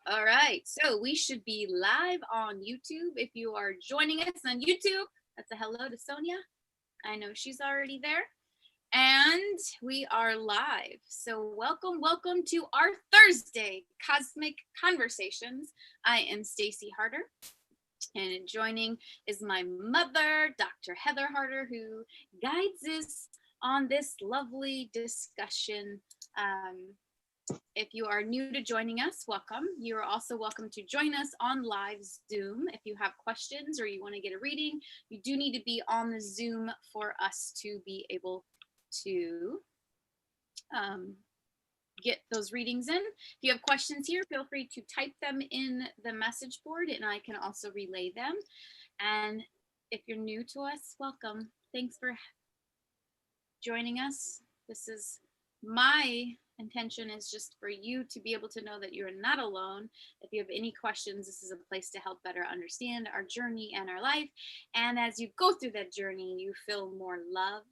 All right, so we should be live on YouTube. If you are joining us on YouTube, that's a hello to Sonia. I know she's already there. And we are live. So welcome to our Thursday Cosmic Conversations. I am Stacy Harder, and joining is my mother, Dr. Heather Harder, who guides us on this lovely discussion. If you are new to joining us, welcome. You are also welcome to join us on live Zoom. If you have questions or you want to get a reading, you do need to be on the Zoom for us to be able to get those readings in. If you have questions here, feel free to type them in the message board and I can also relay them. And if you're new to us, welcome. Thanks for joining us. This is my intention is just for you to be able to know that you're not alone. If you have any questions, this is a place to help better understand our journey and our life. And as you go through that journey, you feel more love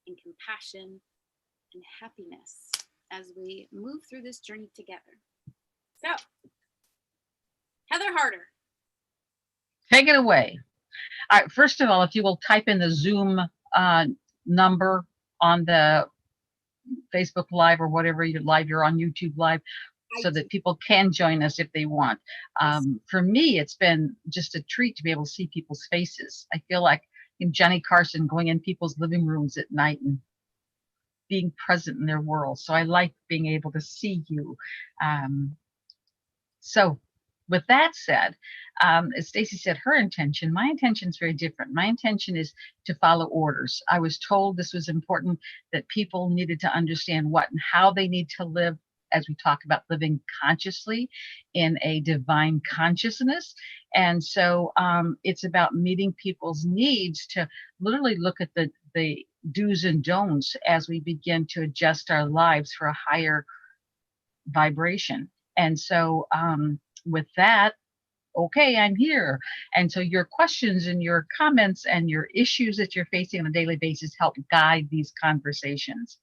and compassion and happiness as we move through this journey together. So, Heather Harder. Take it away. All right, first of all, if you will type in the Zoom number on the Facebook Live or whatever you're on YouTube Live, so that people can join us if they want. For me, it's been just a treat to be able to see people's faces. I feel like Johnny Carson going in people's living rooms at night and being present in their world. So I like being able to see you. So with that said, as Stacy said, my intention is very different. My intention is to follow orders. I was told this was important, that people needed to understand what and how they need to live, as we talk about living consciously in a divine consciousness. And so it's about meeting people's needs to literally look at the do's and don'ts as we begin to adjust our lives for a higher vibration. And so with that, okay, I'm here. And so your questions and your comments and your issues that you're facing on a daily basis help guide these conversations.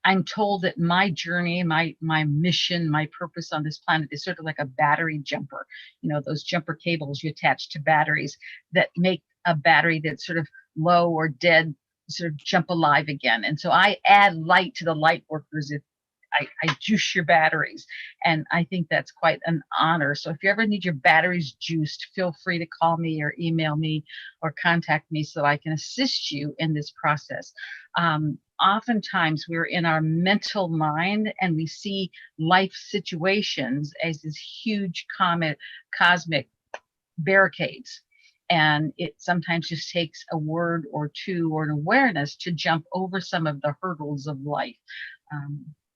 I'm told that my journey, my mission, my purpose on this planet is sort of like a battery jumper. You know, those jumper cables you attach to batteries that make a battery that's sort of low or dead sort of jump alive again. And so I add light to the light workers if I juice your batteries. And I think that's quite an honor. So if you ever need your batteries juiced, feel free to call me or email me or contact me so I can assist you in this process. Oftentimes we're in our mental mind and we see life situations as this huge cosmic barricades. And it sometimes just takes a word or two or an awareness to jump over some of the hurdles of life.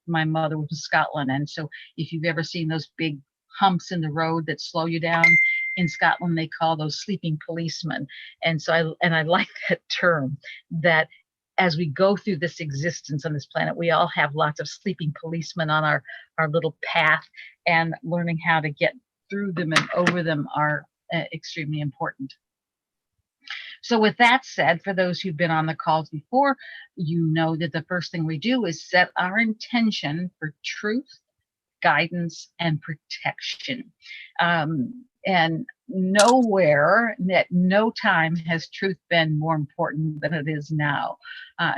My mother was from Scotland, and so if you've ever seen those big humps in the road that slow you down, in Scotland they call those sleeping policemen. And so I like that term, that as we go through this existence on this planet, we all have lots of sleeping policemen on our little path, and learning how to get through them and over them are extremely important. So with that said, for those who've been on the calls before, you know that the first thing we do is set our intention for truth, guidance, and protection. And nowhere, at no time has truth been more important than it is now,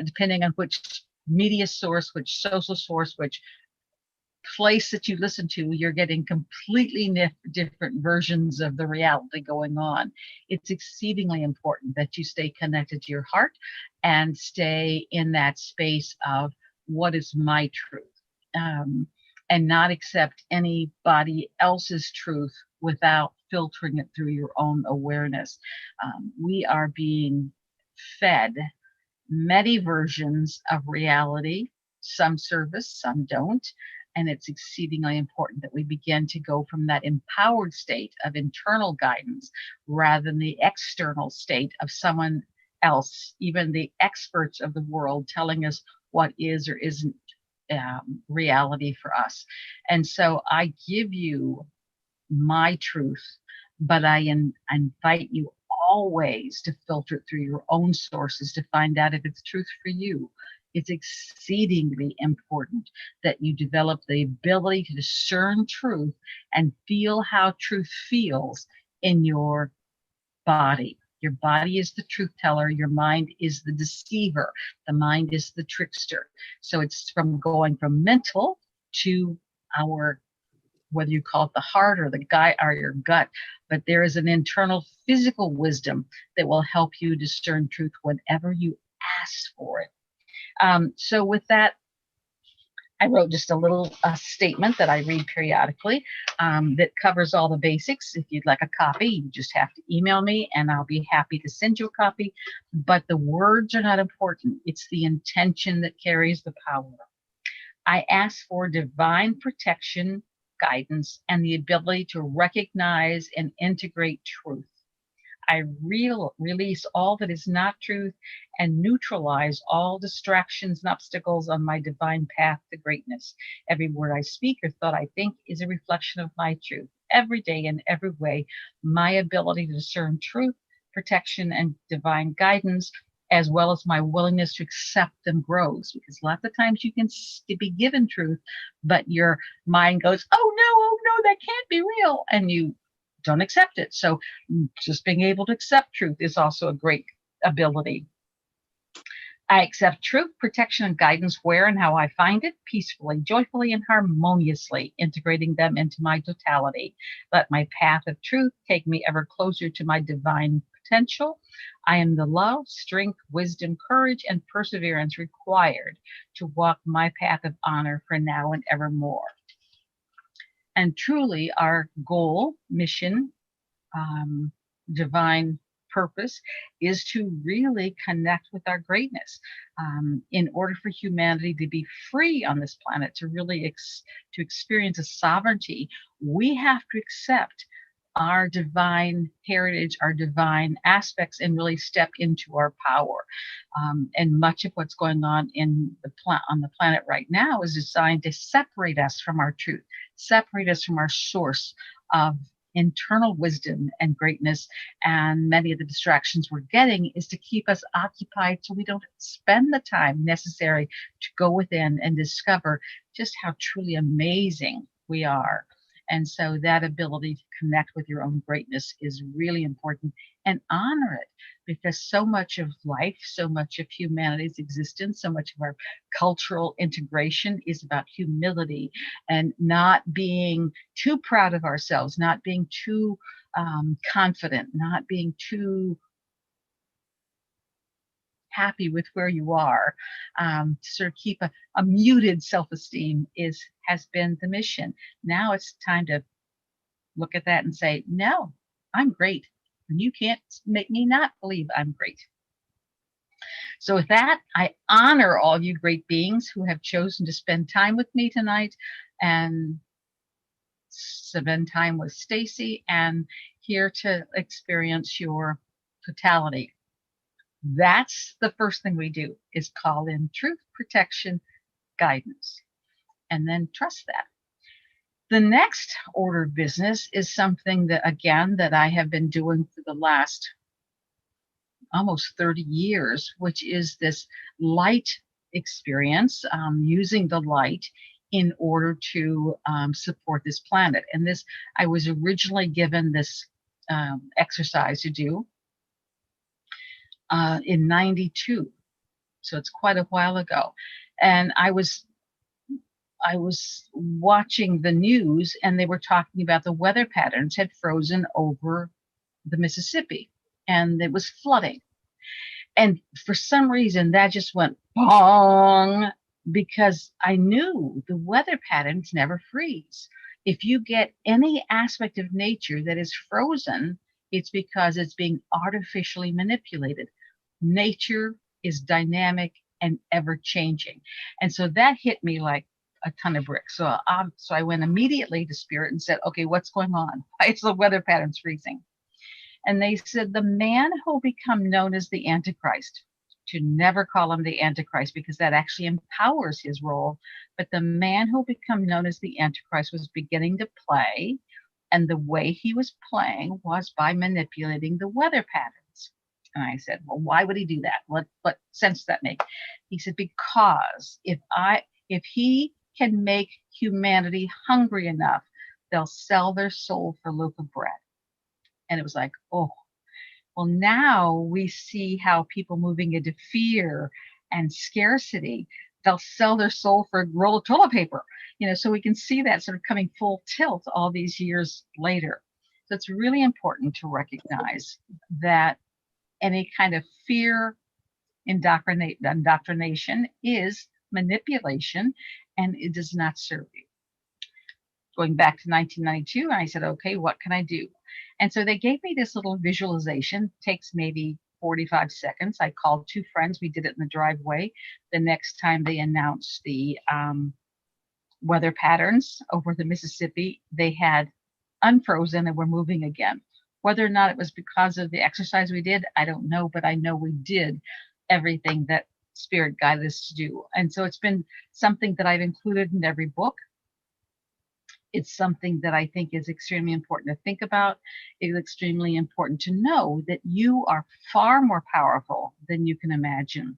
depending on which media source, which social source, which place that you listen to, you're getting completely different versions of the reality going on. It's exceedingly important that you stay connected to your heart and stay in that space of what is my truth, and not accept anybody else's truth without filtering it through your own awareness. We are being fed many versions of reality. Some service, some don't. And it's exceedingly important that we begin to go from that empowered state of internal guidance rather than the external state of someone else, even the experts of the world telling us what is or isn't reality for us. And so I give you my truth, but I invite you always to filter it through your own sources to find out if it's truth for you. It's exceedingly important that you develop the ability to discern truth and feel how truth feels in your body. Your body is the truth teller. Your mind is the deceiver. The mind is the trickster. So it's from going from mental to our, whether you call it the heart or the guy or your gut, but there is an internal physical wisdom that will help you discern truth whenever you ask for it. So with that, I wrote just a little statement that I read periodically that covers all the basics. If you'd like a copy, you just have to email me and I'll be happy to send you a copy. But the words are not important. It's the intention that carries the power. I ask for divine protection, guidance, and the ability to recognize and integrate truth. I release all that is not truth and neutralize all distractions and obstacles on my divine path to greatness. Every word I speak or thought I think is a reflection of my truth. Every day in every way, my ability to discern truth, protection, and divine guidance, as well as my willingness to accept them, grows. Because lots of times you can be given truth, but your mind goes, oh no, that can't be real. And you don't accept it. So just being able to accept truth is also a great ability. I accept truth, protection, and guidance where and how I find it, peacefully, joyfully, and harmoniously, integrating them into my totality. Let my path of truth take me ever closer to my divine potential. I am the love, strength, wisdom, courage, and perseverance required to walk my path of honor for now and evermore. And truly, our goal, mission, divine purpose is to really connect with our greatness. In order for humanity to be free on this planet, to really to experience a sovereignty, we have to accept our divine heritage, our divine aspects, and really step into our power. And much of what's going on in on the planet right now is designed to separate us from our truth, separate us from our source of internal wisdom and greatness. And many of the distractions we're getting is to keep us occupied so we don't spend the time necessary to go within and discover just how truly amazing we are. And so that ability to connect with your own greatness is really important, and honor it, because so much of life, so much of humanity's existence, so much of our cultural integration is about humility and not being too proud of ourselves, not being too confident, not being too happy with where you are. To sort of keep a muted self-esteem has been the mission. Now it's time to look at that and say, no, I'm great. And you can't make me not believe I'm great. So with that, I honor all you great beings who have chosen to spend time with me tonight and spend time with Stacy and here to experience your totality. That's the first thing we do, is call in truth, protection, guidance, and then trust that. The next order of business is something that, again, that I have been doing for the last almost 30 years, which is this light experience, using the light in order to support this planet. And this, I was originally given this exercise to do in 92. So it's quite a while ago. And I was watching the news and they were talking about the weather patterns had frozen over the Mississippi and it was flooding. And for some reason that just went bong, because I knew the weather patterns never freeze. If you get any aspect of nature that is frozen, it's because it's being artificially manipulated. Nature is dynamic and ever changing. And so that hit me like a ton of bricks. So I went immediately to Spirit and said, okay, what's going on? Why is the weather patterns freezing? And they said, the man who will become known as the Antichrist, to never call him the Antichrist because that actually empowers his role. But the man who will become known as the Antichrist was beginning to play. And the way he was playing was by manipulating the weather patterns. And I said, well, why would he do that? What sense does that make? He said, because if he can make humanity hungry enough, they'll sell their soul for a loaf of bread. And it was like, oh, well, now we see how people moving into fear and scarcity, they'll sell their soul for a roll of toilet paper. So we can see that sort of coming full tilt all these years later. So it's really important to recognize that any kind of fear indoctrination is manipulation, and it does not serve you. Going back to 1992, I said, okay, what can I do? And so they gave me this little visualization. It takes maybe 45 seconds. I called two friends. We did it in the driveway. The next time they announced the weather patterns over the Mississippi, they had unfrozen and were moving again. Whether or not it was because of the exercise we did, I don't know, but I know we did everything that Spirit guided us to do. And so it's been something that I've included in every book. It's something that I think is extremely important to think about. It's extremely important to know that you are far more powerful than you can imagine.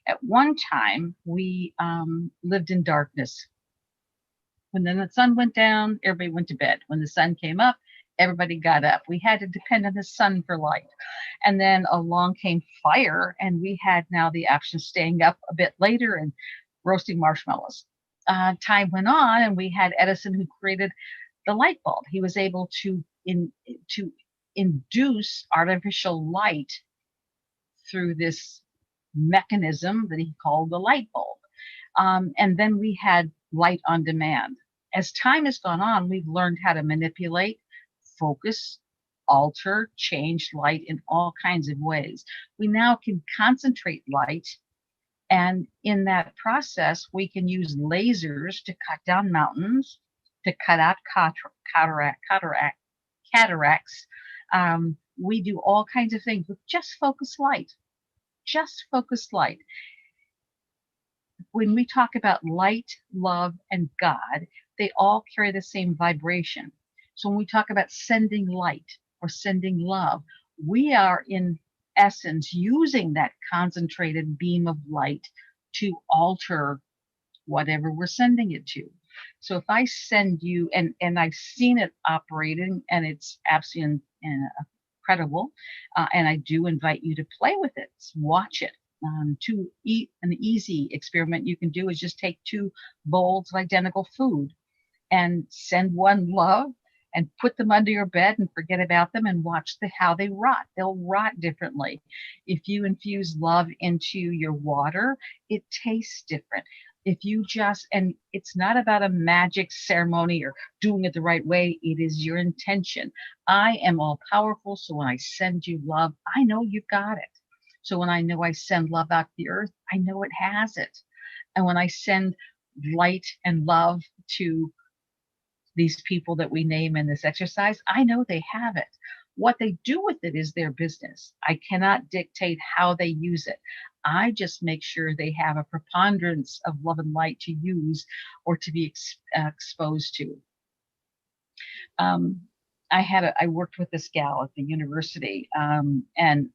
At one time, we lived in darkness. When the sun went down, everybody went to bed. When the sun came up, everybody got up. We had to depend on the sun for light. And then along came fire, and we had now the option of staying up a bit later and roasting marshmallows. Time went on, and we had Edison, who created the light bulb. He was able to induce artificial light through this mechanism that he called the light bulb. And then we had light on demand. As time has gone on, we've learned how to manipulate, focus, alter, change light in all kinds of ways. We now can concentrate light, and in that process, we can use lasers to cut down mountains, to cut out cataracts. We do all kinds of things with just focused light. Just focused light. When we talk about light, love, and God, they all carry the same vibration. So when we talk about sending light or sending love, we are in essence using that concentrated beam of light to alter whatever we're sending it to. So if I send you, and I've seen it operating, and it's absolutely incredible, and I do invite you to play with it, watch it. To eat an easy experiment you can do is just take two bowls of identical food and send one love and put them under your bed and forget about them and watch how they rot. They'll rot differently. If you infuse love into your water, it tastes different. If you just, and it's not about a magic ceremony or doing it the right way, it is your intention. I am all powerful, so when I send you love, I know you've got it. So when I know I send love out to the earth, I know it has it. And when I send light and love to these people that we name in this exercise, I know they have it. What they do with it is their business. I cannot dictate how they use it. I just make sure they have a preponderance of love and light to use or to be exposed to. I worked with this gal at the university, and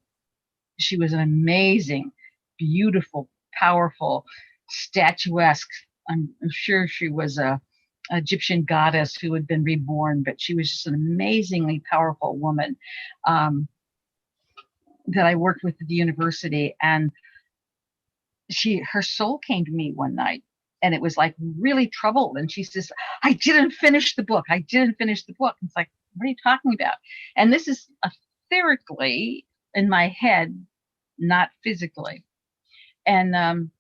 she was an amazing, beautiful, powerful, statuesque. I'm sure she was a Egyptian goddess who had been reborn, but she was just an amazingly powerful woman that I worked with at the university. And her soul came to me one night, and it was like really troubled. And she says, I didn't finish the book. I didn't finish the book. It's like, what are you talking about? And this is etherically in my head, not physically. And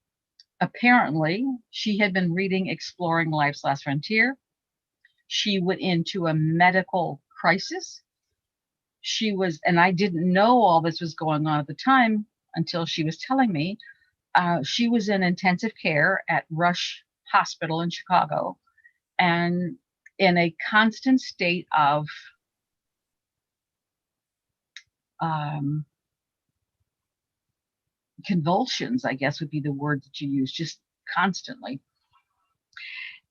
apparently she had been reading Exploring Life's Last Frontier. She went into a medical crisis. And I didn't know all this was going on at the time until she was telling me. She was in intensive care at Rush Hospital in Chicago, and in a constant state of convulsions, I guess would be the word that you use, just constantly.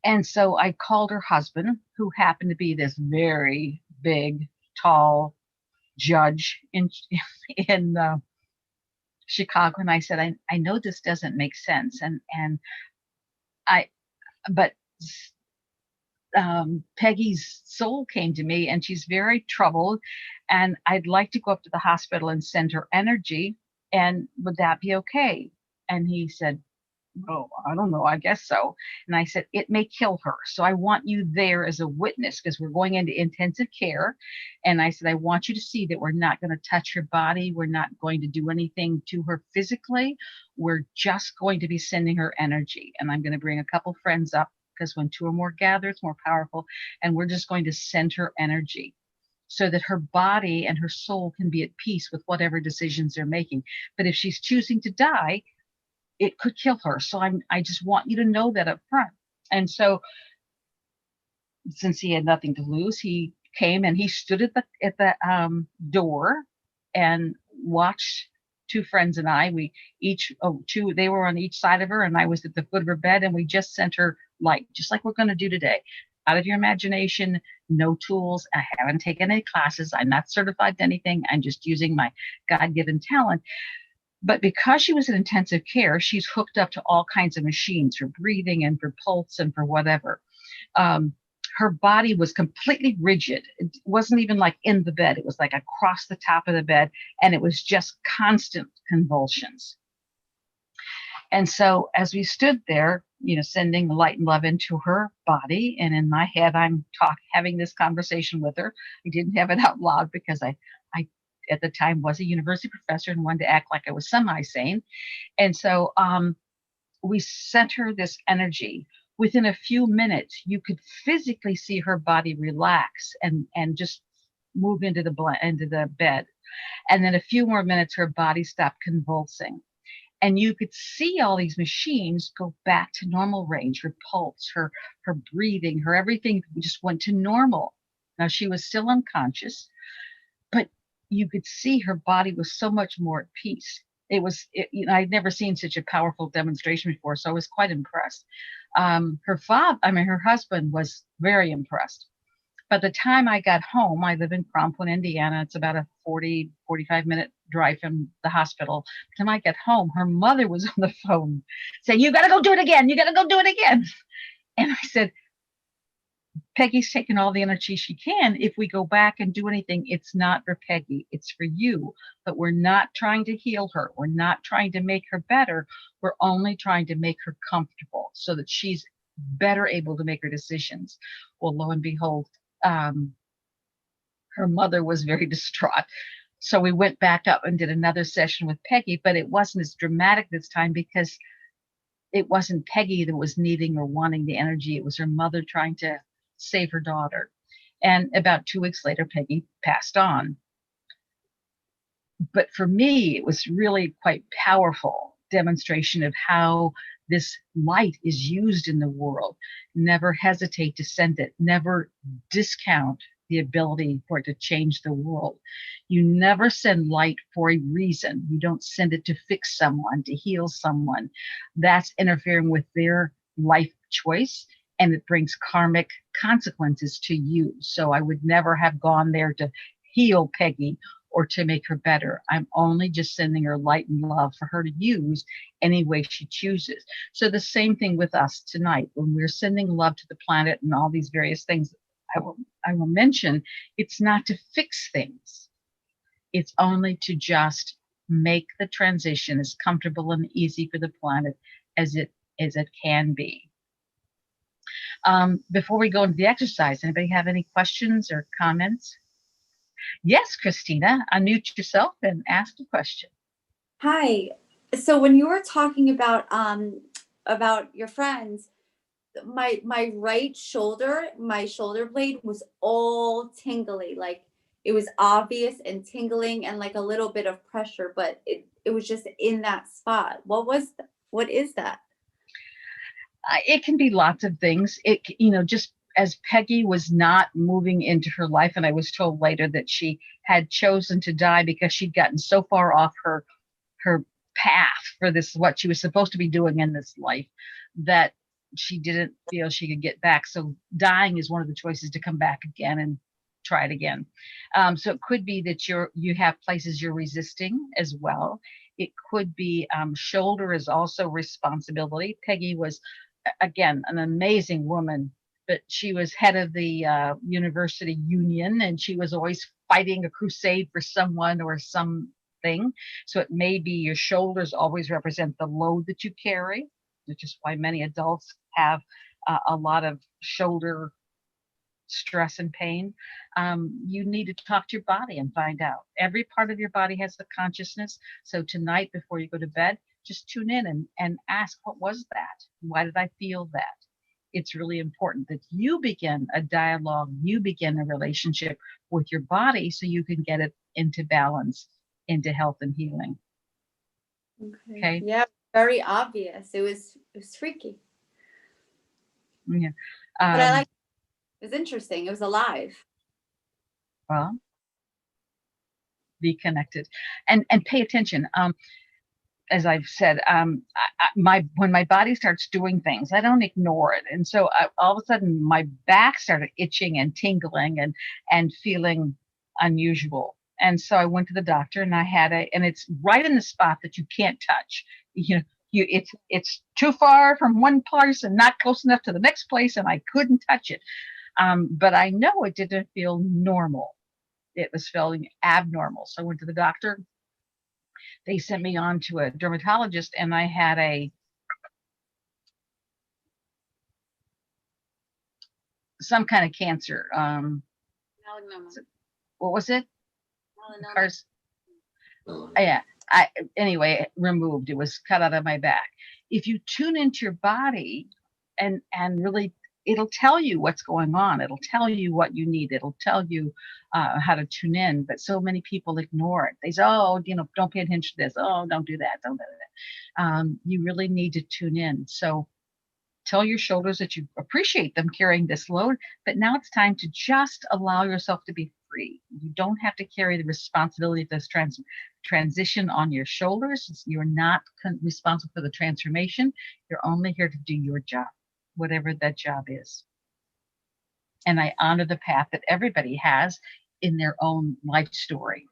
And so I called her husband, who happened to be this very big, tall judge in in Chicago, and I said, I know this doesn't make sense, and I but Peggy's soul came to me, and she's very troubled, and I'd like to go up to the hospital and send her energy, and would that be okay? And he said, oh, I don't know. I guess so. And I said, it may kill her. So I want you there as a witness because we're going into intensive care. And I said, I want you to see that we're not going to touch her body. We're not going to do anything to her physically. We're just going to be sending her energy. And I'm going to bring a couple friends up because when two or more gather, it's more powerful. And we're just going to send her energy so that her body and her soul can be at peace with whatever decisions they're making. But if she's choosing to die, it could kill her. So I just want you to know that up front. And so since he had nothing to lose, he came and he stood at the door and watched two friends and I. We each two, they were on each side of her, and I was at the foot of her bed, and we just sent her light, just like we're going to do today. Out of your imagination, no tools. I haven't taken any classes. I'm not certified to anything. I'm just using my God-given talent. But because she was in intensive care, she's hooked up to all kinds of machines for breathing and for pulse and for whatever. Her body was completely rigid. It wasn't even like in the bed. It was like across the top of the bed, and it was just constant convulsions. And so as we stood there, sending light and love into her body, and in my head, I'm having this conversation with her. I didn't have it out loud because I at the time was a university professor and wanted to act like I was semi-sane. And so we sent her this energy. Within a few minutes, you could physically see her body relax and just move into the bed. And then a few more minutes, her body stopped convulsing. And you could see all these machines go back to normal range. Her pulse, her breathing, her everything just went to normal. Now she was still unconscious, but you could see her body was so much more at peace. I'd never seen such a powerful demonstration before, so I was quite impressed. Her husband was very impressed. By the time I got home, I live in Crumpton, Indiana. It's about a 45-minute drive from the hospital. By the time I got home, her mother was on the phone saying, you got to go do it again. You got to go do it again. And I said, Peggy's taken all the energy she can. If we go back and do anything, it's not for Peggy, it's for you. But we're not trying to heal her. We're not trying to make her better. We're only trying to make her comfortable so that she's better able to make her decisions. Well, lo and behold, her mother was very distraught. So we went back up and did another session with Peggy, but it wasn't as dramatic this time because it wasn't Peggy that was needing or wanting the energy. It was her mother trying to save her daughter. And about 2 weeks later, Peggy passed on. But for me, it was really quite powerful demonstration of how this light is used in the world. Never hesitate to send it. Never discount the ability for it to change the world. You never send light for a reason. You don't send it to fix someone, to heal someone. That's interfering with their life choice, and it brings karmic consequences to you. So I would never have gone there to heal Peggy or to make her better. I'm only just sending her light and love for her to use any way she chooses. So the same thing with us tonight. When we're sending love to the planet and all these various things I will mention, it's not to fix things. It's only to just make the transition as comfortable and easy for the planet as it can be. Before we go into the exercise, anybody have any questions or comments? Yes, Christina, unmute yourself and ask a question. Hi. So when you were talking about your friends, my right shoulder, my shoulder blade was all tingly, like it was obvious and tingling and like a little bit of pressure, but it was just in that spot. What is that? It can be lots of things. Just as Peggy was not moving into her life, and I was told later that she had chosen to die because she'd gotten so far off her path for this, what she was supposed to be doing in this life, that she didn't feel she could get back. So dying is one of the choices to come back again and try it again. So it could be that you have places you're resisting as well. It could be shoulder is also responsibility. Peggy was, again, an amazing woman, but she was head of the university union, and she was always fighting a crusade for someone or something. So it may be your shoulders always represent the load that you carry, which is why many adults have a lot of shoulder stress and pain. You need to talk to your body and find out. Every part of your body has the consciousness. So tonight, before you go to bed, just tune in and ask, what was that? Why did I feel that? It's really important that you begin a dialogue, you begin a relationship with your body so you can get it into balance, into health and healing. Okay. Yeah, very obvious. It was freaky. Yeah. But I like it. Was interesting. It was alive. Well, be connected and pay attention. As I've said, when my body starts doing things, I don't ignore it, and so all of a sudden my back started itching and tingling and feeling unusual. And so I went to the doctor, and and it's right in the spot that you can't touch. It's too far from one place and not close enough to the next place, and I couldn't touch it. But I know it didn't feel normal. It was feeling abnormal. So I went to the doctor. They sent me on to a dermatologist, and I had some kind of cancer. Melanoma. What was it? Melanoma. Yeah. Anyway, removed. It was cut out of my back. If you tune into your body and really, it'll tell you what's going on. It'll tell you what you need. It'll tell you how to tune in. But so many people ignore it. They say, oh, don't pay attention to this. Oh, don't do that. Don't do that. You really need to tune in. So tell your shoulders that you appreciate them carrying this load, but now it's time to just allow yourself to be free. You don't have to carry the responsibility of this transition on your shoulders. You're not responsible for the transformation. You're only here to do your job, whatever that job is. And I honor the path that everybody has in their own life story.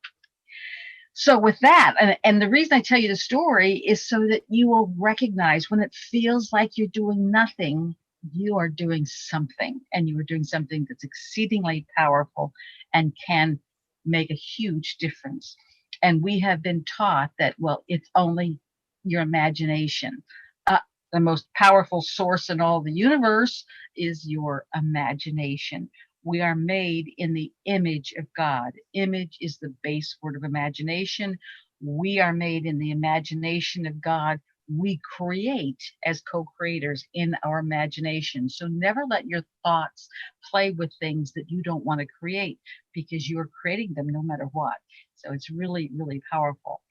So with that, and the reason I tell you the story is so that you will recognize when it feels like you're doing nothing, you are doing something, and you are doing something that's exceedingly powerful and can make a huge difference. And we have been taught that, well, it's only your imagination. The most powerful source in all the universe is your imagination. We are made in the image of God. Image is the base word of imagination. We are made in the imagination of God. We create as co-creators in our imagination. So never let your thoughts play with things that you don't want to create, because you are creating them no matter what. So it's really, really powerful.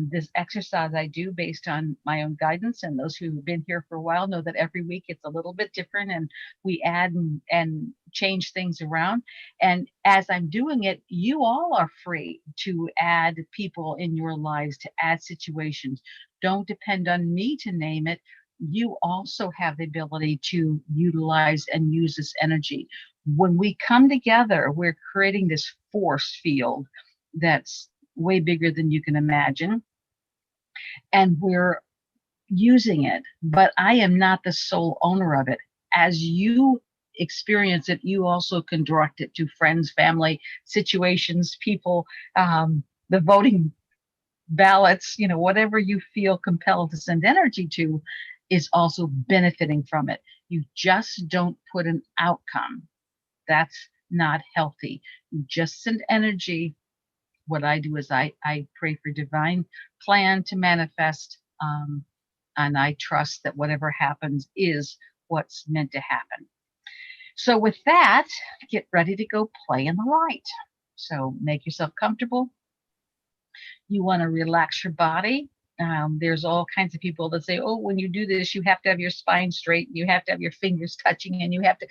This exercise I do based on my own guidance, and those who've been here for a while know that every week it's a little bit different, and we add and change things around. And as I'm doing it, you all are free to add people in your lives, to add situations. Don't depend on me to name it. You also have the ability to utilize and use this energy. When we come together, we're creating this force field that's way bigger than you can imagine, and we're using it. But I am not the sole owner of it. As you experience it, you also can direct it to friends, family, situations, people, the voting ballots, whatever you feel compelled to send energy to is also benefiting from it. You just don't put an outcome. That's not healthy. You just send energy. What I do is I pray for divine plan to manifest, and I trust that whatever happens is what's meant to happen. So with that, get ready to go play in the light. So make yourself comfortable. You want to relax your body. There's all kinds of people that say, oh, when you do this, you have to have your spine straight, you have to have your fingers touching, and you have to,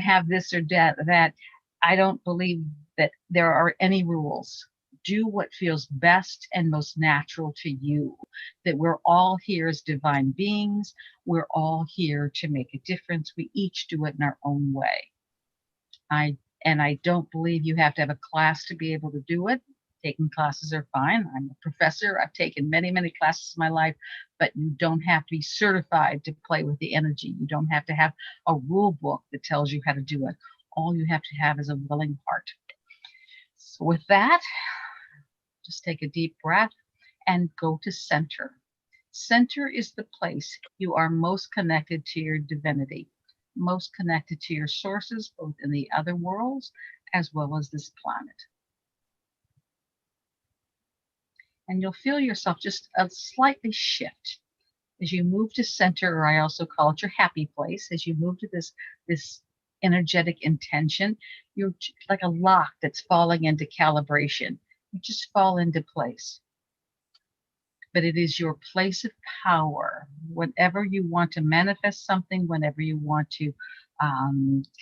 have this or that. I don't believe that there are any rules. Do what feels best and most natural to you. That we're all here as divine beings. We're all here to make a difference. We each do it in our own way. And I don't believe you have to have a class to be able to do it. Taking classes are fine. I'm a professor. I've taken many, many classes in my life, but you don't have to be certified to play with the energy. You don't have to have a rule book that tells you how to do it. All you have to have is a willing heart. So with that, just take a deep breath and go to center. Center is the place you are most connected to your divinity, most connected to your sources, both in the other worlds as well as this planet. And you'll feel yourself just a slightly shift as you move to center, or I also call it your happy place. As you move to this energetic intention, you're like a lock that's falling into calibration. You just fall into place. But it is your place of power. Whenever you want to manifest something, whenever you want to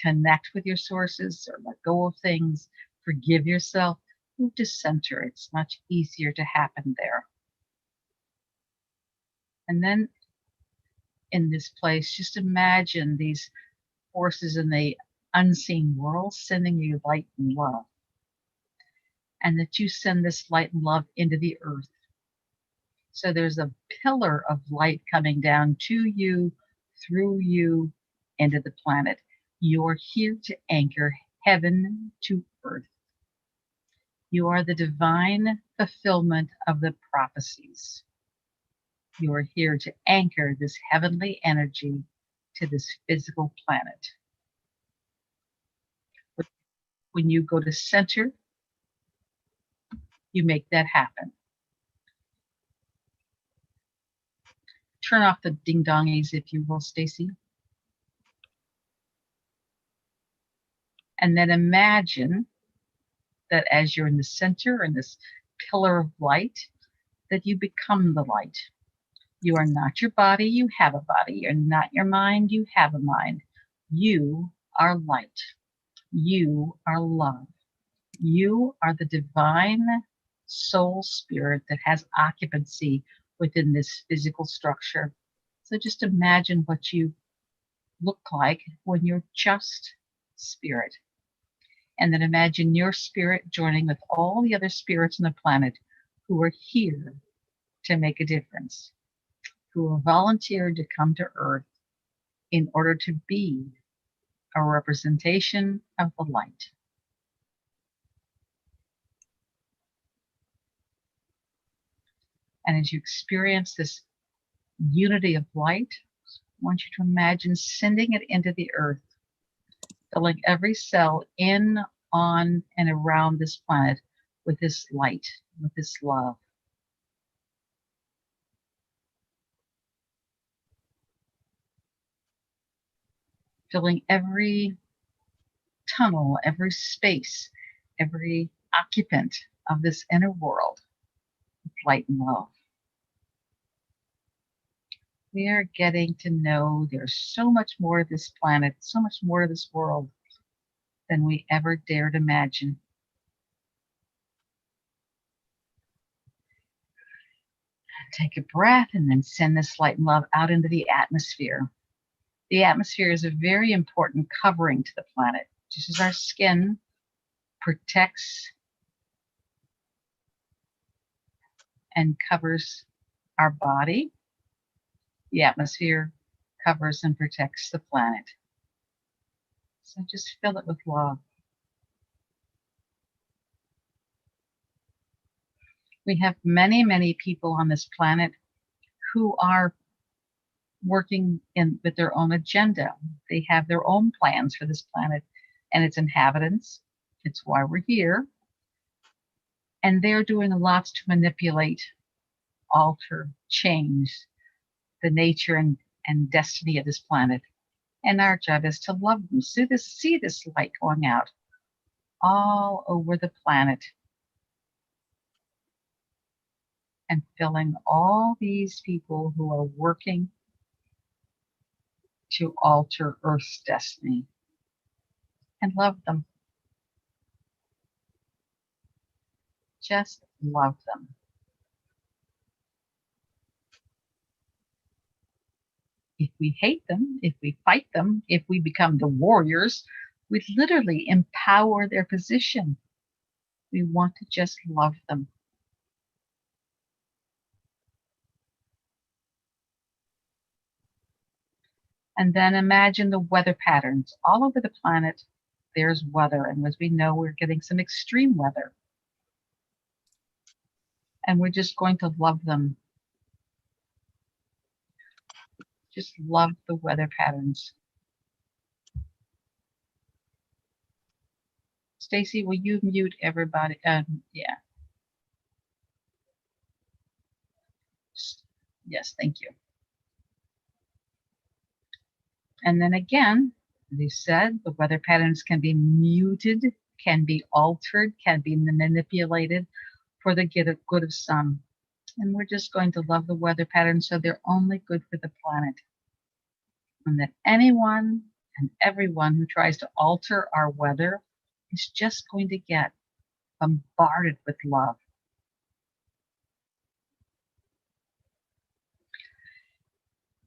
connect with your sources or let go of things, forgive yourself, move to center. It's much easier to happen there. And then in this place, just imagine these forces in the unseen world sending you light and love. And that you send this light and love into the earth. So there's a pillar of light coming down to you, through you, into the planet. You're here to anchor heaven to earth. You are the divine fulfillment of the prophecies. You are here to anchor this heavenly energy to this physical planet. When you go to center, you make that happen. Turn off the ding-dongies, if you will, Stacy. And then imagine that as you're in the center, in this pillar of light, that you become the light. You are not your body, you have a body. You're not your mind, you have a mind. You are light. You are love. You are the divine soul spirit that has occupancy within this physical structure. So just imagine what you look like when you're just spirit. And then imagine your spirit joining with all the other spirits on the planet who are here to make a difference, who have volunteered to come to Earth in order to be a representation of the light. And as you experience this unity of light, I want you to imagine sending it into the earth, filling every cell in, on, and around this planet with this light, with this love. Filling every tunnel, every space, every occupant of this inner world with light and love. We are getting to know there's so much more to this planet, so much more to this world than we ever dared imagine. Take a breath and then send this light and love out into the atmosphere. The atmosphere is a very important covering to the planet. Just as our skin protects and covers our body, the atmosphere covers and protects the planet. So just fill it with love. We have many, many people on this planet who are working with their own agenda. They have their own plans for this planet and its inhabitants. It's why we're here. And they're doing lots to manipulate, alter, change the nature and destiny of this planet. And our job is to love them. See this light going out all over the planet and filling all these people who are working to alter Earth's destiny. And love them. Just love them. If we hate them, if we fight them, if we become the warriors, We literally empower their position. We want to just love them. And then imagine the weather patterns. All over the planet, there's weather. And as we know, we're getting some extreme weather. And we're just going to love them. Just love the weather patterns. Stacy, will you mute everybody? Yeah. Yes, thank you. And then again, as you said, the weather patterns can be muted, can be altered, can be manipulated for the good of some. And we're just going to love the weather patterns so they're only good for the planet. And that anyone and everyone who tries to alter our weather is just going to get bombarded with love.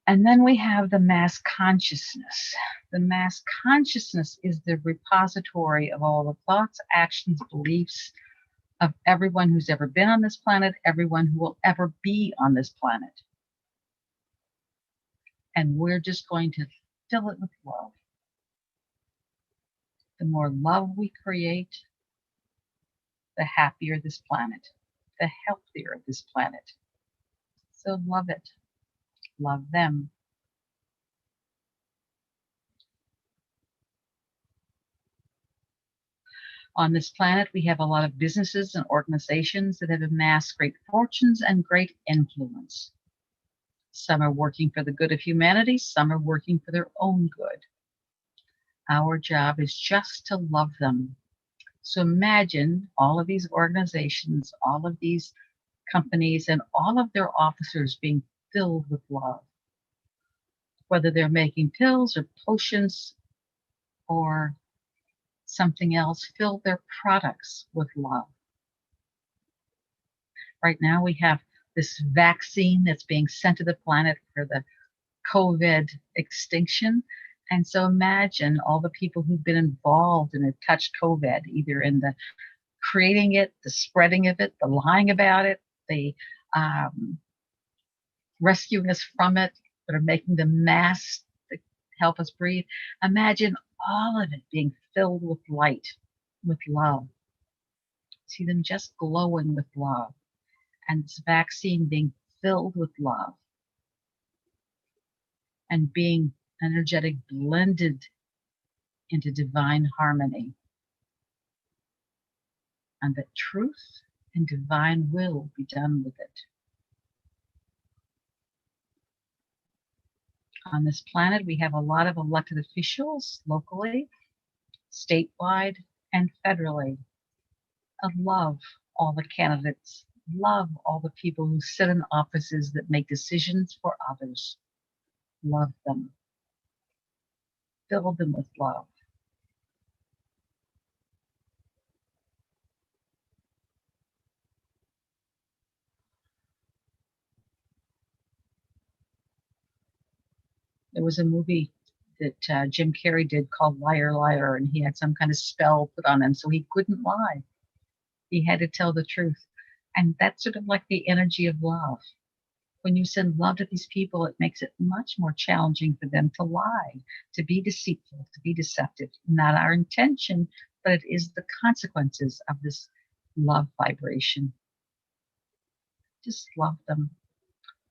And then we have the mass consciousness. The mass consciousness is the repository of all the thoughts, actions, beliefs of everyone who's ever been on this planet, everyone who will ever be on this planet. And we're just going to fill it with love. The more love we create, the happier this planet, the healthier this planet. So love it. Love them. On this planet, we have a lot of businesses and organizations that have amassed great fortunes and great influence. Some are working for the good of humanity, some are working for their own good. Our job is just to love them. So imagine all of these organizations, all of these companies, and all of their officers being filled with love. Whether they're making pills or potions or something else, fill their products with love. Right now we have this vaccine that's being sent to the planet for the COVID extinction. And so imagine all the people who've been involved and have touched COVID, either in the creating it, the spreading of it, the lying about it, the rescuing us from it, that are making the masks that help us breathe. Imagine all of it being filled with light, with love. See them just glowing with love. And this vaccine being filled with love. And being energetic blended into divine harmony. And that truth and divine will be done with it. On this planet, we have a lot of elected officials locally, statewide, and federally. I love all the candidates, love all the people who sit in offices that make decisions for others. Love them. Fill them with love. There was a movie that Jim Carrey did called Liar, Liar, and he had some kind of spell put on him, so he couldn't lie. He had to tell the truth. And that's sort of like the energy of love. When you send love to these people, it makes it much more challenging for them to lie, to be deceitful, to be deceptive. Not our intention, but it is the consequences of this love vibration. Just love them.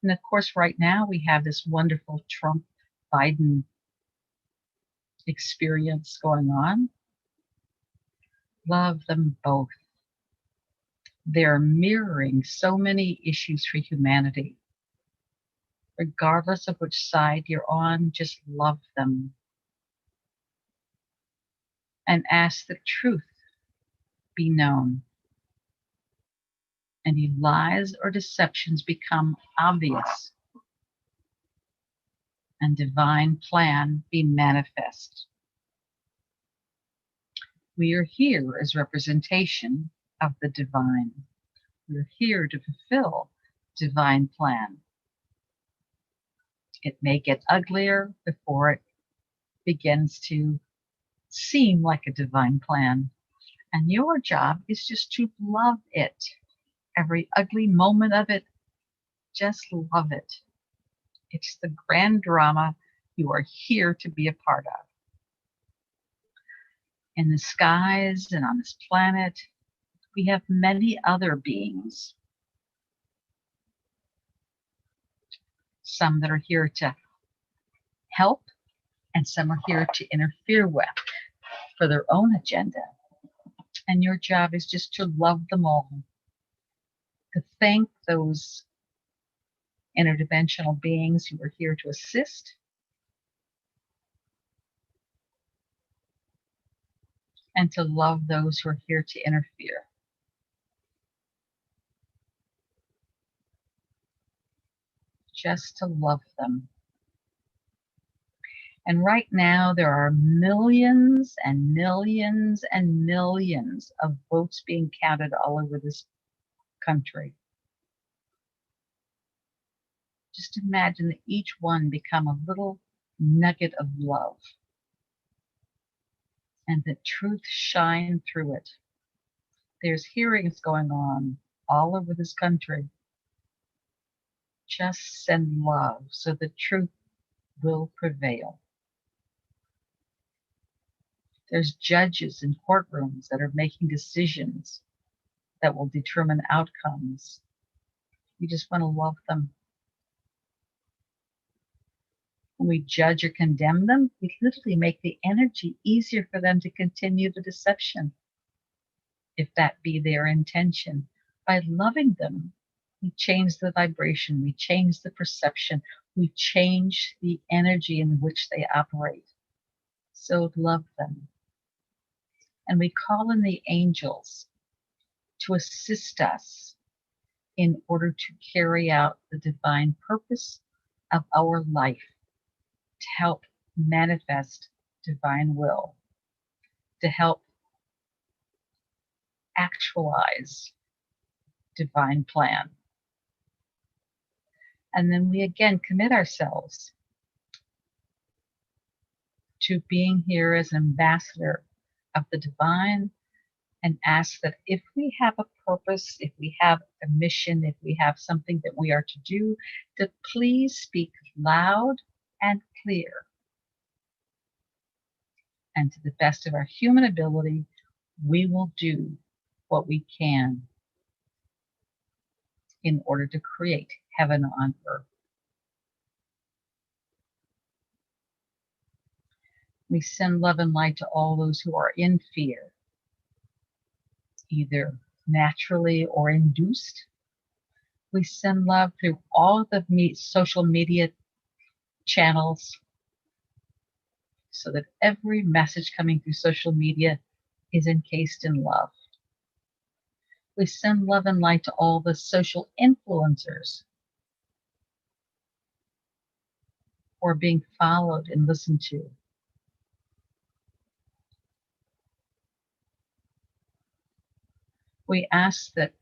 And of course, right now we have this wonderful Trump-Biden experience going on. Love them both. They're mirroring so many issues for humanity. Regardless of which side you're on, just love them. And ask the truth be known. Any lies or deceptions become obvious. And divine plan be manifest. We are here as representation of the divine. We're here to fulfill divine plan. It may get uglier before it begins to seem like a divine plan. And your job is just to love it. Every ugly moment of it, just love it. It's the grand drama you are here to be a part of. In the skies and on this planet, we have many other beings. Some that are here to help, and some are here to interfere with for their own agenda. And your job is just to love them all, to thank those interdimensional beings who are here to assist, and to love those who are here to interfere. Just to love them. And right now, there are millions and millions and millions of votes being counted all over this country. Just imagine that each one become a little nugget of love, and that truth shine through it. There's hearings going on all over this country. Just send love so the truth will prevail. There's judges in courtrooms that are making decisions that will determine outcomes. You just want to love them. When we judge or condemn them, we literally make the energy easier for them to continue the deception, if that be their intention. By loving them, we change the vibration, we change the perception, we change the energy in which they operate. So love them. And we call in the angels to assist us in order to carry out the divine purpose of our life, to help manifest divine will, to help actualize divine plan. And then we again commit ourselves to being here as an ambassador of the divine, and ask that if we have a purpose, if we have a mission, if we have something that we are to do, to please speak loud and clear. And to the best of our human ability, we will do what we can in order to create heaven on earth. We send love and light to all those who are in fear, either naturally or induced. We send love through all of the social media channels, so that every message coming through social media is encased in love. We send love and light to all the social influencers who are being followed and listened to. We ask that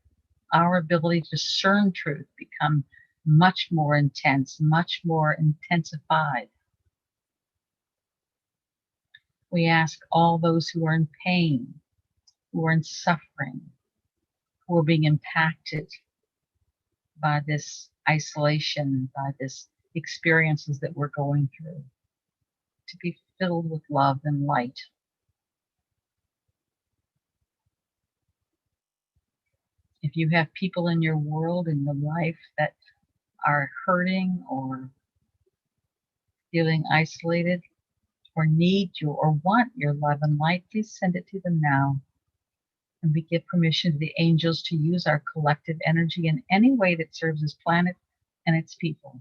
our ability to discern truth become much more intense, much more intensified. We ask all those who are in pain, who are in suffering, who are being impacted by this isolation, by this experiences that we're going through, to be filled with love and light. If you have people in your world, in your life, that are hurting or feeling isolated or need you or want your love and light, please send it to them now. And we give permission to the angels to use our collective energy in any way that serves this planet and its people.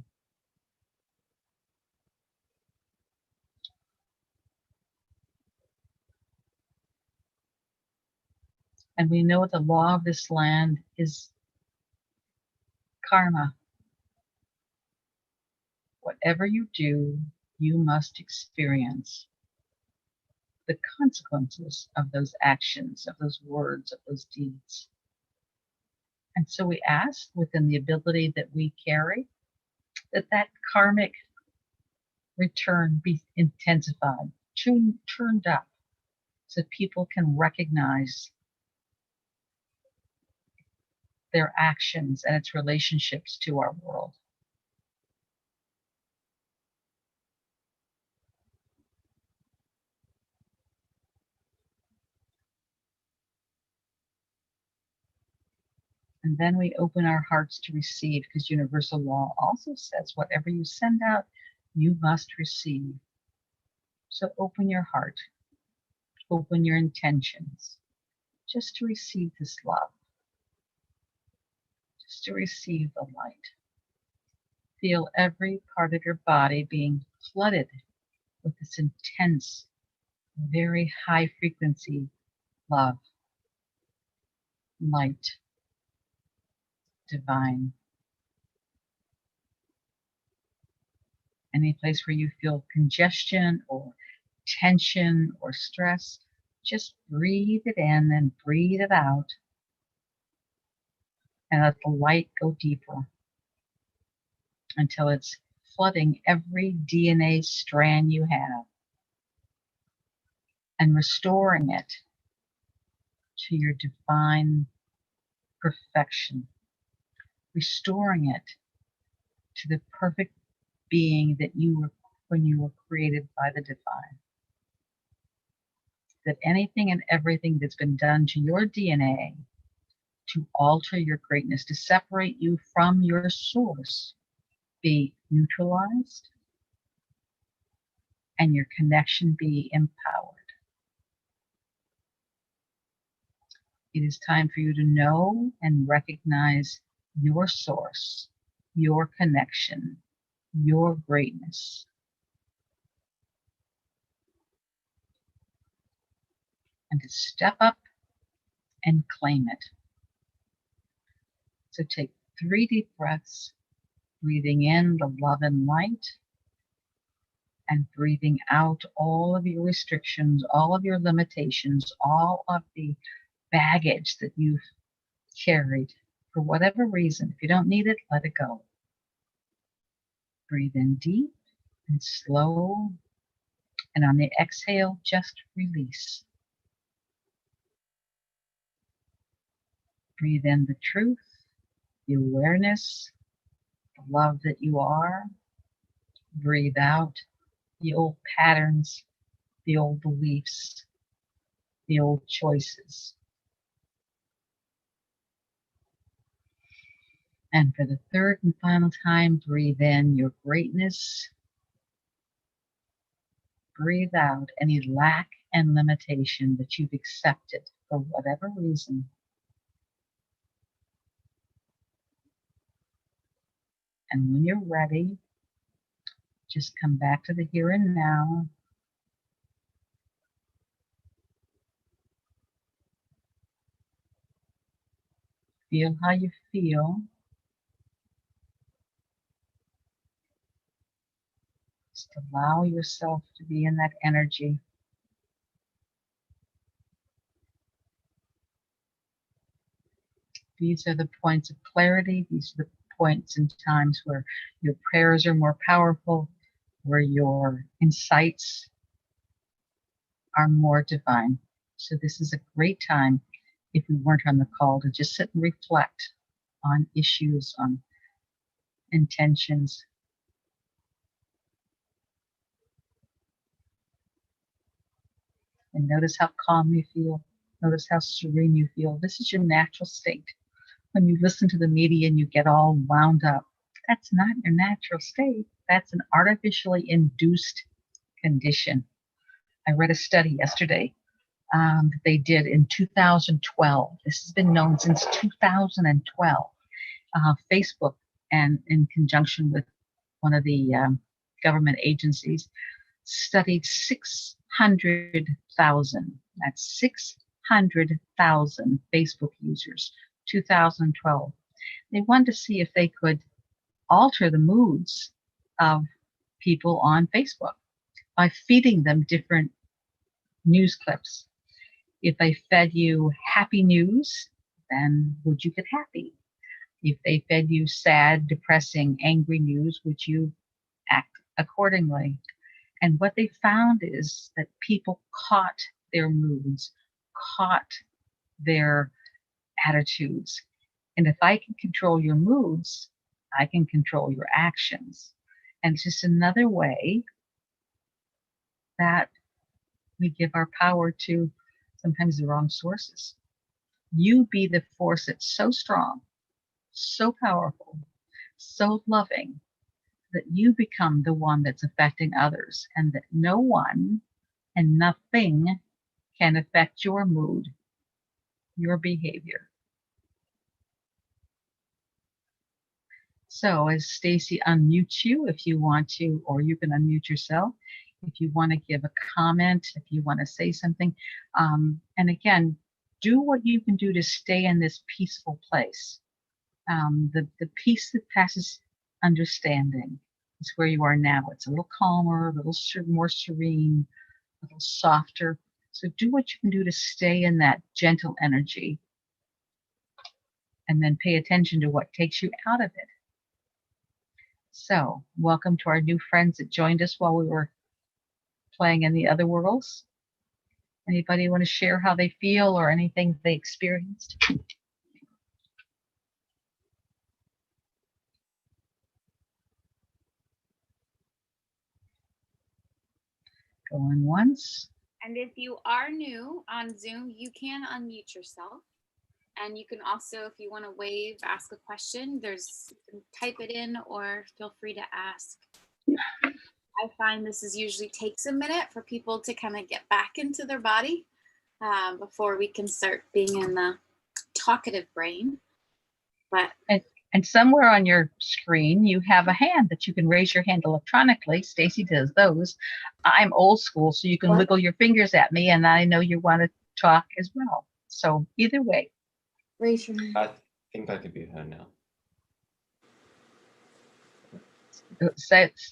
And we know the law of this land is karma. Whatever you do, you must experience the consequences of those actions, of those words, of those deeds. And so we ask, within the ability that we carry, that that karmic return be intensified, turned up, so people can recognize their actions and its relationships to our world. And then we open our hearts to receive, because universal law also says whatever you send out, you must receive. So open your heart, open your intentions, just to receive this love, just to receive the light. Feel every part of your body being flooded with this intense, very high frequency love, light, divine. Any place where you feel congestion or tension or stress, just breathe it in and breathe it out, and let the light go deeper until it's flooding every DNA strand you have and restoring it to your divine perfection, restoring it to the perfect being that you were when you were created by the divine. That anything and everything that's been done to your DNA to alter your greatness, to separate you from your source, be neutralized and your connection be empowered. It is time for you to know and recognize your source, your connection, your greatness. And to step up and claim it. So take 3 deep breaths, breathing in the love and light, and breathing out all of your restrictions, all of your limitations, all of the baggage that you've carried for whatever reason. If you don't need it, let it go. Breathe in deep and slow, and on the exhale, just release. Breathe in the truth, the awareness, the love that you are. Breathe out the old patterns, the old beliefs, the old choices. And for the third and final time, breathe in your greatness. Breathe out any lack and limitation that you've accepted for whatever reason. And when you're ready, just come back to the here and now. Feel how you feel. Just allow yourself to be in that energy. These are the points of clarity. These are the points and times where your prayers are more powerful, where your insights are more divine. So this is a great time, if we weren't on the call, to just sit and reflect on issues, on intentions. And notice how calm you feel. Notice how serene you feel. This is your natural state. When you listen to the media and you get all wound up, that's not your natural state. That's an artificially induced condition. I read a study yesterday that they did in 2012. This has been known since 2012. Facebook, and in conjunction with one of the government agencies, studied 600,000. That's 600,000 Facebook users, 2012. They wanted to see if they could alter the moods of people on Facebook by feeding them different news clips. If they fed you happy news, then would you get happy? If they fed you sad, depressing, angry news, would you act accordingly? And what they found is that people caught their moods, caught their attitudes. And if I can control your moods, I can control your actions. And it's just another way that we give our power to sometimes the wrong sources. You be the force that's so strong, so powerful, so loving, that you become the one that's affecting others, and that no one and nothing can affect your mood, your behavior. So as Stacy unmutes you, if you want to, or you can unmute yourself, if you want to give a comment, if you want to say something. And again, do what you can do to stay in this peaceful place. The peace that passes understanding is where you are now. It's a little calmer, a little more serene, a little softer. So do what you can do to stay in that gentle energy, and then pay attention to what takes you out of it. So welcome to our new friends that joined us while we were playing in the other worlds. Anybody want to share how they feel or anything they experienced? Going once. And if you are new on Zoom, you can unmute yourself. And you can also, if you want to wave, ask a question, you can type it in or feel free to ask. I find this usually takes a minute for people to kind of get back into their body before we can start being in the talkative brain. But and somewhere on your screen, you have a hand that you can raise your hand electronically. Stacy does those. I'm old school, so you can wiggle your fingers at me, and I know you want to talk as well. So either way. Raise your hand. I think I could be heard now.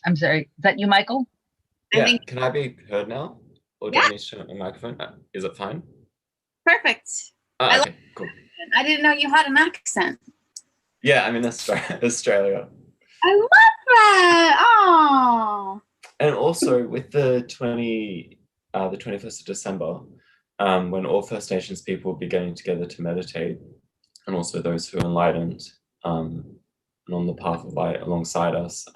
I'm sorry. Is that you, Michael? Yeah, can I be heard now? Or do Yeah. I need to turn on my microphone? Is it fine? Perfect. Okay, cool. I didn't know you had an accent. Yeah, I'm in Australia. I love that. Oh. And also with the 21st of December, when all First Nations people will be getting together to meditate, and also those who are enlightened and on the path of light alongside us,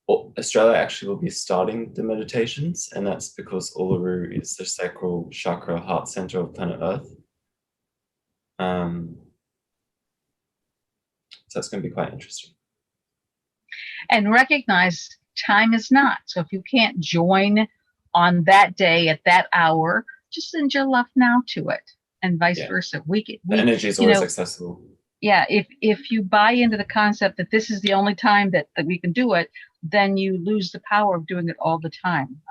Australia actually will be starting the meditations, and that's because Uluru is the sacral chakra heart center of planet Earth. So it's going to be quite interesting. And recognize time is not. So if you can't join on that day at that hour, just send your love now to it, and vice versa. The energy is always accessible. Yeah, if you buy into the concept that this is the only time that we can do it, then you lose the power of doing it all the time.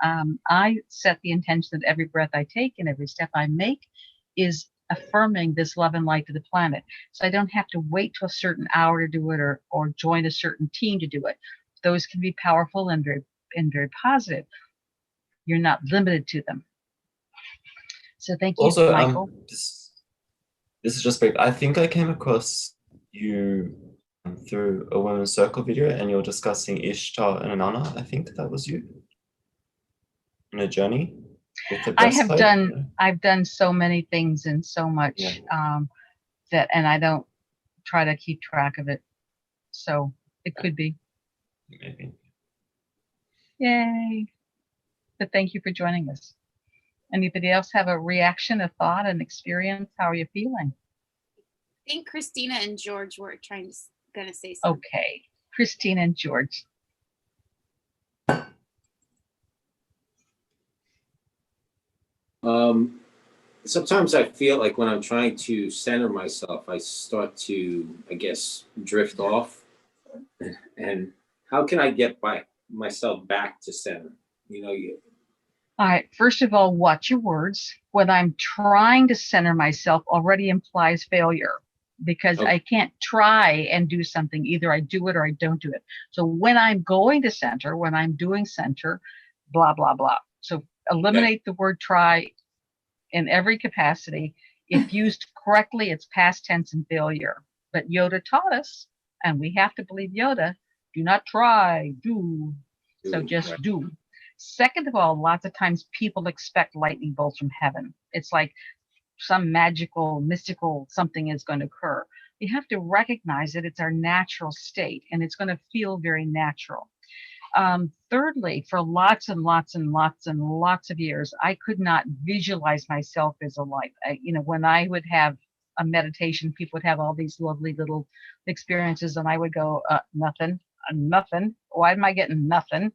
I set the intention that every breath I take and every step I make is affirming this love and light to the planet. So I don't have to wait till a certain hour to do it, or join a certain team to do it. Those can be powerful and very positive. You're not limited to them. So thank you, also, Michael. This is just brief. I think I came across you through a Women's Circle video, and you're discussing Ishtar and Inanna. I think that was you in a journey. I've done so many things and so much and I don't try to keep track of it. So it could be. Maybe. Yay. But thank you for joining us. Anybody else have a reaction, a thought, an experience? How are you feeling? I think Christina and George were gonna say something. Okay. Christina and George. Sometimes I feel like when I'm trying to center myself, I start to, I guess, drift off. And how can I get myself back to center? All right. First of all, watch your words. When I'm trying to center myself already implies failure, because I can't try and do something. Either I do it or I don't do it. So when I'm going to center, when I'm doing center, blah, blah, blah. So eliminate the word try in every capacity. If used correctly, it's past tense and failure. But Yoda taught us, and we have to believe Yoda, do not try, do. So just do. Second of all, lots of times people expect lightning bolts from heaven. It's like some magical, mystical something is going to occur. You have to recognize that it's our natural state and it's going to feel very natural. Thirdly, for lots and lots and lots and lots of years, I could not visualize myself as a light. When I would have a meditation, people would have all these lovely little experiences, and I would go, nothing, nothing. Why am I getting nothing?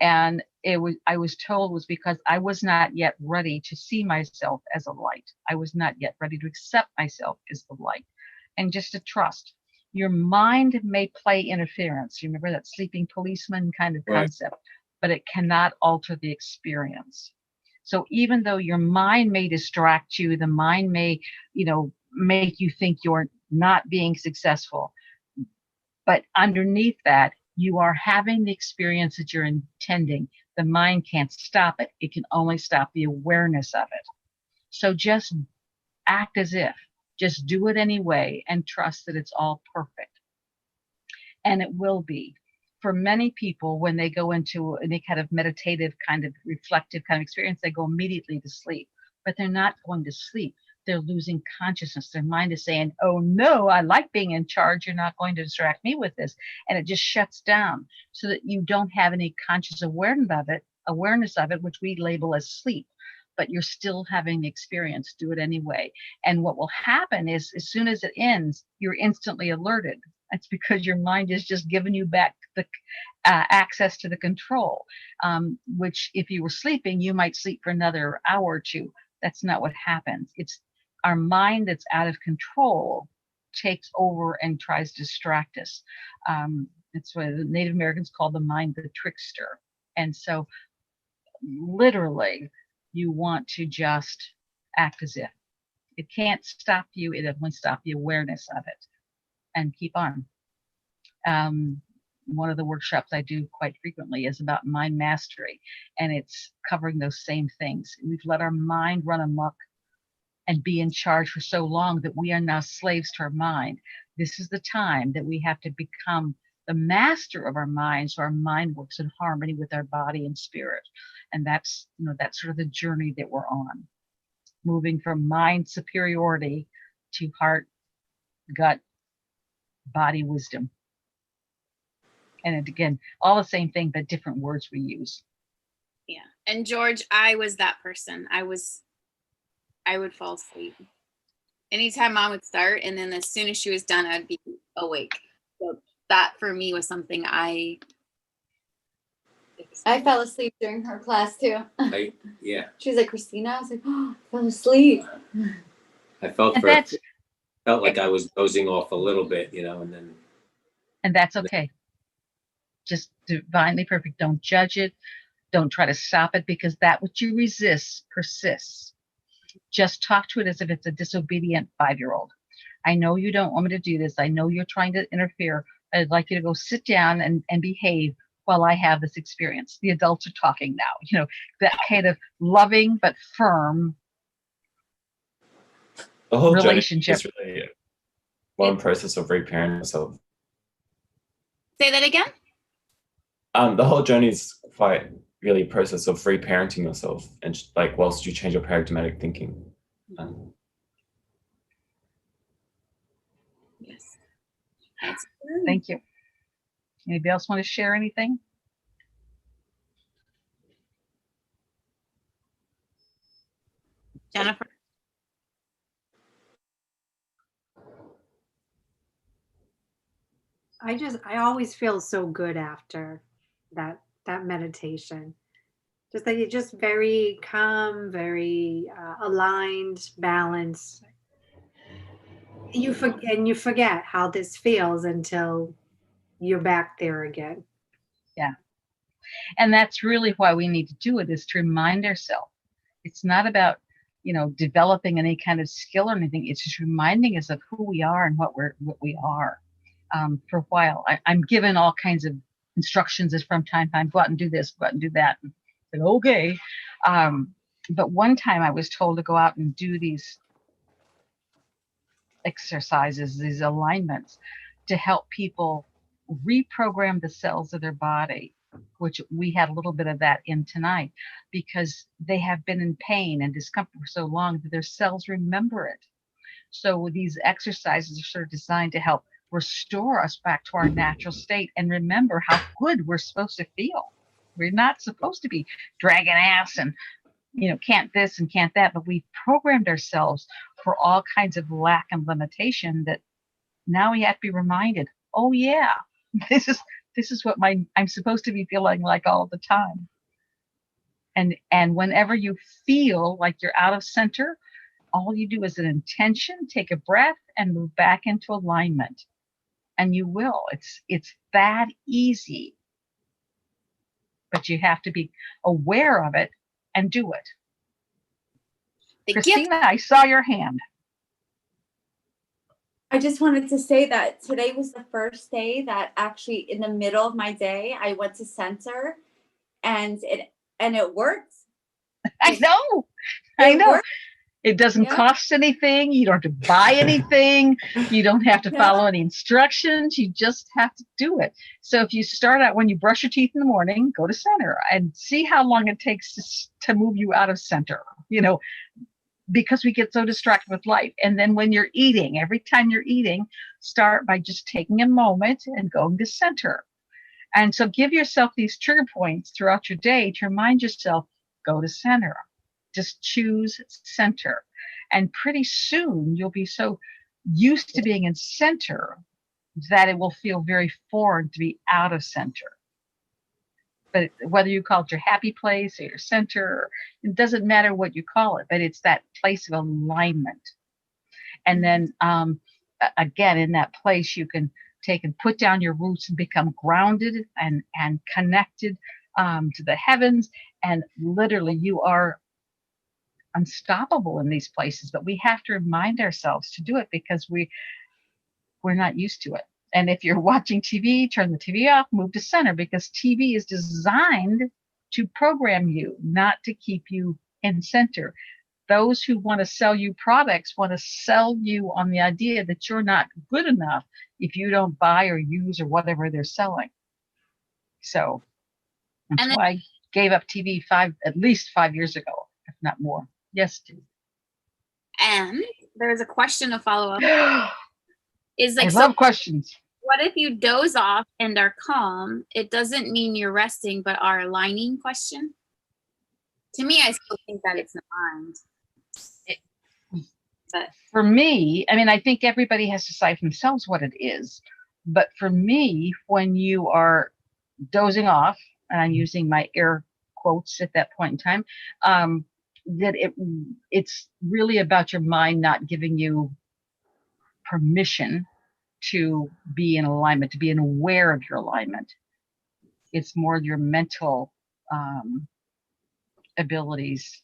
And I was told was because I was not yet ready to see myself as a light. I was not yet ready to accept myself as the light, and just to trust. Your mind may play interference. You remember that sleeping policeman kind of concept, but it cannot alter the experience. So even though your mind may distract you, the mind may, make you think you're not being successful, but underneath that, you are having the experience that you're intending. The mind can't stop it. It can only stop the awareness of it. So just act as if. Just do it anyway and trust that it's all perfect. And it will be. For many people, when they go into any kind of meditative, kind of reflective kind of experience, they go immediately to sleep. But they're not going to sleep. They're losing consciousness. Their mind is saying, oh no, I like being in charge. You're not going to distract me with this. And it just shuts down so that you don't have any conscious awareness of it, which we label as sleep. But you're still having the experience. Do it anyway. And what will happen is, as soon as it ends, you're instantly alerted. That's because your mind is just giving you back the access to the control, which if you were sleeping, you might sleep for another hour or two. That's not what happens. It's our mind that's out of control takes over and tries to distract us. That's what the Native Americans call the mind the trickster. And so literally, you want to just act as if. It can't stop you. It only stop the awareness of it, and keep on. One of the workshops I do quite frequently is about mind mastery, and it's covering those same things. We've let our mind run amok and be in charge for so long that we are now slaves to our mind. This is the time that we have to become the master of our mind, so our mind works in harmony with our body and spirit. And that's sort of the journey that we're on, moving from mind superiority to heart, gut, body wisdom. And again, all the same thing, but different words we use. Yeah. And George, I was that person. I would fall asleep anytime Mom would start, and then as soon as she was done, I'd be awake. So that for me was something I fell asleep during her class too. Yeah. She was like, Christina. I was like, oh, I fell asleep. I felt like I was dozing off a little bit, and that's okay. Just divinely perfect. Don't judge it. Don't try to stop it, because that which you resist persists. Just talk to it as if it's a disobedient 5-year-old. I know you don't want me to do this. I know you're trying to interfere. I'd like you to go sit down and behave while I have this experience. The adults are talking now, that kind of loving but firm The whole relationship. journey is really one process of reparenting yourself. Say that again? The whole journey is quite really a process of reparenting yourself, and whilst you change your paradigmatic thinking. Yes. Thank you. Anybody else want to share anything? Jennifer? I always feel so good after that meditation. Just that you're just very calm, very aligned, balanced. You forget how this feels until you're back there again. Yeah. And that's really why we need to do it, is to remind ourselves. It's not about, developing any kind of skill or anything. It's just reminding us of who we are and what we are. For a while, I'm given all kinds of instructions as from time to time, go out and do this, go out and do that. And I said, okay. But one time I was told to go out and do these exercises, these alignments, to help people reprogram the cells of their body which we had a little bit of that in tonight, because they have been in pain and discomfort for so long that their cells remember it. So these exercises are sort of designed to help restore us back to our natural state and remember how good we're supposed to feel. We're not supposed to be dragging ass and, can't this and can't that, but we've programmed ourselves for all kinds of lack and limitation that now we have to be reminded, oh yeah, this is what I'm supposed to be feeling like all the time. And whenever you feel like you're out of center, all you do is an intention, take a breath, and move back into alignment. And you will. It's that easy. But you have to be aware of it and do it. Christina, I saw your hand. I just wanted to say that today was the first day that actually in the middle of my day, I went to center and it worked. I know. Worked. It doesn't cost anything. You don't have to buy anything. You don't have to follow any instructions. You just have to do it. So if you start out when you brush your teeth in the morning, go to center and see how long it takes to move you out of center, because we get so distracted with life. And then when you're eating, every time you're eating, start by just taking a moment and going to center. And so give yourself these trigger points throughout your day to remind yourself, go to center. Just choose center. And pretty soon you'll be so used to being in center that it will feel very foreign to be out of center. But whether you call it your happy place or your center, it doesn't matter what you call it, but it's that place of alignment. And then again, in that place, you can take and put down your roots and become grounded and connected to the heavens. And literally you are unstoppable in these places, but we have to remind ourselves to do it because we're not used to it. And if you're watching TV, turn the TV off, move to center, because TV is designed to program you, not to keep you in center. Those who want to sell you products want to sell you on the idea that you're not good enough if you don't buy or use or whatever they're selling. So that's why I gave up TV at least 5 years ago, if not more. Yes, Steve. And there's a question to follow up. I love questions. What if you doze off and are calm? It doesn't mean you're resting, but are aligning? Question. To me, I still think that it's the mind. But for me, I think everybody has to decide for themselves what it is. But for me, when you are dozing off, and I'm using my air quotes at that point in time, that it's really about your mind not giving you permission to be in alignment, to be aware of your alignment. It's more your mental abilities.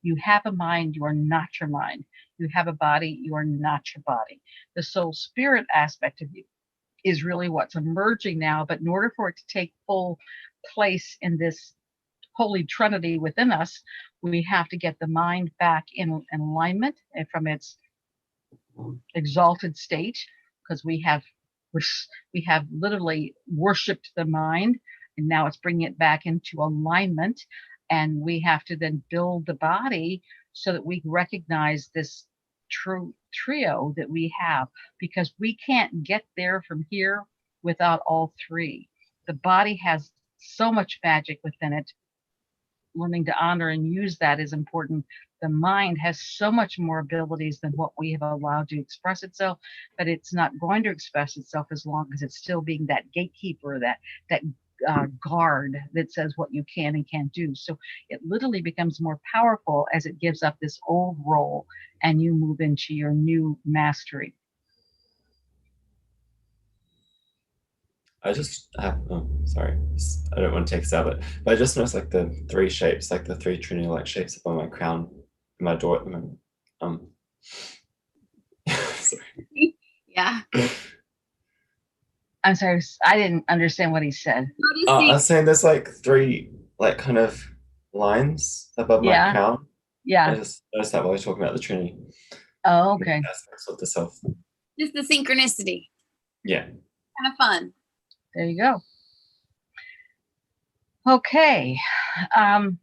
You have a mind, you are not your mind. You have a body, you are not your body. The soul spirit aspect of you is really what's emerging now, but in order for it to take full place in this holy trinity within us, we have to get the mind back in alignment and from its exalted state, because we have literally worshipped the mind, and now it's bringing it back into alignment. And we have to then build the body so that we recognize this true trio that we have, because we can't get there from here without all three. The body has so much magic within it. Learning to honor and use that is important. The mind has so much more abilities than what we have allowed to express itself, but it's not going to express itself as long as it's still being that gatekeeper, that guard that says what you can and can't do. So it literally becomes more powerful as it gives up this old role and you move into your new mastery. I just have, sorry, I don't want to take us out of it, but I just noticed like the three shapes, like the three trinity-like shapes up on my crown, in my door at the moment. Sorry. Yeah. I'm sorry, I didn't understand what he said. I was saying there's like three like kind of lines above my crown. Yeah. I just noticed that while we were talking about the Trinity. Oh, okay. Aspects of the self. Just the synchronicity. Yeah. Kind of fun. There you go. Okay. Um,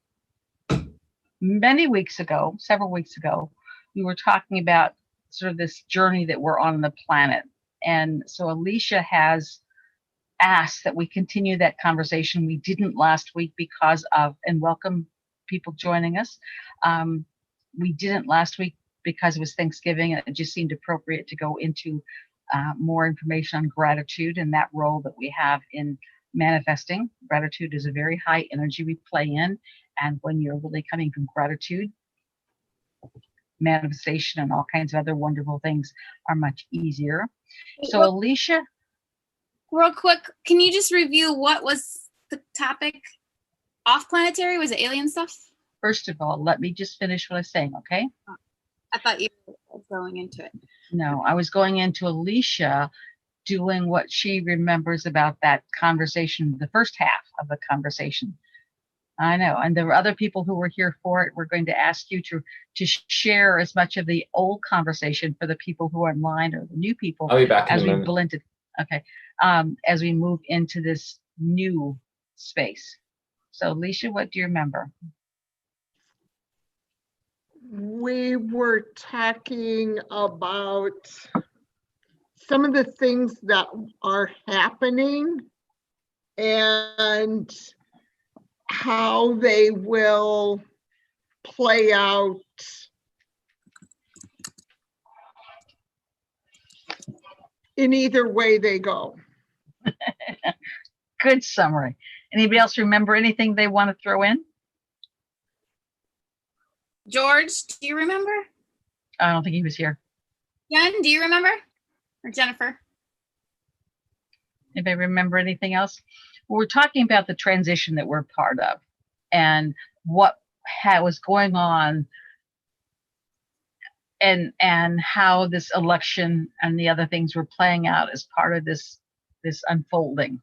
Many weeks ago, several weeks ago, we were talking about sort of this journey that we're on the planet. And so Alicia has asked that we continue that conversation. We didn't last week because of, and welcome people joining us. We didn't last week because it was Thanksgiving, and it just seemed appropriate to go into more information on gratitude and that role that we have in manifesting. Gratitude is a very high energy we play in. And when you're really coming from gratitude, manifestation and all kinds of other wonderful things are much easier. So, Alicia, Real quick, can you just review what was the topic? Off planetary? Was it alien stuff? first of all, let me just finish what I was saying, okay? I thought you were going into it. No, I was going into Alicia doing what she remembers about that conversation, the first half of the conversation. I know, and there were other people who were here for it. We're going to ask you to share as much of the old conversation for the people who are online or the new people I'll be back in as a we moment. blend it. Okay, as we move into this new space. So, Alicia, what do you remember? We were talking about some of the things that are happening and how they will play out in either way they go. Good summary. Anybody else remember anything they want to throw in? George, do you remember? I don't think he was here. Jen, do you remember? Or Jennifer? Anybody remember anything else? We're talking about the transition that we're part of and what was going on and how this election and the other things were playing out as part of this unfolding.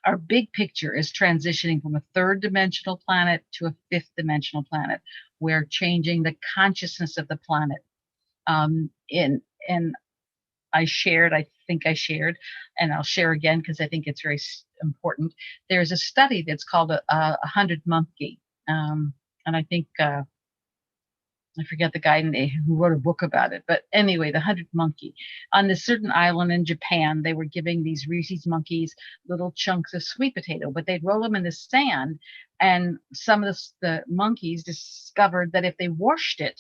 Our big picture is transitioning from a third dimensional planet to a fifth dimensional planet. We're changing the consciousness of the planet. And I think I shared, and I'll share again because I think it's very important. There's a study that's called a 100 monkey. And I think, I forget the guy who wrote a book about it, but anyway, the 100 monkey. On this certain island in Japan, they were giving these Reese's monkeys little chunks of sweet potato, but they'd roll them in the sand, and some of the monkeys discovered that if they washed it,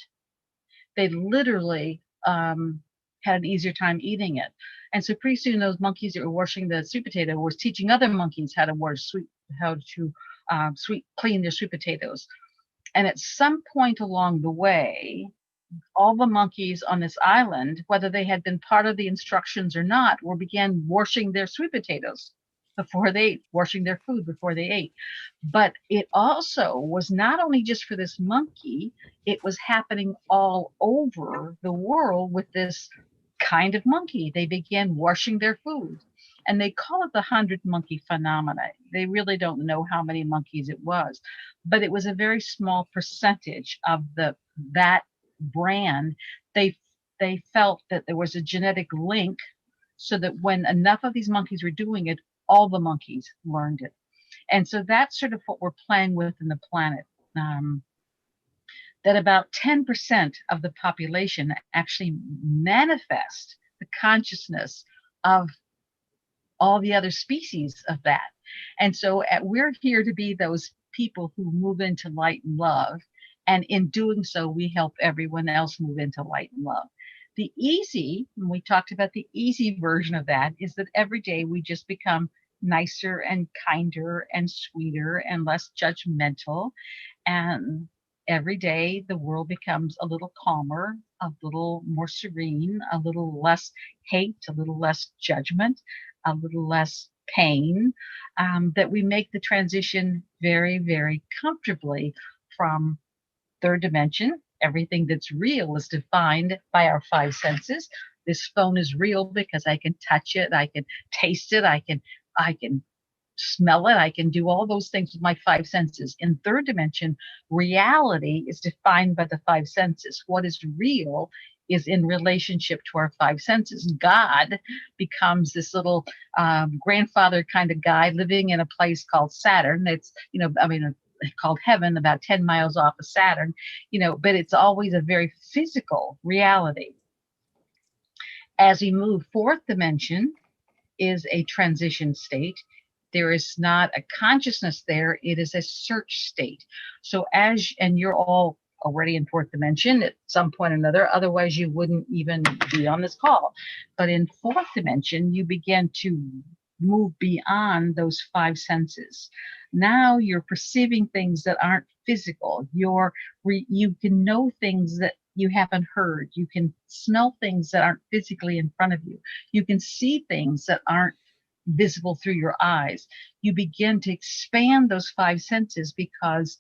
they literally had an easier time eating it. And so pretty soon those monkeys that were washing the sweet potato was teaching other monkeys how to clean their sweet potatoes. And at some point along the way, all the monkeys on this island, whether they had been part of the instructions or not, began washing their sweet potatoes before they ate, washing their food before they ate. But it also was not only just for this monkey, it was happening all over the world with this kind of monkey. They began washing their food. And they call it the 100 monkey phenomena. They really don't know how many monkeys it was, but it was a very small percentage of that brand. They felt that there was a genetic link so that when enough of these monkeys were doing it, all the monkeys learned it. And so that's sort of what we're playing with in the planet. That about 10% of the population actually manifest the consciousness of all the other species of that. And so we're here to be those people who move into light and love. And in doing so, we help everyone else move into light and love. When we talked about the easy version of that, is that every day we just become nicer and kinder and sweeter and less judgmental. And every day the world becomes a little calmer, a little more serene, a little less hate, a little less judgment, a little less pain, that we make the transition very, very comfortably from third dimension. Everything that's real is defined by our five senses. This phone is real because I can touch it, I can taste it, I can smell it, I can do all those things with my five senses. In third dimension, reality is defined by the five senses. What is real is in relationship to our five senses. God becomes this little grandfather kind of guy living in a place called Saturn. It's, called heaven, about 10 miles off of Saturn, but it's always a very physical reality. As we move, fourth dimension is a transition state. There is not a consciousness there. It is a search state. So and you're all already in fourth dimension at some point or another, otherwise you wouldn't even be on this call. But in fourth dimension, you begin to move beyond those five senses. Now you're perceiving things that aren't physical. You can know things that you haven't heard. You can smell things that aren't physically in front of you. You can see things that aren't visible through your eyes. You begin to expand those five senses because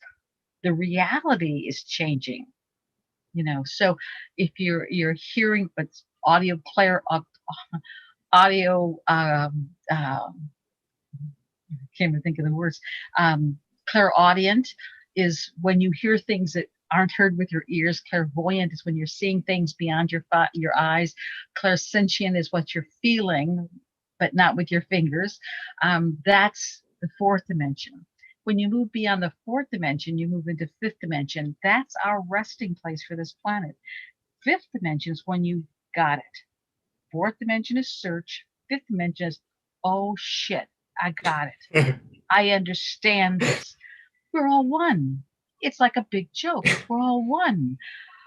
the reality is changing. So if you're hearing, but audio can't even think of the words. Clairaudient is when you hear things that aren't heard with your ears. Clairvoyant is when you're seeing things beyond your eyes. Clairsentient is what you're feeling, but not with your fingers. That's the fourth dimension. When you move beyond the fourth dimension, you move into fifth dimension. That's our resting place for this planet. Fifth dimension is when you got it. Fourth dimension is search. Fifth dimension is, oh shit, I got it. I understand this. We're all one. It's like a big joke. We're all one.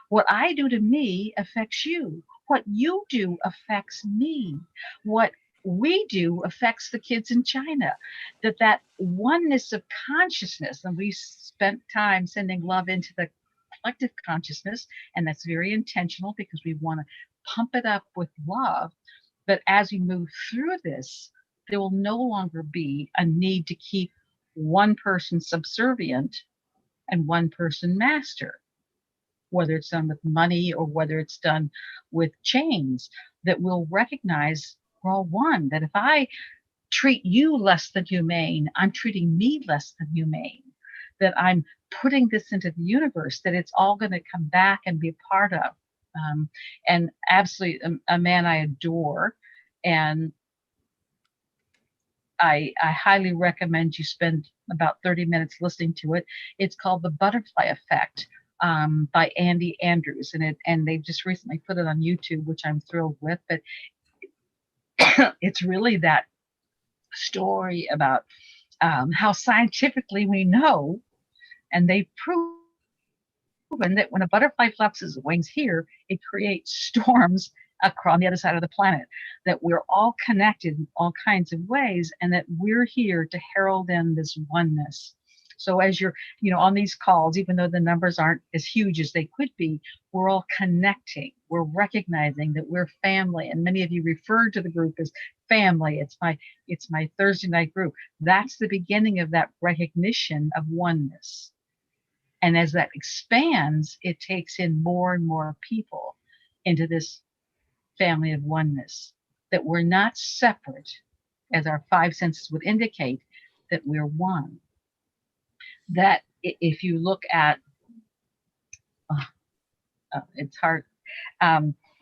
What I do to me affects you. What you do affects me. What we do affects the kids in China. That oneness of consciousness, and we spent time sending love into the collective consciousness, and that's very intentional because we want to pump it up with love. But as we move through this, there will no longer be a need to keep one person subservient and one person master, whether it's done with money or whether it's done with chains. That we'll recognize we're all one. That if I treat you less than humane, I'm treating me less than humane. That I'm putting this into the universe, that it's all going to come back and be a part of. And absolutely a man I adore. And I highly recommend you spend about 30 minutes listening to it. It's called The Butterfly Effect by Andy Andrews. And they've just recently put it on YouTube, which I'm thrilled with. But it's really that story about how scientifically we know, and they've proven that when a butterfly flaps its wings here, it creates storms across the other side of the planet. That we're all connected in all kinds of ways, and that we're here to herald in this oneness. So as you're, on these calls, even though the numbers aren't as huge as they could be, we're all connecting. We're recognizing that we're family, and many of you refer to the group as family. It's my Thursday night group. That's the beginning of that recognition of oneness. And as that expands, it takes in more and more people into this family of oneness, that we're not separate, as our five senses would indicate, that we're one. That if you look at, it's hard,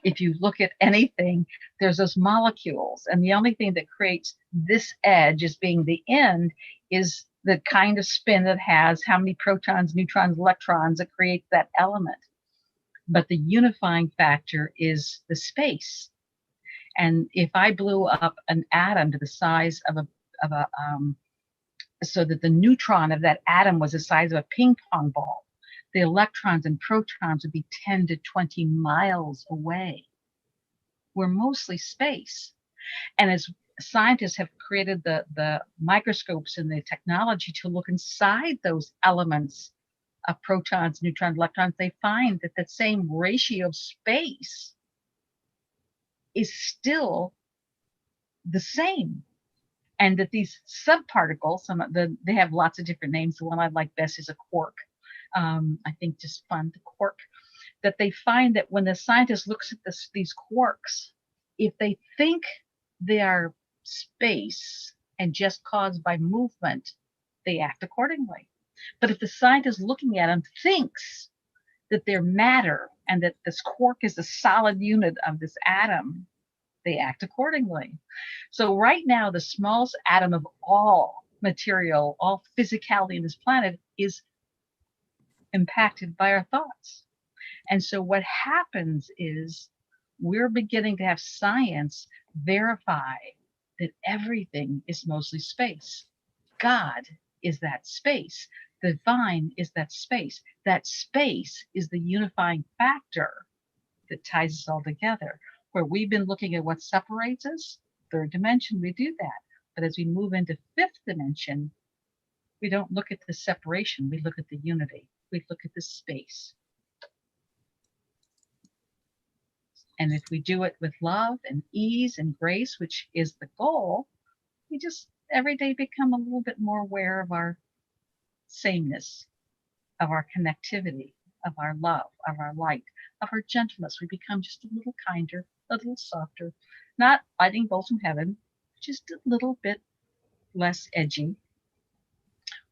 if you look at anything, there's those molecules, and the only thing that creates this edge as being the end is the kind of spin that has how many protons, neutrons, electrons that creates that element. But the unifying factor is the space. And if I blew up an atom to the size of a so that the neutron of that atom was the size of a ping pong ball, the electrons and protons would be 10 to 20 miles away. We're mostly space. And as scientists have created the microscopes and the technology to look inside those elements of protons, neutrons, electrons, they find that the same ratio of space is still the same. And that these subparticles, they have lots of different names. The one I like best is a quark. I think just fun, the quark. That they find that when the scientist looks at these quarks, if they think they are space and just caused by movement, they act accordingly. But if the scientist looking at them thinks that they're matter and that this quark is a solid unit of this atom, they act accordingly. So right now, the smallest atom of all material, all physicality in this planet is impacted by our thoughts. And so what happens is we're beginning to have science verify that everything is mostly space. God is that space. The divine is that space. That space is the unifying factor that ties us all together. Where we've been looking at what separates us, third dimension, we do that. But as we move into fifth dimension, we don't look at the separation, we look at the unity. We look at the space. And if we do it with love and ease and grace, which is the goal, we just every day become a little bit more aware of our sameness, of our connectivity, of our love, of our light, of our gentleness. We become just a little kinder, a little softer, not lightning bolts from heaven, just a little bit less edgy.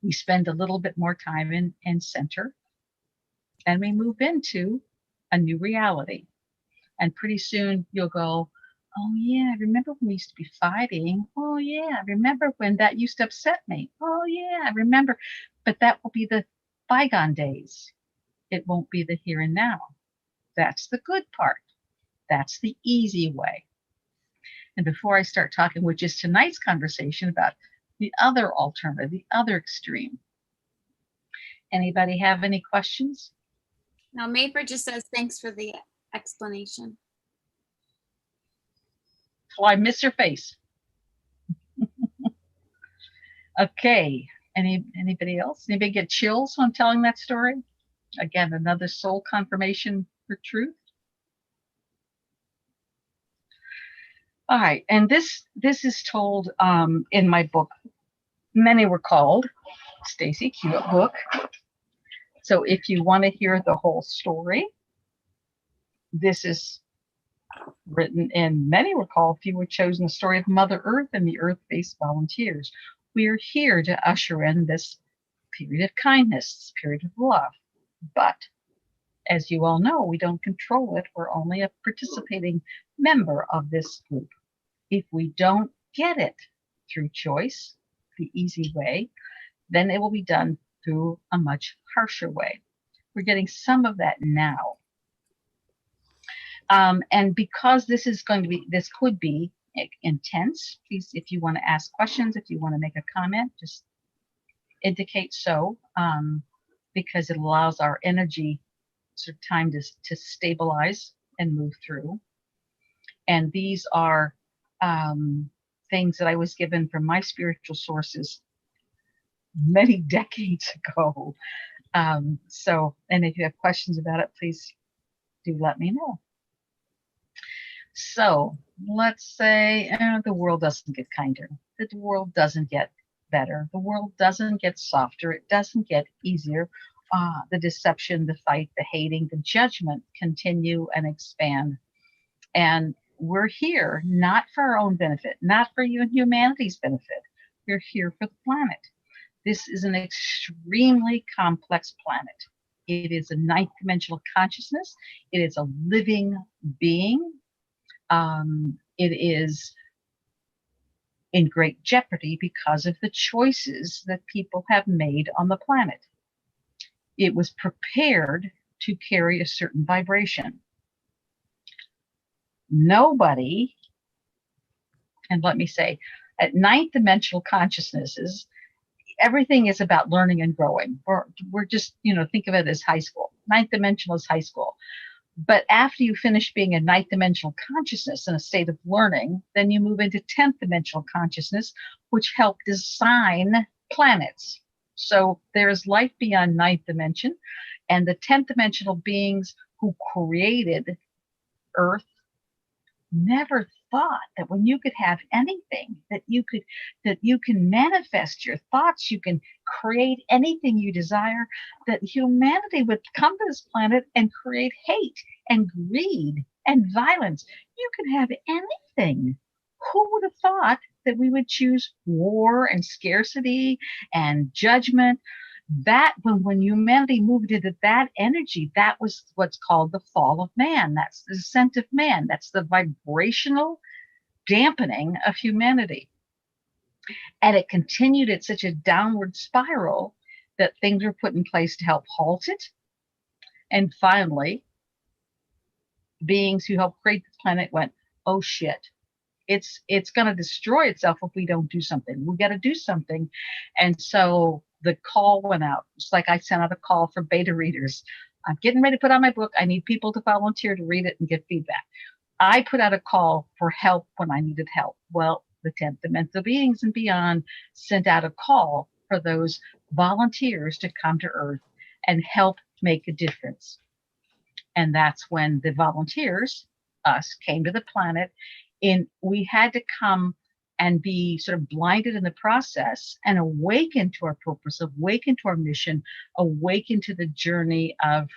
We spend a little bit more time in center, and we move into a new reality. And pretty soon you'll go, oh yeah, I remember when we used to be fighting. Oh yeah, I remember when that used to upset me. Oh yeah, I remember. But that will be the bygone days. It won't be the here and now. That's the good part. That's the easy way. And before I start talking, which is tonight's conversation about the other alternative, the other extreme. Anybody have any questions? Now, Mayford just says, thanks for the explanation. Oh, I miss your face. Okay. Anybody else? Anybody get chills when I'm telling that story? Again, another soul confirmation for truth. All right, and this is told in my book. Many were called. Stacy, cute book. So if you want to hear the whole story, this is written in Many Were Called, Few Were Chosen, the story of Mother Earth and the Earth-based volunteers. We are here to usher in this period of kindness, this period of love. But as you all know, we don't control it. We're only a participating member of this group. If we don't get it through choice, the easy way, then it will be done through a much harsher way. We're getting some of that now. And because this could be intense, please, if you want to ask questions, if you want to make a comment, just indicate so, because it allows our energy sort of time to stabilize and move through. And these are things that I was given from my spiritual sources many decades ago. And if you have questions about it, please do let me know. So let's say the world doesn't get kinder. The world doesn't get better. The world doesn't get softer. It doesn't get easier. The deception, the fight, the hating, the judgment continue and expand. And we're here not for our own benefit, not for humanity's benefit. We're here for the planet. This is an extremely complex planet. It is a ninth dimensional consciousness. It is a living being. It is in great jeopardy because of the choices that people have made on the planet. It was prepared to carry a certain vibration. Nobody, and let me say, at ninth dimensional consciousnesses, everything is about learning and growing. We're just, think of it as high school. Ninth dimensional is high school. But after you finish being a ninth dimensional consciousness in a state of learning, then you move into 10th dimensional consciousness, which help design planets. So there's life beyond ninth dimension, and the 10th dimensional beings who created Earth never thought that when you could have anything, that you can manifest your thoughts, you can create anything you desire, that humanity would come to this planet and create hate and greed and violence. You can have anything. Who would have thought that we would choose war and scarcity and judgment? that when humanity moved into that energy, that was what's called the fall of man. That's the descent of man. That's the vibrational dampening of humanity. And it continued at such a downward spiral that things were put in place to help halt it. And finally, beings who helped create the planet went, oh shit, it's going to destroy itself if we don't do something. We got to do something. And so the call went out. It's like I sent out a call for beta readers. I'm getting ready to put out my book. I need people to volunteer to read it and give feedback. I put out a call for help when I needed help. Well, the 10th dimensional beings and beyond sent out a call for those volunteers to come to Earth and help make a difference. And that's when the volunteers, us, came to the planet. We had to come and be sort of blinded in the process and awaken to our purpose, awaken to our mission, awaken to the journey of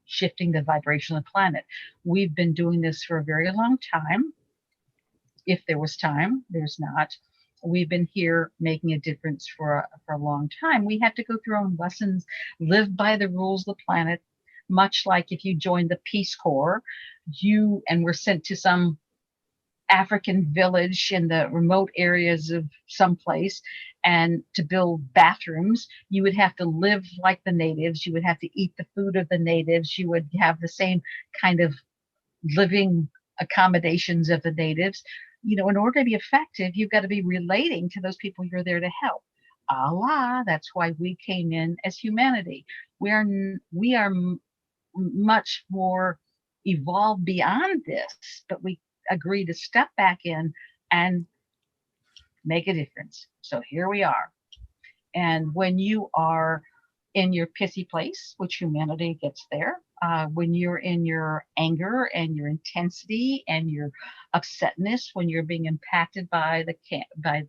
shifting the vibration of the planet. We've been doing this for a very long time. If there was time, there's not. We've been here making a difference for a long time. We had to go through our own lessons, live by the rules of the planet, much like if you joined the Peace Corps, and were sent to some African village in the remote areas of someplace and to build bathrooms, you would have to live like the natives. You would have to eat the food of the natives. You would have the same kind of living accommodations of the natives. In order to be effective, you've got to be relating to those people you're there to help. That's why we came in as humanity. We are much more evolved beyond this, but we agree to step back in and make a difference. So here we are. And when you are in your pissy place, which humanity gets there, when you're in your anger and your intensity and your upsetness, when you're being impacted by the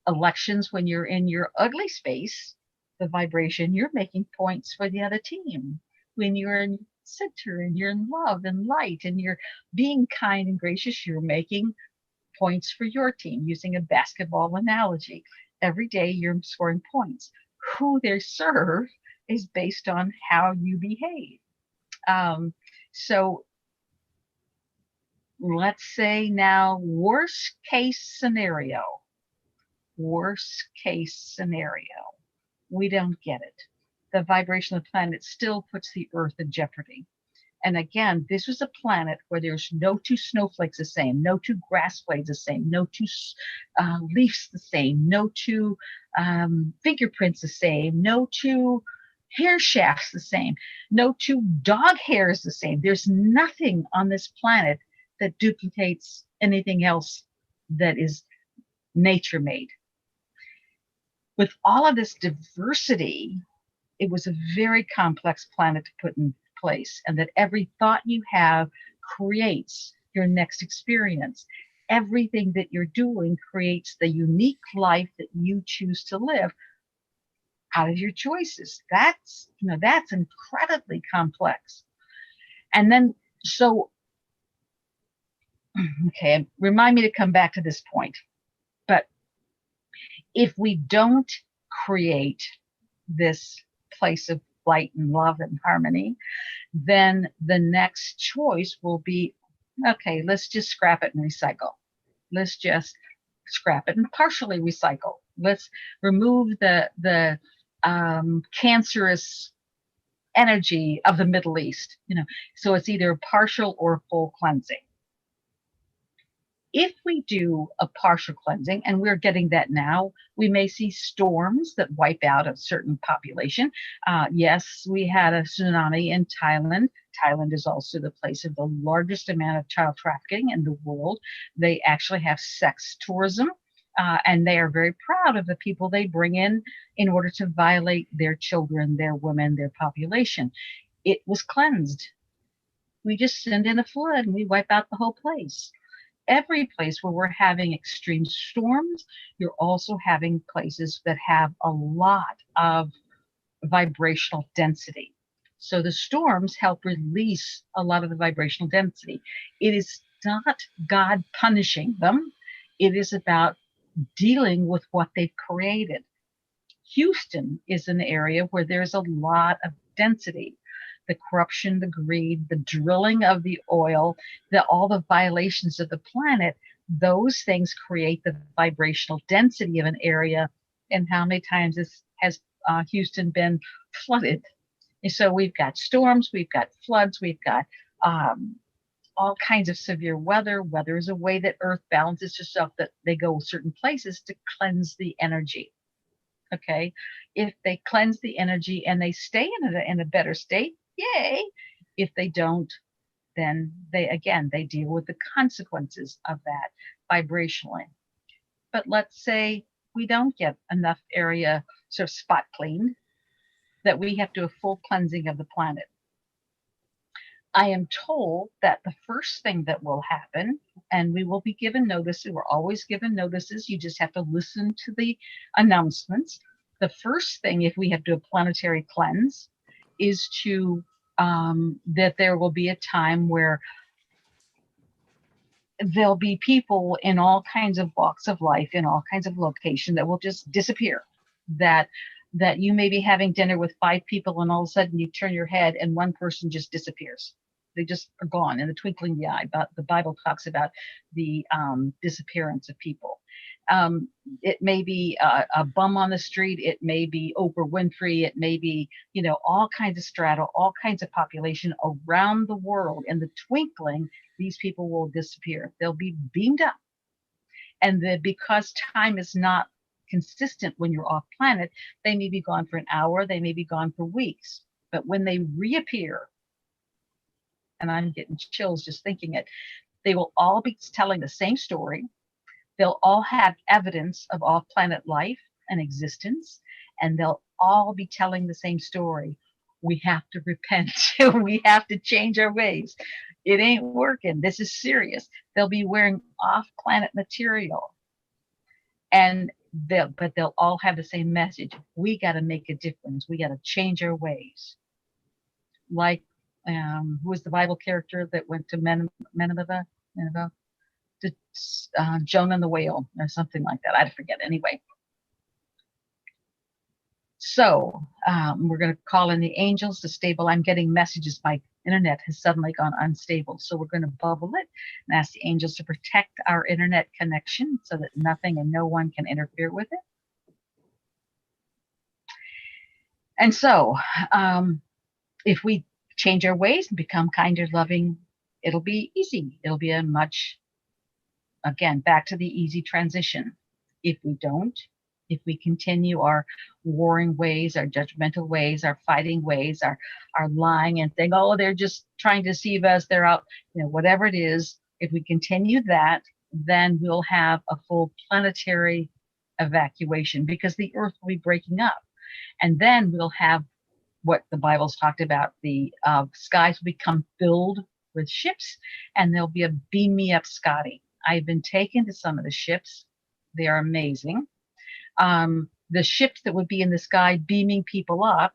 elections, when you're in your ugly space, the vibration, you're making points for the other team. When you're in center and you're in love and light and you're being kind and gracious, you're making points for your team. Using a basketball analogy, every day you're scoring points. Who they serve is based on how you behave. So let's say now, worst case scenario, we don't get it. The vibration of the planet still puts the Earth in jeopardy. And again, this was a planet where there's no two snowflakes the same, no two grass blades the same, no two leaves the same, no two fingerprints the same, no two hair shafts the same, no two dog hairs the same. There's nothing on this planet that duplicates anything else that is nature made. With all of this diversity, it was a very complex planet to put in place, and that every thought you have creates your next experience. Everything that you're doing creates the unique life that you choose to live out of your choices. That's incredibly complex. And then, okay, remind me to come back to this point. But if we don't create this place of light and love and harmony, then the next choice will be, okay, let's just scrap it and recycle. Let's just scrap it and partially recycle. Let's remove the cancerous energy of the Middle East, so it's either partial or full cleansing. If we do a partial cleansing, and we're getting that now, we may see storms that wipe out a certain population. Yes, we had a tsunami in Thailand. Thailand is also the place of the largest amount of child trafficking in the world. They actually have sex tourism, and they are very proud of the people they bring in order to violate their children, their women, their population. It was cleansed. We just send in a flood and we wipe out the whole place. Every place where we're having extreme storms, you're also having places that have a lot of vibrational density. So the storms help release a lot of the vibrational density. It is not God punishing them. It is about dealing with what they've created. Houston is an area where there's a lot of density. The corruption, the greed, the drilling of the oil, all the violations of the planet, those things create the vibrational density of an area. And how many times has Houston been flooded? And so we've got storms, we've got floods, we've got all kinds of severe weather. Weather is a way that Earth balances herself, that they go certain places to cleanse the energy. Okay, if they cleanse the energy and they stay in a better state, yay. If they don't, then they deal with the consequences of that vibrationally. But let's say we don't get enough area sort of spot cleaned, that we have to do a full cleansing of the planet. I am told that the first thing that will happen, and we will be given notice, we're always given notices, you just have to listen to the announcements. The first thing, if we have to do a planetary cleanse, is to that there will be a time where there'll be people in all kinds of walks of life, in all kinds of locations, that will just disappear. That you may be having dinner with 5 people, and all of a sudden you turn your head and one person just disappears. They just are gone in the twinkling of the eye. But the Bible talks about the disappearance of people. It may be a bum on the street. It may be Oprah Winfrey. It may be, all kinds of strata, all kinds of population around the world. In the twinkling, these people will disappear. They'll be beamed up. And because time is not consistent when you're off planet, they may be gone for an hour. They may be gone for weeks. But when they reappear, and I'm getting chills just thinking it, they will all be telling the same story. They'll all have evidence of off-planet life and existence, and they'll all be telling the same story. We have to repent. We have to change our ways. It ain't working. This is serious. They'll be wearing off-planet material, and they'll all have the same message. We got to make a difference. We got to change our ways. Like, who was the Bible character that went to Nineveh? Jonah and the whale, or something like that. I forget. Anyway, so we're going to call in the angels to stable. I'm getting messages. My internet has suddenly gone unstable, so we're going to bubble it and ask the angels to protect our internet connection so that nothing and no one can interfere with it. And so if we change our ways and become kinder, loving, it'll be easy. It'll be a much, again, back to the easy transition. If we don't, if we continue our warring ways, our judgmental ways, our fighting ways, our lying and saying, oh, they're just trying to deceive us, they're out, whatever it is, if we continue that, then we'll have a full planetary evacuation, because the Earth will be breaking up. And then we'll have what the Bible's talked about, the skies will become filled with ships, and there'll be a beam me up Scotty. I've been taken to some of the ships. They are amazing. The ships that would be in the sky beaming people up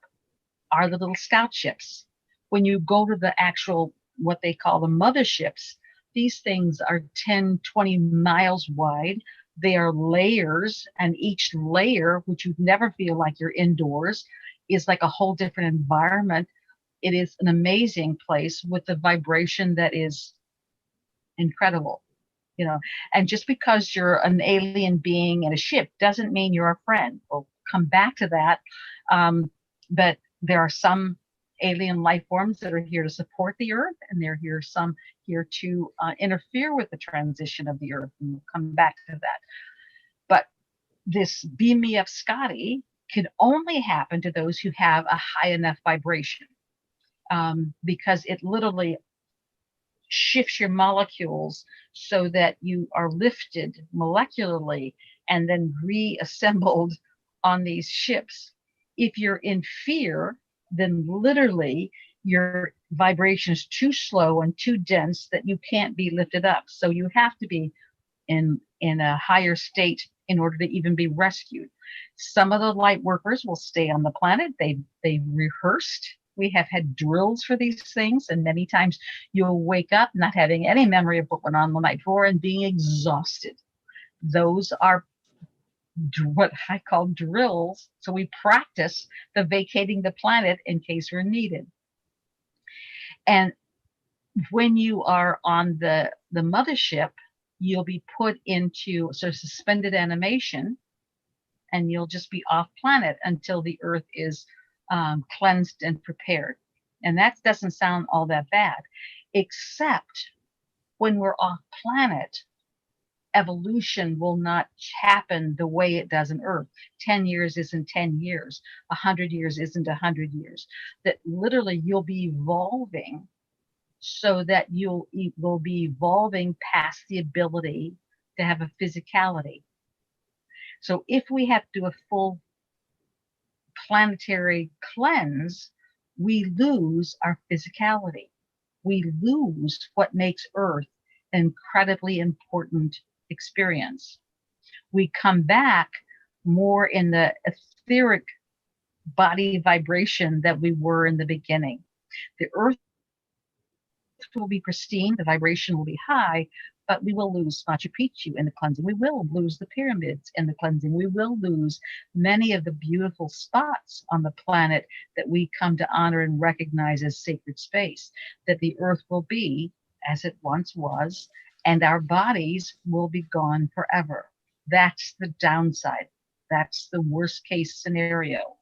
are the little scout ships. When you go to the actual, what they call the motherships, these things are 10, 20 miles wide. They are layers, and each layer, which you'd never feel like you're indoors, is like a whole different environment. It is an amazing place with a vibration that is incredible. And just because you're an alien being in a ship doesn't mean you're a friend. We'll come back to that. But there are some alien life forms that are here to support the Earth, and they're some here to interfere with the transition of the Earth. And we'll come back to that. But this beam me up Scotty can only happen to those who have a high enough vibration, because it literally shifts your molecules so that you are lifted molecularly and then reassembled on these ships. If you're in fear, then literally your vibration is too slow and too dense that you can't be lifted up. So you have to be in a higher state in order to even be rescued. Some of the light workers will stay on the planet. They've rehearsed. We have had drills for these things, and many times you'll wake up not having any memory of what went on the night before and being exhausted. Those are what I call drills. So we practice the vacating the planet in case we're needed. And when you are on the mothership, you'll be put into sort of suspended animation, and you'll just be off planet until the Earth is cleansed and prepared. And that doesn't sound all that bad, except when we're off planet, evolution will not happen the way it does on Earth. 10 years isn't 10 years. 100 years isn't 100 years. That literally you'll be evolving so that you will be evolving past the ability to have a physicality. So if we have to do a full planetary cleanse, we lose our physicality. We lose what makes Earth an incredibly important experience. We come back more in the etheric body vibration that we were in the beginning. The Earth will be pristine, the vibration will be high, but we will lose Machu Picchu in the cleansing. We will lose the pyramids in the cleansing. We will lose many of the beautiful spots on the planet that we come to honor and recognize as sacred space, that the Earth will be as it once was, and our bodies will be gone forever. That's the downside. That's the worst case scenario.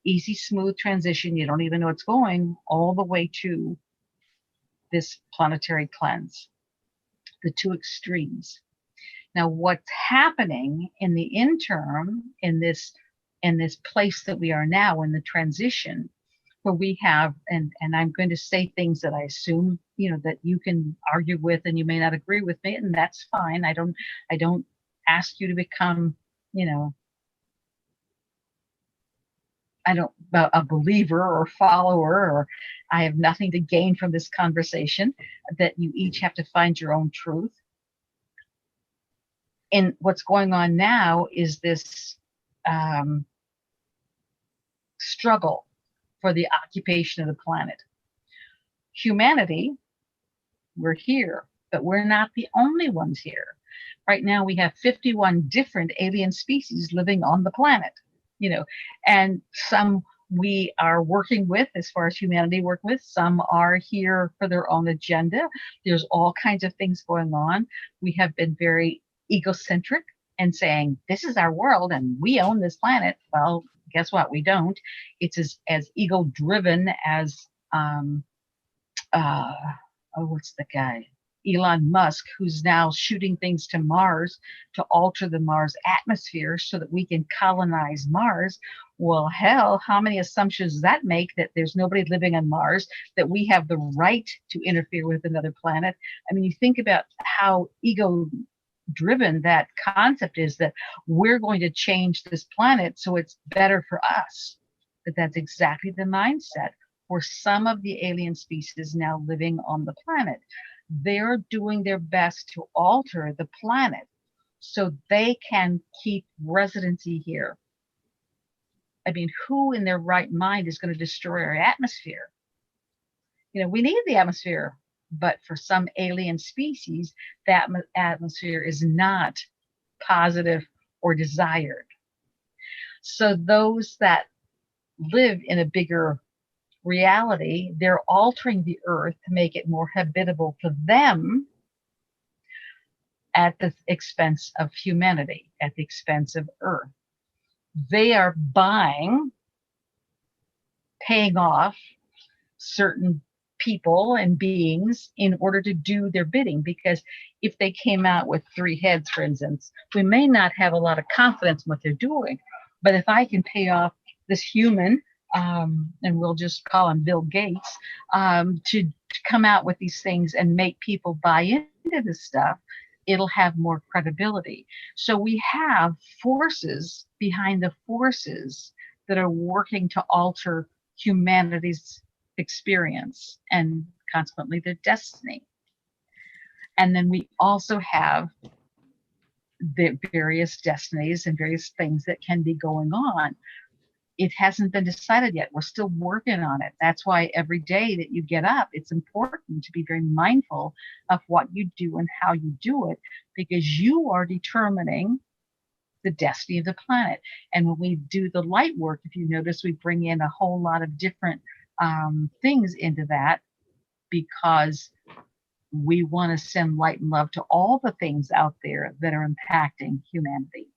Easy, smooth transition. You don't even know it's going all the way to this planetary cleanse, the two extremes. Now, what's happening in the interim, in this place that we are now in the transition, where we have, and I'm going to say things that I assume, that you can argue with, and you may not agree with me, and that's fine. I don't ask you to become, a believer or follower, or I have nothing to gain from this conversation, that you each have to find your own truth. And what's going on now is this struggle for the occupation of the planet. Humanity, we're here, but we're not the only ones here. Right now we have 51 different alien species living on the planet. And some we are working with, as far as humanity work with, some are here for their own agenda. There's all kinds of things going on. We have been very egocentric and saying, this is our world and we own this planet. Well, guess what? We don't. It's as ego driven as, what's the guy? Elon Musk, who's now shooting things to Mars to alter the Mars atmosphere so that we can colonize Mars. Well, hell, how many assumptions does that make that there's nobody living on Mars, that we have the right to interfere with another planet? I mean, you think about how ego driven that concept is, that we're going to change this planet so it's better for us. But that's exactly the mindset for some of the alien species now living on the planet. They're doing their best to alter the planet so they can keep residency here. I mean, who in their right mind is going to destroy our atmosphere? We need the atmosphere, but for some alien species, that atmosphere is not positive or desired. So those that live in a bigger reality, they're altering the Earth to make it more habitable for them at the expense of humanity, at the expense of Earth. They are paying off certain people and beings in order to do their bidding, because if they came out with 3 heads, for instance, we may not have a lot of confidence in what they're doing. But if I can pay off this human, and we'll just call him Bill Gates, to come out with these things and make people buy into this stuff, it'll have more credibility. So we have forces behind the forces that are working to alter humanity's experience and consequently their destiny. And then we also have the various destinies and various things that can be going on. It hasn't been decided yet. We're still working on it. That's why every day that you get up, it's important to be very mindful of what you do and how you do it, because you are determining the destiny of the planet. And when we do the light work, if you notice, we bring in a whole lot of different things into that, because we want to send light and love to all the things out there that are impacting humanity.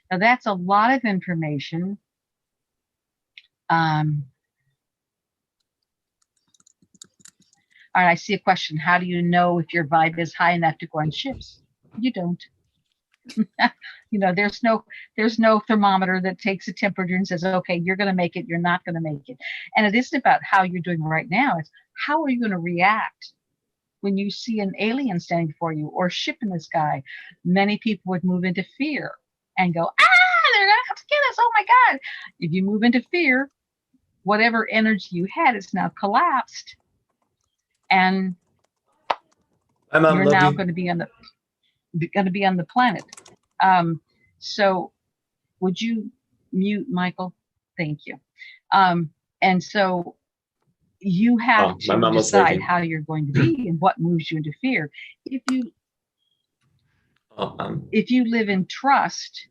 Now, that's a lot of information. All right, I see a question. How do you know if your vibe is high enough to go on ships? You don't. You know, there's no thermometer that takes a temperature and says, okay, you're going to make it, you're not going to make it. And it isn't about how you're doing right now. It's how are you going to react when you see an alien standing before you or a ship in the sky? Many people would move into fear and go, they're going to come to get us. Oh my God. If you move into fear, whatever energy you had is now collapsed. And Hi, Mom, you're love now you. going to be on the planet. So would you mute Michael? Thank you. And so you have My to mom was decide working. how you're going to be and what moves you into fear. If you live in trust,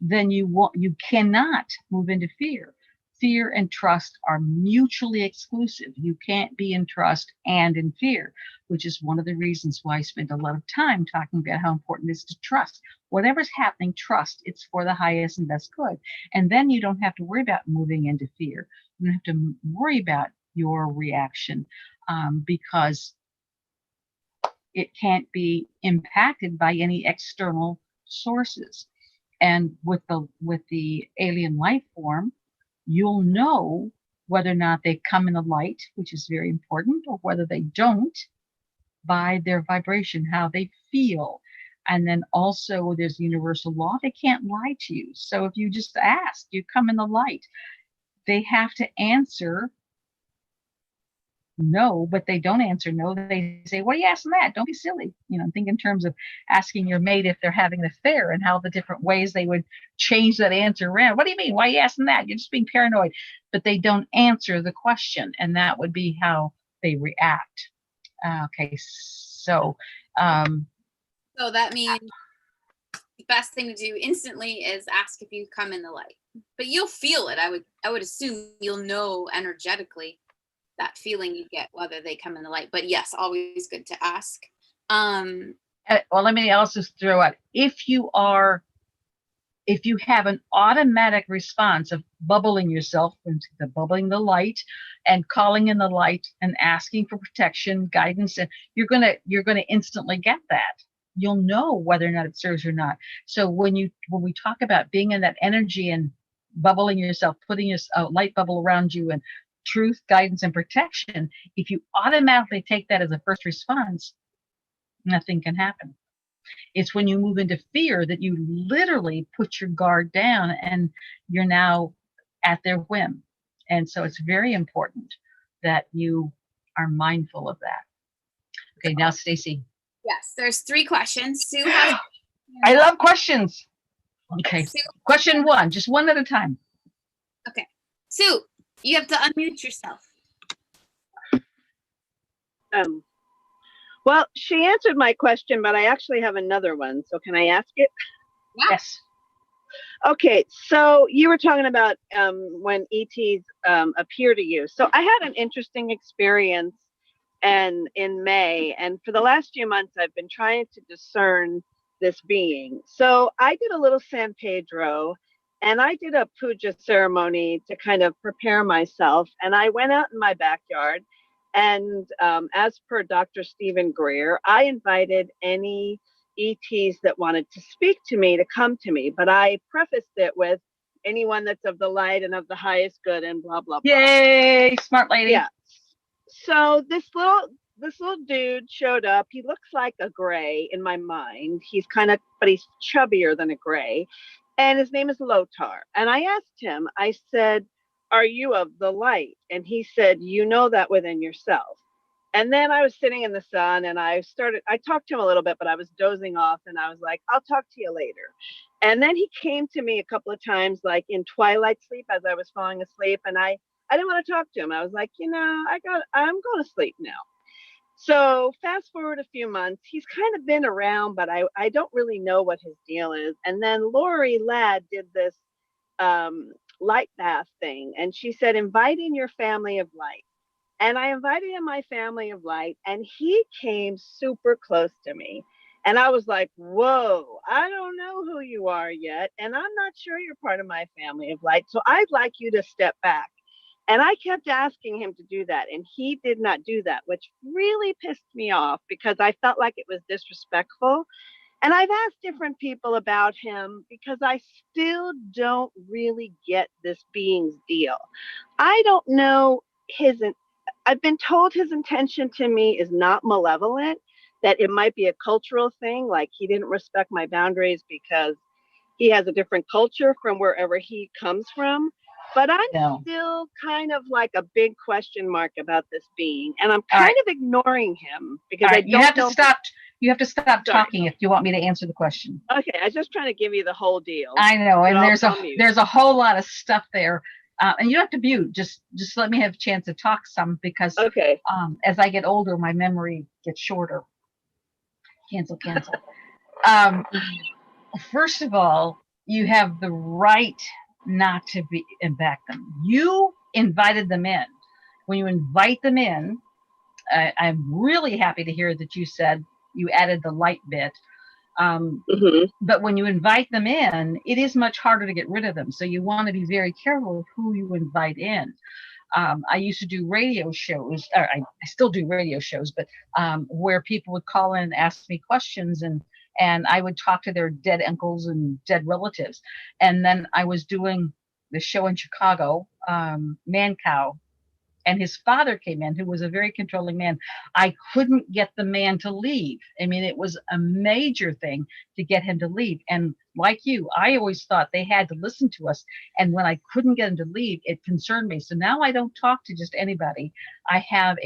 then you cannot move into fear. Fear and trust are mutually exclusive. You can't be in trust and in fear, which is one of the reasons why I spend a lot of time talking about how important it is to trust. Whatever's happening, trust. It's for the highest and best good. And then you don't have to worry about moving into fear. You don't have to worry about your reaction, because it can't be impacted by any external sources. And with the alien life form, you'll know whether or not they come in the light, which is very important, or whether they don't, by their vibration, how they feel. And then also there's universal law. They can't lie to you. So if you just ask, you come in the light, they have to answer no, but they don't answer no. They say, what are you asking that? Don't be silly. You know, think in terms of asking your mate if they're having an affair and how the different ways they would change that answer around. What do you mean? Why are you asking that? You're just being paranoid. But they don't answer the question, and that would be how they react. Okay, so So that means the best thing to do instantly is ask if you come in the light. But you'll feel it. I would assume you'll know energetically that feeling you get whether they come in the light. But yes, always good to ask. well, let me also throw out, if you have an automatic response of bubbling yourself into bubbling the light and calling in the light and asking for protection, guidance, and you're gonna instantly get that. You'll know whether or not it serves or not. So when we talk about being in that energy and bubbling yourself, putting a light bubble around you and truth, guidance, and protection, if you automatically take that as a first response, nothing can happen. It's when you move into fear that you literally put your guard down and you're now at their whim. And so it's very important that you are mindful of that. Okay, now Stacy. Yes, there's 3 questions. Sue has. I love questions. Okay, Sue, question 1, just one at a time. okay. Sue, you have to unmute yourself. Well, she answered my question, but I actually have another one. So can I ask it? Yeah. Yes. Okay, so you were talking about when ETs appear to you. So I had an interesting experience in May, and for the last few months, I've been trying to discern this being. So I did a little San Pedro, and I did a puja ceremony to kind of prepare myself, and I went out in my backyard. And as per Dr. Stephen Greer, I invited any ETs that wanted to speak to me to come to me, but I prefaced it with anyone that's of the light and of the highest good and blah, blah, blah. Yay, smart lady. Yeah. So this little dude showed up. He looks like a gray in my mind. But he's chubbier than a gray. And his name is Lotar. And I asked him, I said, are you of the light? And he said, you know that within yourself. And then I was sitting in the sun and I talked to him a little bit, but I was dozing off and I was like, I'll talk to you later. And then he came to me a couple of times, like in twilight sleep as I was falling asleep. And I didn't want to talk to him. I was like, I'm going to sleep now. So fast forward a few months, he's kind of been around, but I don't really know what his deal is. And then Lori Ladd did this light bath thing, and she said, invite in your family of light. And I invited in my family of light, and he came super close to me. And I was like, whoa, I don't know who you are yet. And I'm not sure you're part of my family of light. So I'd like you to step back. And I kept asking him to do that. And he did not do that, which really pissed me off because I felt like it was disrespectful. And I've asked different people about him because I still don't really get this being's deal. I don't know I've been told his intention to me is not malevolent, that it might be a cultural thing, like he didn't respect my boundaries because he has a different culture from wherever he comes from. But I'm No. still kind of like a big question mark about this being, and I'm All kind right. of ignoring him because All I right, don't you have know. to stop. You have to stop Sorry. talking if you want me to answer the question. Okay, I was just trying to give you the whole deal. I know, But and I'll there's tell you. there's a whole lot of stuff there, and you don't have to mute. Just let me have a chance to talk some because Okay. as I get older, my memory gets shorter. Cancel. First of all, you have the right not to be back them. You invited them in. When you invite them in, I'm really happy to hear that you said you added the light bit. But when you invite them in, it is much harder to get rid of them. So you want to be very careful of who you invite in. I used to do radio shows, or I still do radio shows, but where people would call in and ask me questions, and I would talk to their dead uncles and dead relatives. And then I was doing the show in Chicago, Man Cow, and his father came in, who was a very controlling man. I couldn't get the man to leave. I mean, it was a major thing to get him to leave. And like you, I always thought they had to listen to us. And when I couldn't get him to leave, it concerned me. So now I don't talk to just anybody. I have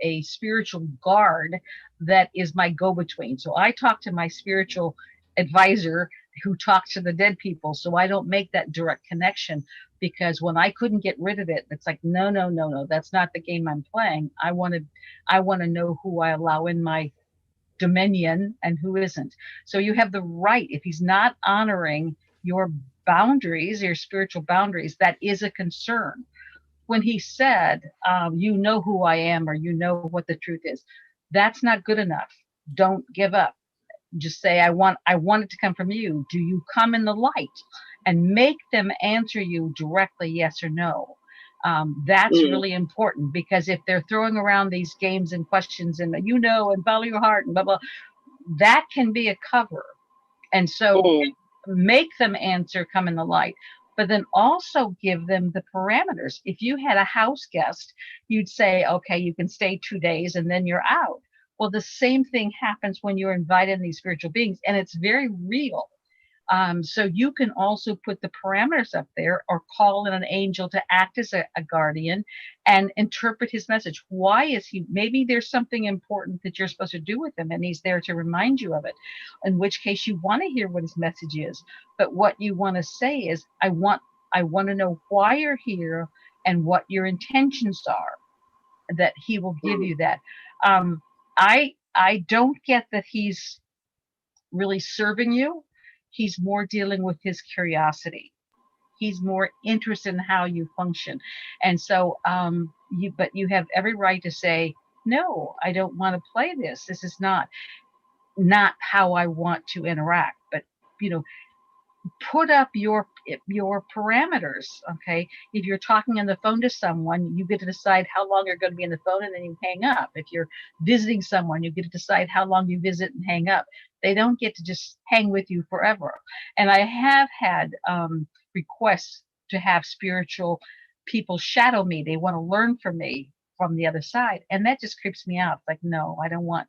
a spiritual guard that is my go-between. So I talk to my spiritual advisor who talks to the dead people. So I don't make that direct connection, because when I couldn't get rid of it, it's like, no, that's not the game I'm playing. I want to know who I allow in my dominion and who isn't. So you have the right, if he's not honoring your boundaries, your spiritual boundaries, that is a concern. When he said, you know who I am, or you know what the truth is, that's not good enough. Don't give up. Just say, I want it to come from you. Do you come in the light? And make them answer you directly, yes or no. That's really important, because if they're throwing around these games and questions and and follow your heart and blah, blah, that can be a cover. And so make them answer, come in the light, but then also give them the parameters. If you had a house guest, you'd say, okay, you can stay 2 days and then you're out. Well, the same thing happens when you're inviting these spiritual beings, and it's very real. So you can also put the parameters up there, or call in an angel to act as a guardian and interpret his message. Why is he? Maybe there's something important that you're supposed to do with him, and he's there to remind you of it, in which case you want to hear what his message is. But what you want to say is, I want to know why you're here and what your intentions are, that he will give you that. I don't get that he's really serving you. He's more dealing with his curiosity. He's more interested in how you function. And so but you have every right to say, no, I don't want to play this. This is not how I want to interact. But put up your parameters. Okay, if you're talking on the phone to someone, you get to decide how long you're going to be on the phone, and then you hang up. If you're visiting someone, you get to decide how long you visit and hang up. They don't get to just hang with you forever. And I have had requests to have spiritual people shadow me. They want to learn from me from the other side, and that just creeps me out. It's like, no, I don't want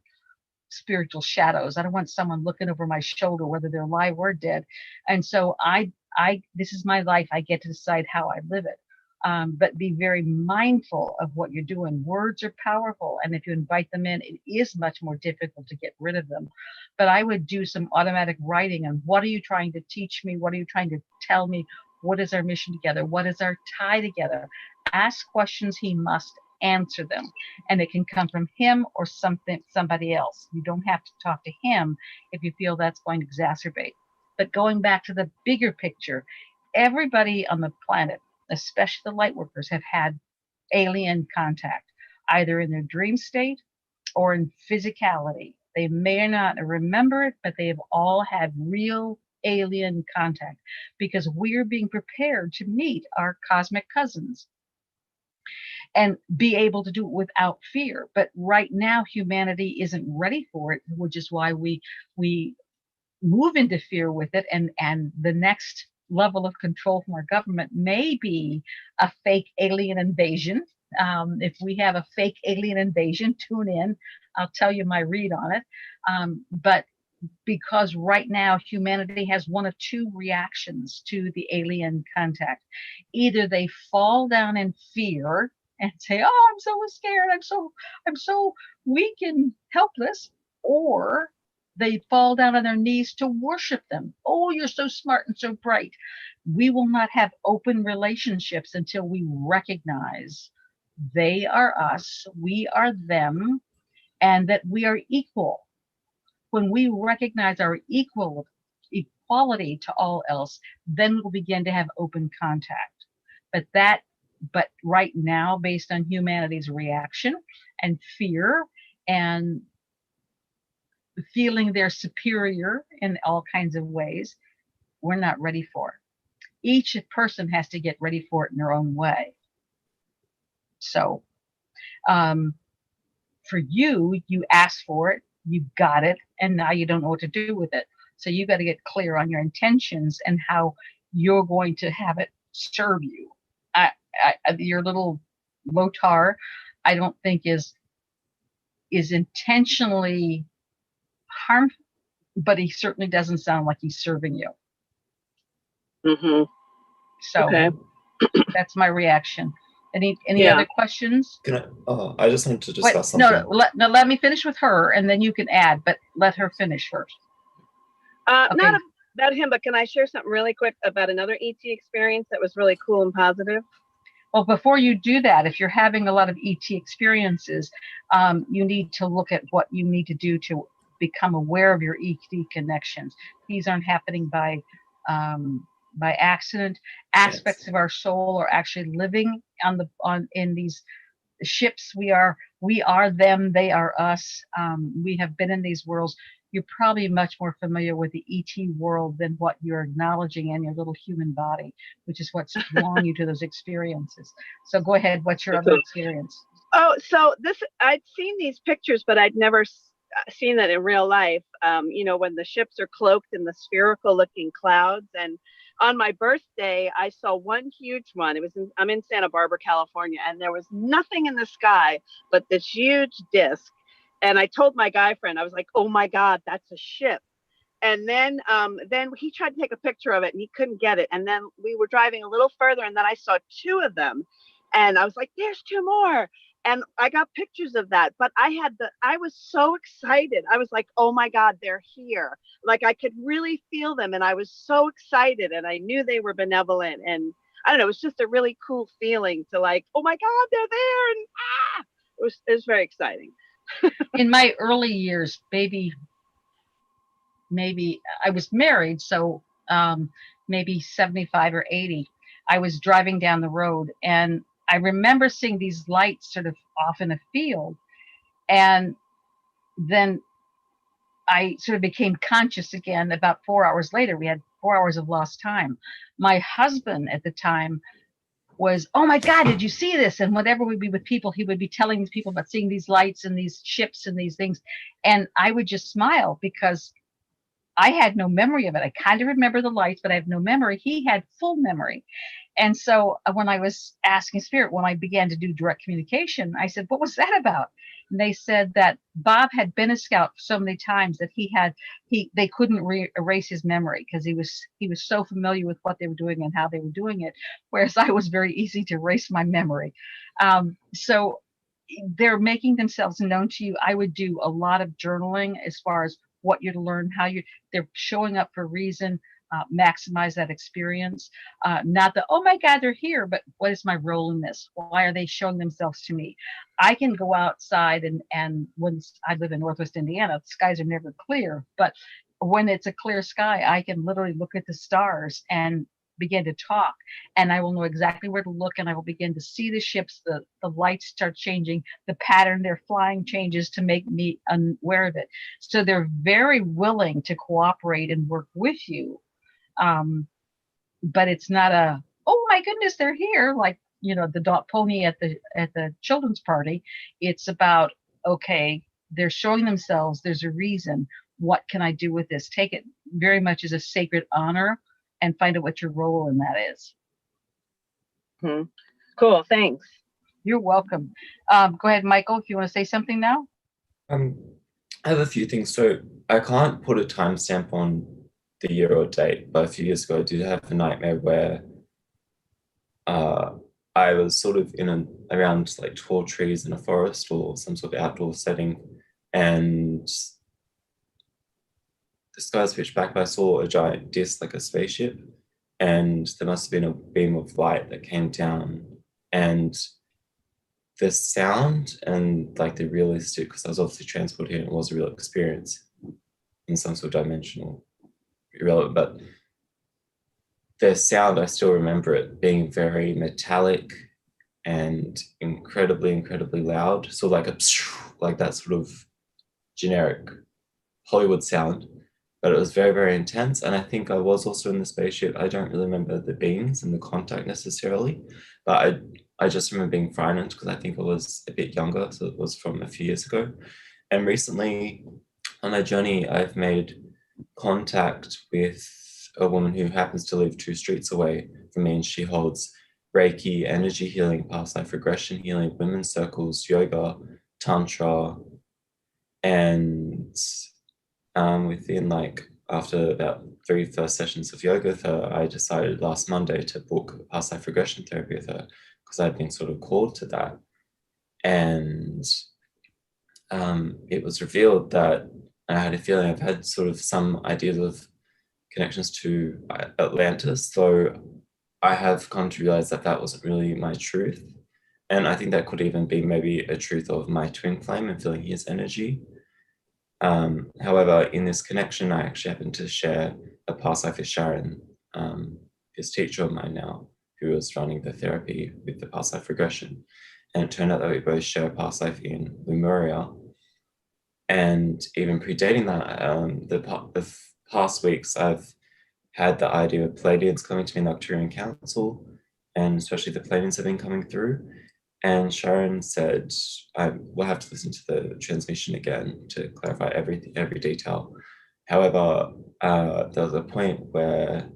spiritual shadows. I don't want someone looking over my shoulder, whether they're alive or dead. And so this is my life. I get to decide how I live it. But be very mindful of what you're doing. Words are powerful. And if you invite them in, it is much more difficult to get rid of them. But I would do some automatic writing on, what are you trying to teach me? What are you trying to tell me? What is our mission together? What is our tie together? Ask questions he must answer them. And it can come from him or somebody else. You don't have to talk to him if you feel that's going to exacerbate. But going back to the bigger picture, everybody on the planet, especially the light workers, have had alien contact, either in their dream state or in physicality. They may or not remember it, but they have all had real alien contact because we're being prepared to meet our cosmic cousins and be able to do it without fear. But right now, humanity isn't ready for it, which is why we move into fear with it. And the next level of control from our government may be a fake alien invasion. If we have a fake alien invasion, tune in. I'll tell you my read on it. But because right now humanity has one of two reactions to the alien contact. Either they fall down in fear and say, "Oh, I'm so scared. I'm so weak and helpless," or they fall down on their knees to worship them. "Oh, you're so smart and so bright." We will not have open relationships until we recognize they are us, we are them, and that we are equal. When we recognize our equality to all else, then we'll begin to have open contact. But right now, based on humanity's reaction and fear and feeling they're superior in all kinds of ways, we're not ready for it. Each person has to get ready for it in their own way. So for you asked for it, you got it, and now you don't know what to do with it. So you got to get clear on your intentions and how you're going to have it serve you. Your little Lotar, I don't think is intentionally harmful, but he certainly doesn't sound like he's serving you. Mm-hmm. So Okay. That's my reaction. Any Yeah. other questions? Can I? Oh, I just wanted to Wait, discuss something. let me finish with her, and then you can add. But let her finish first. Okay. Not about him, but can I share something really quick about another ET experience that was really cool and positive? Well, before you do that, if you're having a lot of ET experiences, you need to look at what you need to do to become aware of your ET connections. These aren't happening by accident. Aspects of our soul are actually living in these ships. We are them, they are us. We have been in these worlds. You're probably much more familiar with the ET world than what you're acknowledging in your little human body, which is what's drawing you to those experiences. So go ahead. What's your other experience? Oh, so I'd seen these pictures, but I'd never seen that in real life. When the ships are cloaked in the spherical looking clouds. And on my birthday, I saw one huge one. I'm in Santa Barbara, California, and there was nothing in the sky but this huge disc. And I told my guy friend, I was like, "Oh my God, that's a ship." And then he tried to take a picture of it and he couldn't get it. And then we were driving a little further and then I saw two of them and I was like, "There's two more." And I got pictures of that, but I was so excited. I was like, "Oh my God, they're here." Like I could really feel them and I was so excited and I knew they were benevolent. And I don't know, it was just a really cool feeling to like, "Oh my God, they're there." And it was very exciting. In my early years, maybe I was married, so maybe 75 or 80, I was driving down the road and I remember seeing these lights sort of off in a field. And then I sort of became conscious again about 4 hours later. We had 4 hours of lost time. My husband at the time was, "Oh my God, did you see this?" And whenever we'd be with people, he would be telling these people about seeing these lights and these ships and these things. And I would just smile because I had no memory of it. I kind of remember the lights, but I have no memory. He had full memory. And so when I was asking Spirit, when I began to do direct communication, I said, "What was that about?" And they said that Bob had been a scout so many times that they couldn't erase his memory because he was so familiar with what they were doing and how they were doing it. Whereas I was very easy to erase my memory. So they're making themselves known to you. I would do a lot of journaling as far as what you're to learn, they're showing up for a reason. maximize that experience. Not that, oh my God, they're here, but what is my role in this? Why are they showing themselves to me? I can go outside and when I live in Northwest Indiana, the skies are never clear, but when it's a clear sky, I can literally look at the stars and begin to talk, and I will know exactly where to look, and I will begin to see the ships, the lights start changing, the pattern they're flying changes to make me unaware of it. So they're very willing to cooperate and work with you. But it's not a, oh my goodness, they're here, like, the dog pony at the children's party. It's about, okay, they're showing themselves, there's a reason. What can I do with this? Take it very much as a sacred honor and find out what your role in that is. Cool, thanks. You're welcome. Go ahead, Michael, if you want to say something now. I have a few things. So I can't put a timestamp on the year or date, but a few years ago I did have a nightmare where I was sort of around like tall trees in a forest or some sort of outdoor setting, and the sky was pitch black, but I saw a giant disc, like a spaceship, and there must have been a beam of light that came down, and the sound and like the realistic, because I was obviously transported here, it was a real experience in some sort of dimensional irrelevant, but the sound, I still remember it being very metallic and incredibly, incredibly loud. So like that sort of generic Hollywood sound, but it was very, very intense. And I think I was also in the spaceship. I don't really remember the beams and the contact necessarily, but I just remember being frightened because I think I was a bit younger. So it was from a few years ago. And recently on my journey, I've made contact with a woman who happens to live 2 streets away from me, and she holds Reiki, energy healing, past life regression healing, women's circles, yoga, tantra, and within after about 3 first sessions of yoga with her, I decided last Monday to book past life regression therapy with her because I'd been sort of called to that. And it was revealed that I had a feeling I've had sort of some ideas of connections to Atlantis, though I have come to realize that that wasn't really my truth. And I think that could even be maybe a truth of my twin flame and feeling his energy. However, in this connection, I actually happened to share a past life with Sharon, his teacher of mine now, who was running the therapy with the past life regression. And it turned out that we both share a past life in Lemuria. And even predating that, the past weeks, I've had the idea of Pleiadians coming to me in the Arcturian Council, and especially the Pleiadians have been coming through. And Sharon said, we'll have to listen to the transmission again to clarify every detail. However, there was a point where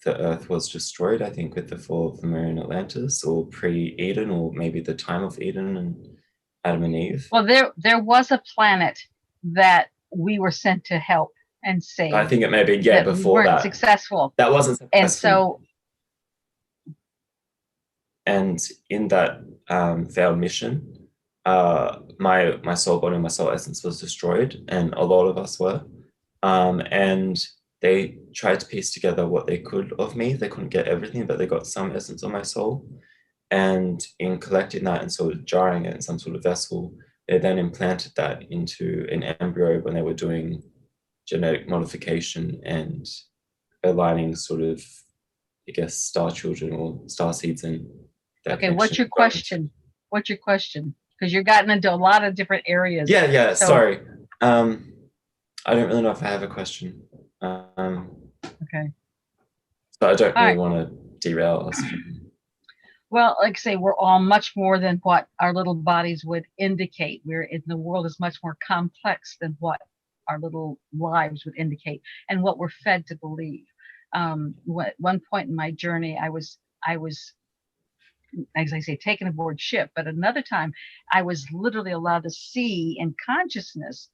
the Earth was destroyed, I think, with the fall of Lemuria and Atlantis, or pre-Eden, or maybe the time of Eden and Adam and Eve. Well, there was a planet that we were sent to help and save. I think it may be, before we weren't that. Successful. That wasn't successful. And so, and in that failed mission, my soul body, my soul essence was destroyed, and a lot of us were. And they tried to piece together what they could of me. They couldn't get everything, but they got some essence of my soul. And in collecting that and sort of jarring it in some sort of vessel, they then implanted that into an embryo when they were doing genetic modification and aligning sort of, I guess, star children or star seeds in. Okay, what's your question? What's your question? Because you're gotten into a lot of different areas. Yeah, so, sorry. I don't really know if I have a question. Okay. So I don't really want to derail us. Well, like I say, we're all much more than what our little bodies would indicate. The world is much more complex than what our little lives would indicate and what we're fed to believe. One point in my journey, I was, as I say, taken aboard ship, but another time I was literally allowed to see in consciousness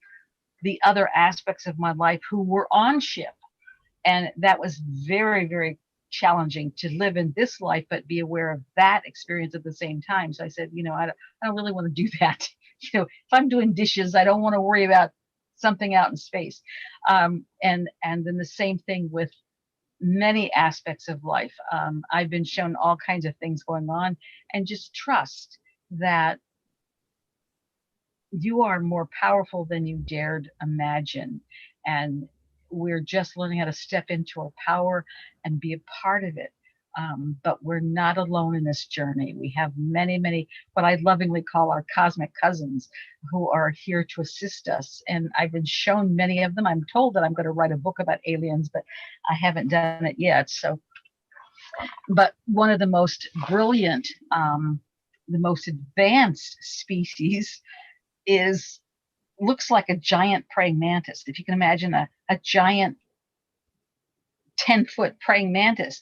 the other aspects of my life who were on ship. And that was very, very challenging to live in this life, but be aware of that experience at the same time. So I said, I don't really want to do that. If I'm doing dishes, I don't want to worry about something out in space. And then the same thing with many aspects of life. I've been shown all kinds of things going on, and just trust that you are more powerful than you dared imagine. And we're just learning how to step into our power and be a part of it. But we're not alone in this journey. We have many, many, what I lovingly call our cosmic cousins, who are here to assist us. And I've been shown many of them. I'm told that I'm going to write a book about aliens, but I haven't done it yet. So, but one of the most brilliant, the most advanced species looks like a giant praying mantis. If you can imagine a giant 10-foot praying mantis.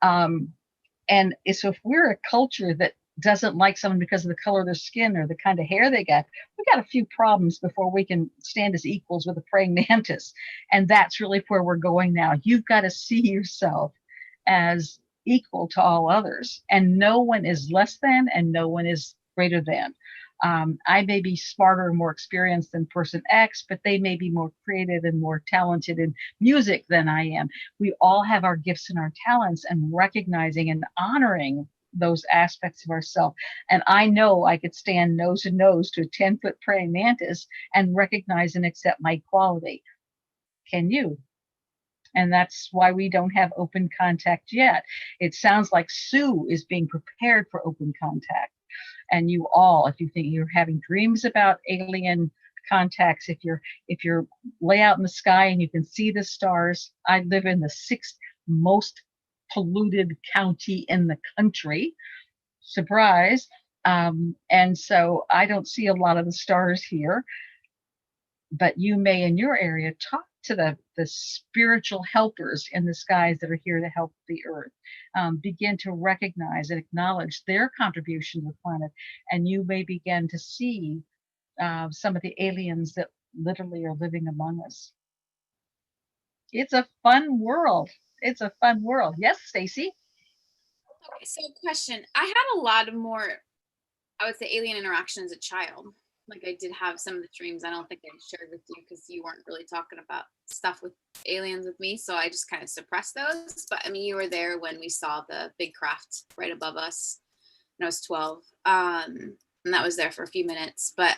And so if we're a culture that doesn't like someone because of the color of their skin or the kind of hair they got, we got a few problems before we can stand as equals with a praying mantis. And that's really where we're going now. You've got to see yourself as equal to all others, and no one is less than and no one is greater than. I may be smarter and more experienced than person X, but they may be more creative and more talented in music than I am. We all have our gifts and our talents, and recognizing and honoring those aspects of ourselves. And I know I could stand nose to nose to a 10-foot praying mantis and recognize and accept my equality. Can you? And that's why we don't have open contact yet. It sounds like Sue is being prepared for open contact. And you all, if you think you're having dreams about alien contacts, if you're lay out in the sky and you can see the stars. I live in the 6th most polluted county in the country. Surprise. And so I don't see a lot of the stars here, but you may in your area talk to the spiritual helpers in the skies that are here to help the earth. Begin to recognize and acknowledge their contribution to the planet, and you may begin to see some of the aliens that literally are living among us. It's a fun world. It's a fun world. Yes, Stacy? Okay, so question. I had a lot of more, I would say, alien interaction as a child. Like I did have some of the dreams I don't think I shared with you because you weren't really talking about stuff with aliens with me. So I just kind of suppressed those. But I mean, you were there when we saw the big craft right above us when I was 12. And that was there for a few minutes. But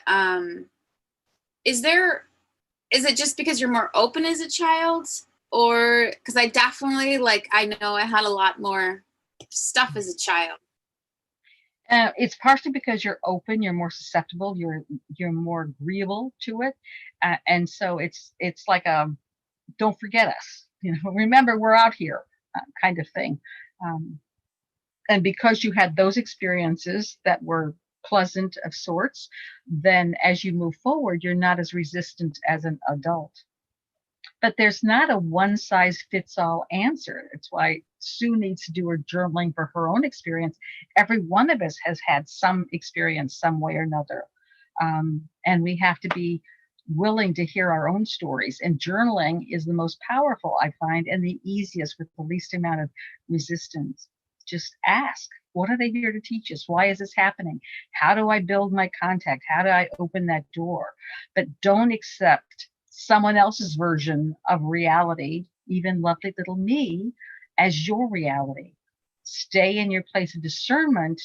is it just because you're more open as a child? Or because I definitely, like, I know I had a lot more stuff as a child. It's partially because you're open, you're more susceptible, you're more agreeable to it, and so it's like don't forget us, remember we're out here, kind of thing. And because you had those experiences that were pleasant of sorts, then as you move forward, you're not as resistant as an adult. But there's not a one-size-fits-all answer. It's why Sue needs to do her journaling for her own experience. Every one of us has had some experience some way or another. And we have to be willing to hear our own stories. And journaling is the most powerful, I find, and the easiest with the least amount of resistance. Just ask, what are they here to teach us? Why is this happening? How do I build my contact? How do I open that door? But don't accept someone else's version of reality, even lovely little me, as your reality. Stay in your place of discernment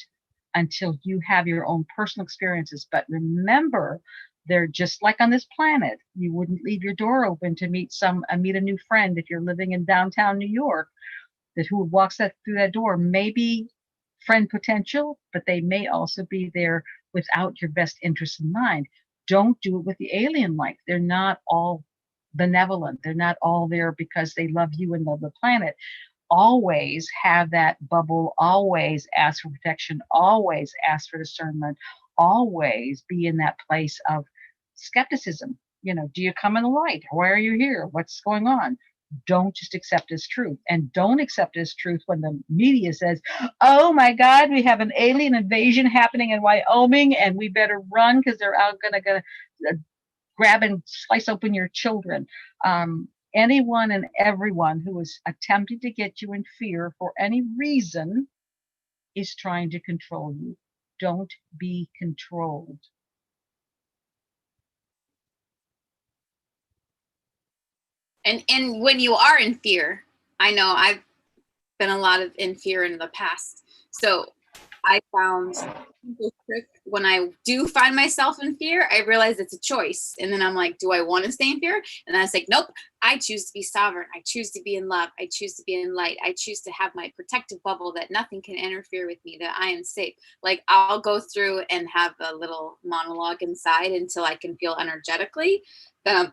until you have your own personal experiences. But remember, they're just like on this planet. You wouldn't leave your door open to meet a new friend if you're living in downtown New York, that who walks through that door may be friend potential, but they may also be there without your best interest in mind. Don't do it with the alien life. They're not all benevolent. They're not all there because they love you and love the planet. Always have that bubble, always ask for protection, always ask for discernment, always be in that place of skepticism. Do you come in the light? Why are you here? What's going on? Don't just accept as truth, and don't accept as truth when the media says, oh my God, we have an alien invasion happening in Wyoming and we better run because they're out gonna grab and slice open your children. Anyone and everyone who is attempting to get you in fear for any reason is trying to control you. Don't be controlled. And when you are in fear, I know I've been a lot of in fear in the past. So I found the trick when I do find myself in fear, I realize it's a choice. And then I'm like, do I want to stay in fear? And then I was like, nope, I choose to be sovereign. I choose to be in love. I choose to be in light. I choose to have my protective bubble that nothing can interfere with me, that I am safe. Like I'll go through and have a little monologue inside until I can feel energetically that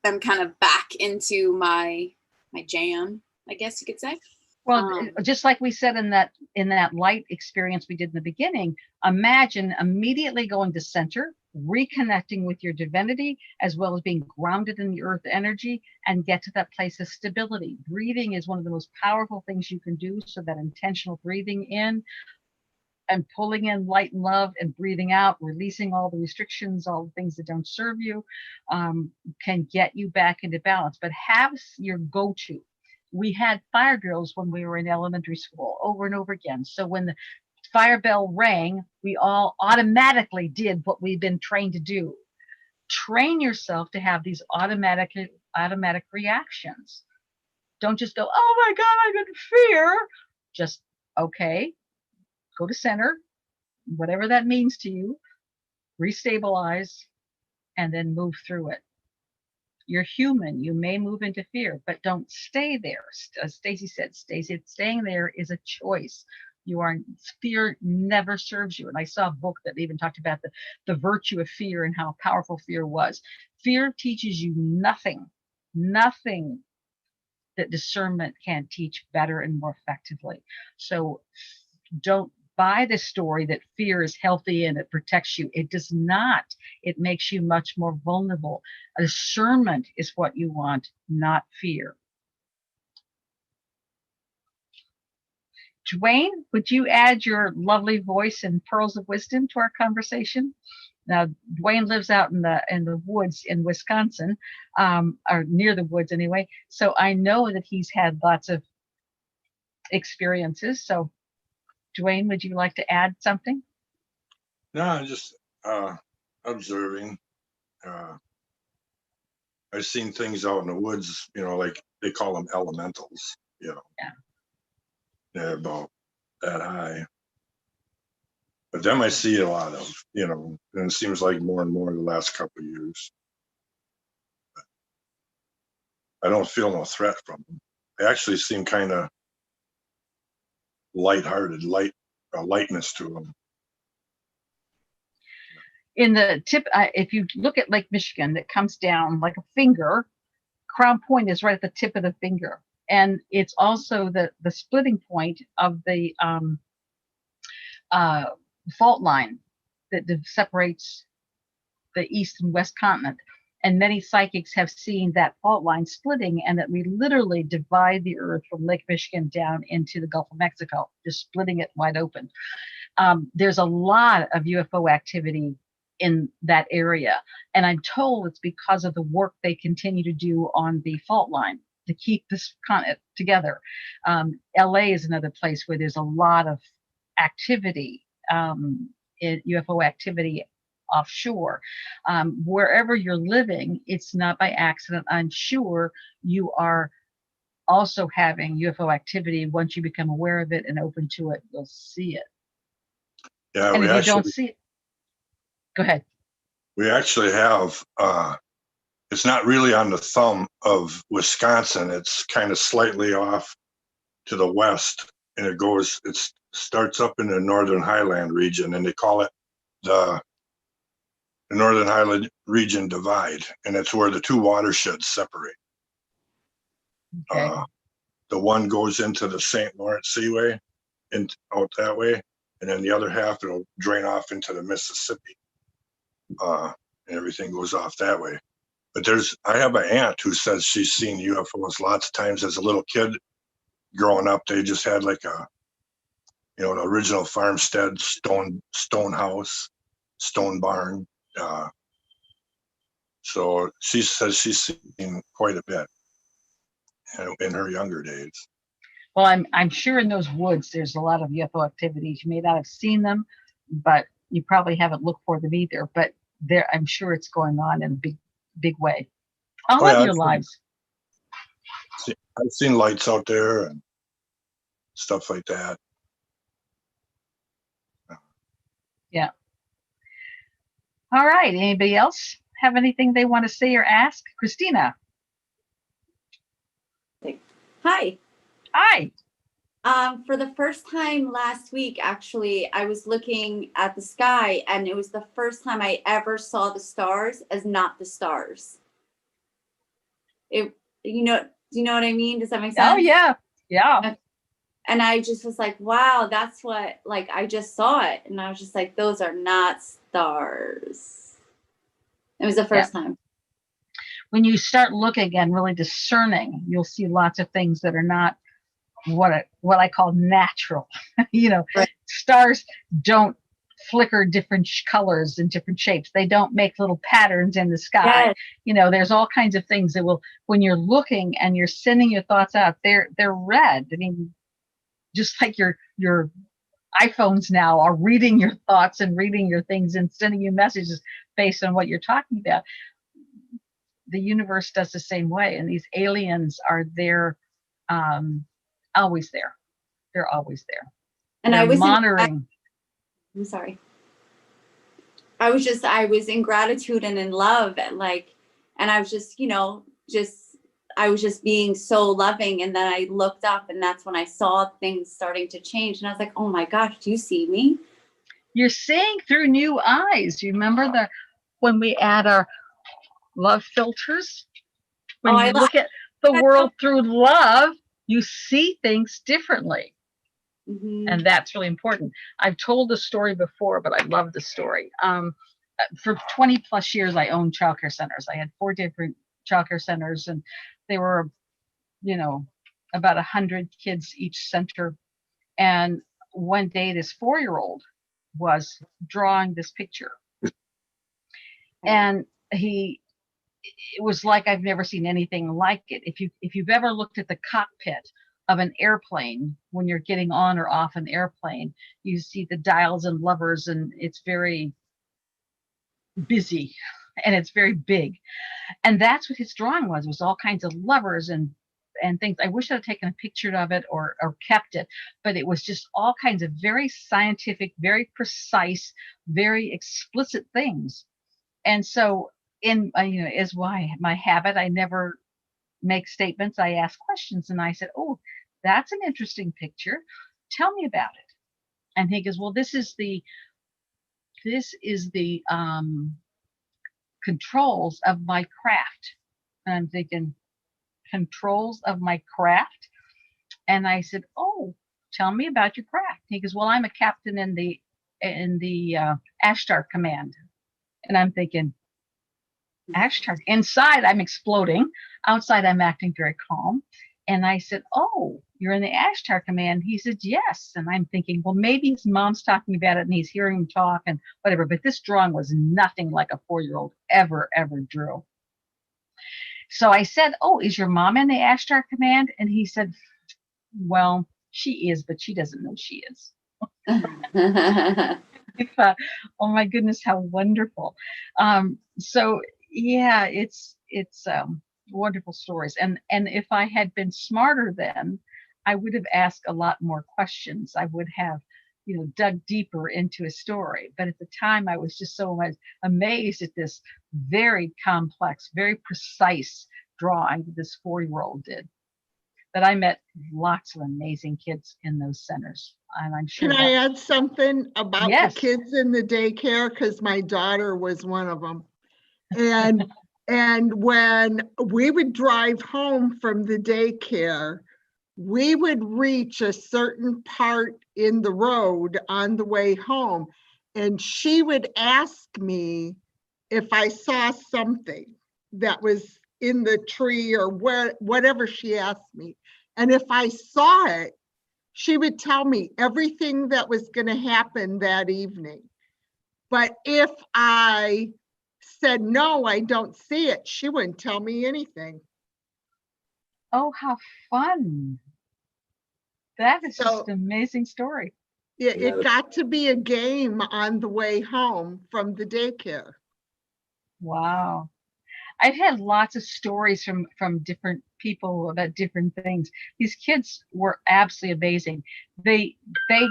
I'm kind of back into my jam, I guess you could say. Well, just like we said in that light experience we did in the beginning, imagine immediately going to center, reconnecting with your divinity, as well as being grounded in the earth energy, and get to that place of stability. Breathing is one of the most powerful things you can do. So that intentional breathing in and pulling in light and love, and breathing out, releasing all the restrictions, all the things that don't serve you, can get you back into balance. But have your go-to. We had fire drills when we were in elementary school over and over again. So when the fire bell rang, we all automatically did what we've been trained to do. Train yourself to have these automatic reactions. Don't just go, oh my God, I'm in fear. Just, okay, go to center, whatever that means to you, restabilize, and then move through it. You're human. You may move into fear, but don't stay there. As Stacy said, staying there is a choice. Fear never serves you. And I saw a book that even talked about the virtue of fear and how powerful fear was. Fear teaches you nothing that discernment can't teach better and more effectively. So don't buy the story that fear is healthy and it protects you. It does not. It makes you much more vulnerable. Discernment is what you want, not fear. Dwayne, would you add your lovely voice and pearls of wisdom to our conversation? Now, Dwayne lives out in the woods in Wisconsin, or near the woods anyway. So I know that he's had lots of experiences. So Dwayne, would you like to add something? No, I'm just observing. I've seen things out in the woods, like they call them elementals, Yeah. They're about that high. But them I see a lot of, and it seems like more and more the last couple of years. I don't feel no threat from them. They actually seem kind of lighthearted, lightness to them. In the tip, if you look at Lake Michigan, that comes down like a finger, Crown Point is right at the tip of the finger. And it's also the splitting point of the fault line that separates the east and west continent. And many psychics have seen that fault line splitting, and that we literally divide the earth from Lake Michigan down into the Gulf of Mexico, just splitting it wide open. There's a lot of UFO activity in that area. And I'm told it's because of the work they continue to do on the fault line to keep this continent together. LA is another place where there's a lot of activity, UFO activity offshore. Wherever you're living, it's not by accident. I'm sure you are also having UFO activity. Once you become aware of it and open to it, you'll see it. Yeah, and if you don't see it, go ahead. We actually have, it's not really on the thumb of Wisconsin. It's kind of slightly off to the west, and it starts up in the Northern Highland region, and they call it the Northern Highland region divide, and it's where the two watersheds separate. Okay. The one goes into the St. Lawrence Seaway and out that way, and then the other half it'll drain off into the Mississippi, and everything goes off that way. But I have an aunt who says she's seen UFOs lots of times as a little kid. Growing up, they just had like an original farmstead, stone house, stone barn. So she says she's seen quite a bit in her younger days. Well, I'm sure in those woods there's a lot of UFO activities. You may not have seen them, but you probably haven't looked for them either. But I'm sure it's going on in a big way. All of your lives. I've seen lights out there and stuff like that. Yeah. All right. Anybody else have anything they want to say or ask? Christina. Hi. Hi. For the first time last week, actually, I was looking at the sky, and it was the first time I ever saw the stars as not the stars. Do you know what I mean? Does that make sense? Oh yeah. Yeah. And I just was like, wow, that's what, like, I just saw it. And I was just like, those are not stars. It was the first time. When you start looking and really discerning, you'll see lots of things that are not what I call natural. Right. Stars don't flicker different colors and different shapes. They don't make little patterns in the sky. Yes. There's all kinds of things that will, when you're looking and you're sending your thoughts out, they're red. I mean, just like your iPhones now are reading your thoughts and reading your things and sending you messages based on what you're talking about. The universe does the same way, and these aliens are there, always there. They're always there. And they're I was monitoring. I'm sorry. I was in gratitude and in love, and I was I was just being so loving. And then I looked up, and that's when I saw things starting to change. And I was like, oh my gosh, do you see me? You're seeing through new eyes. You remember when we add our love filters? When you look at the world through love, you see things differently. Mm-hmm. And that's really important. I've told the story before, but I love the story. For 20 plus years, I owned childcare centers. I had 4 different childcare centers, and they were, about 100 kids each center. And one day, this 4-year-old was drawing this picture, and it was like I've never seen anything like it. If you've ever looked at the cockpit of an airplane when you're getting on or off an airplane, you see the dials and levers, and it's very busy and it's very big. And that's what his drawing was. It was all kinds of levers and things. I wish I'd taken a picture of it or kept it, but it was just all kinds of very scientific, very precise, very explicit things. And so is why my habit, I never make statements. I ask questions, and I said, oh, that's an interesting picture. Tell me about it. And he goes, well, this is the controls of my craft. And I'm thinking, controls of my craft? And I said, oh, tell me about your craft. He goes, well, I'm a captain in the Ashtar Command. And I'm thinking, Ashtar. Inside, I'm exploding. Outside, I'm acting very calm. And I said, oh, you're in the Ashtar Command? He said, yes. And I'm thinking, well, maybe his mom's talking about it and he's hearing him talk and whatever. But this drawing was nothing like a 4-year-old ever drew. So I said, oh, is your mom in the Ashtar Command? And he said, well, she is, but she doesn't know she is. Oh my goodness, how wonderful. So yeah, it's wonderful stories. And if I had been smarter then, I would have asked a lot more questions. I would have, dug deeper into a story. But at the time, I was just so much amazed at this very complex, very precise drawing that this 4-year-old did. That I met lots of amazing kids in those centers. And I'm sure. Can I add something about Yes. the kids in the daycare? Because my daughter was one of them. And when we would drive home from the daycare, we would reach a certain part in the road on the way home, and she would ask me if I saw something that was in the tree or whatever she asked me. And if I saw it, she would tell me everything that was going to happen that evening. But if I said, no, I don't see it, she wouldn't tell me anything. Oh, how fun. That is just an amazing story. Yeah, it got to be a game on the way home from the daycare. Wow. I've had lots of stories from different people about different things. These kids were absolutely amazing. They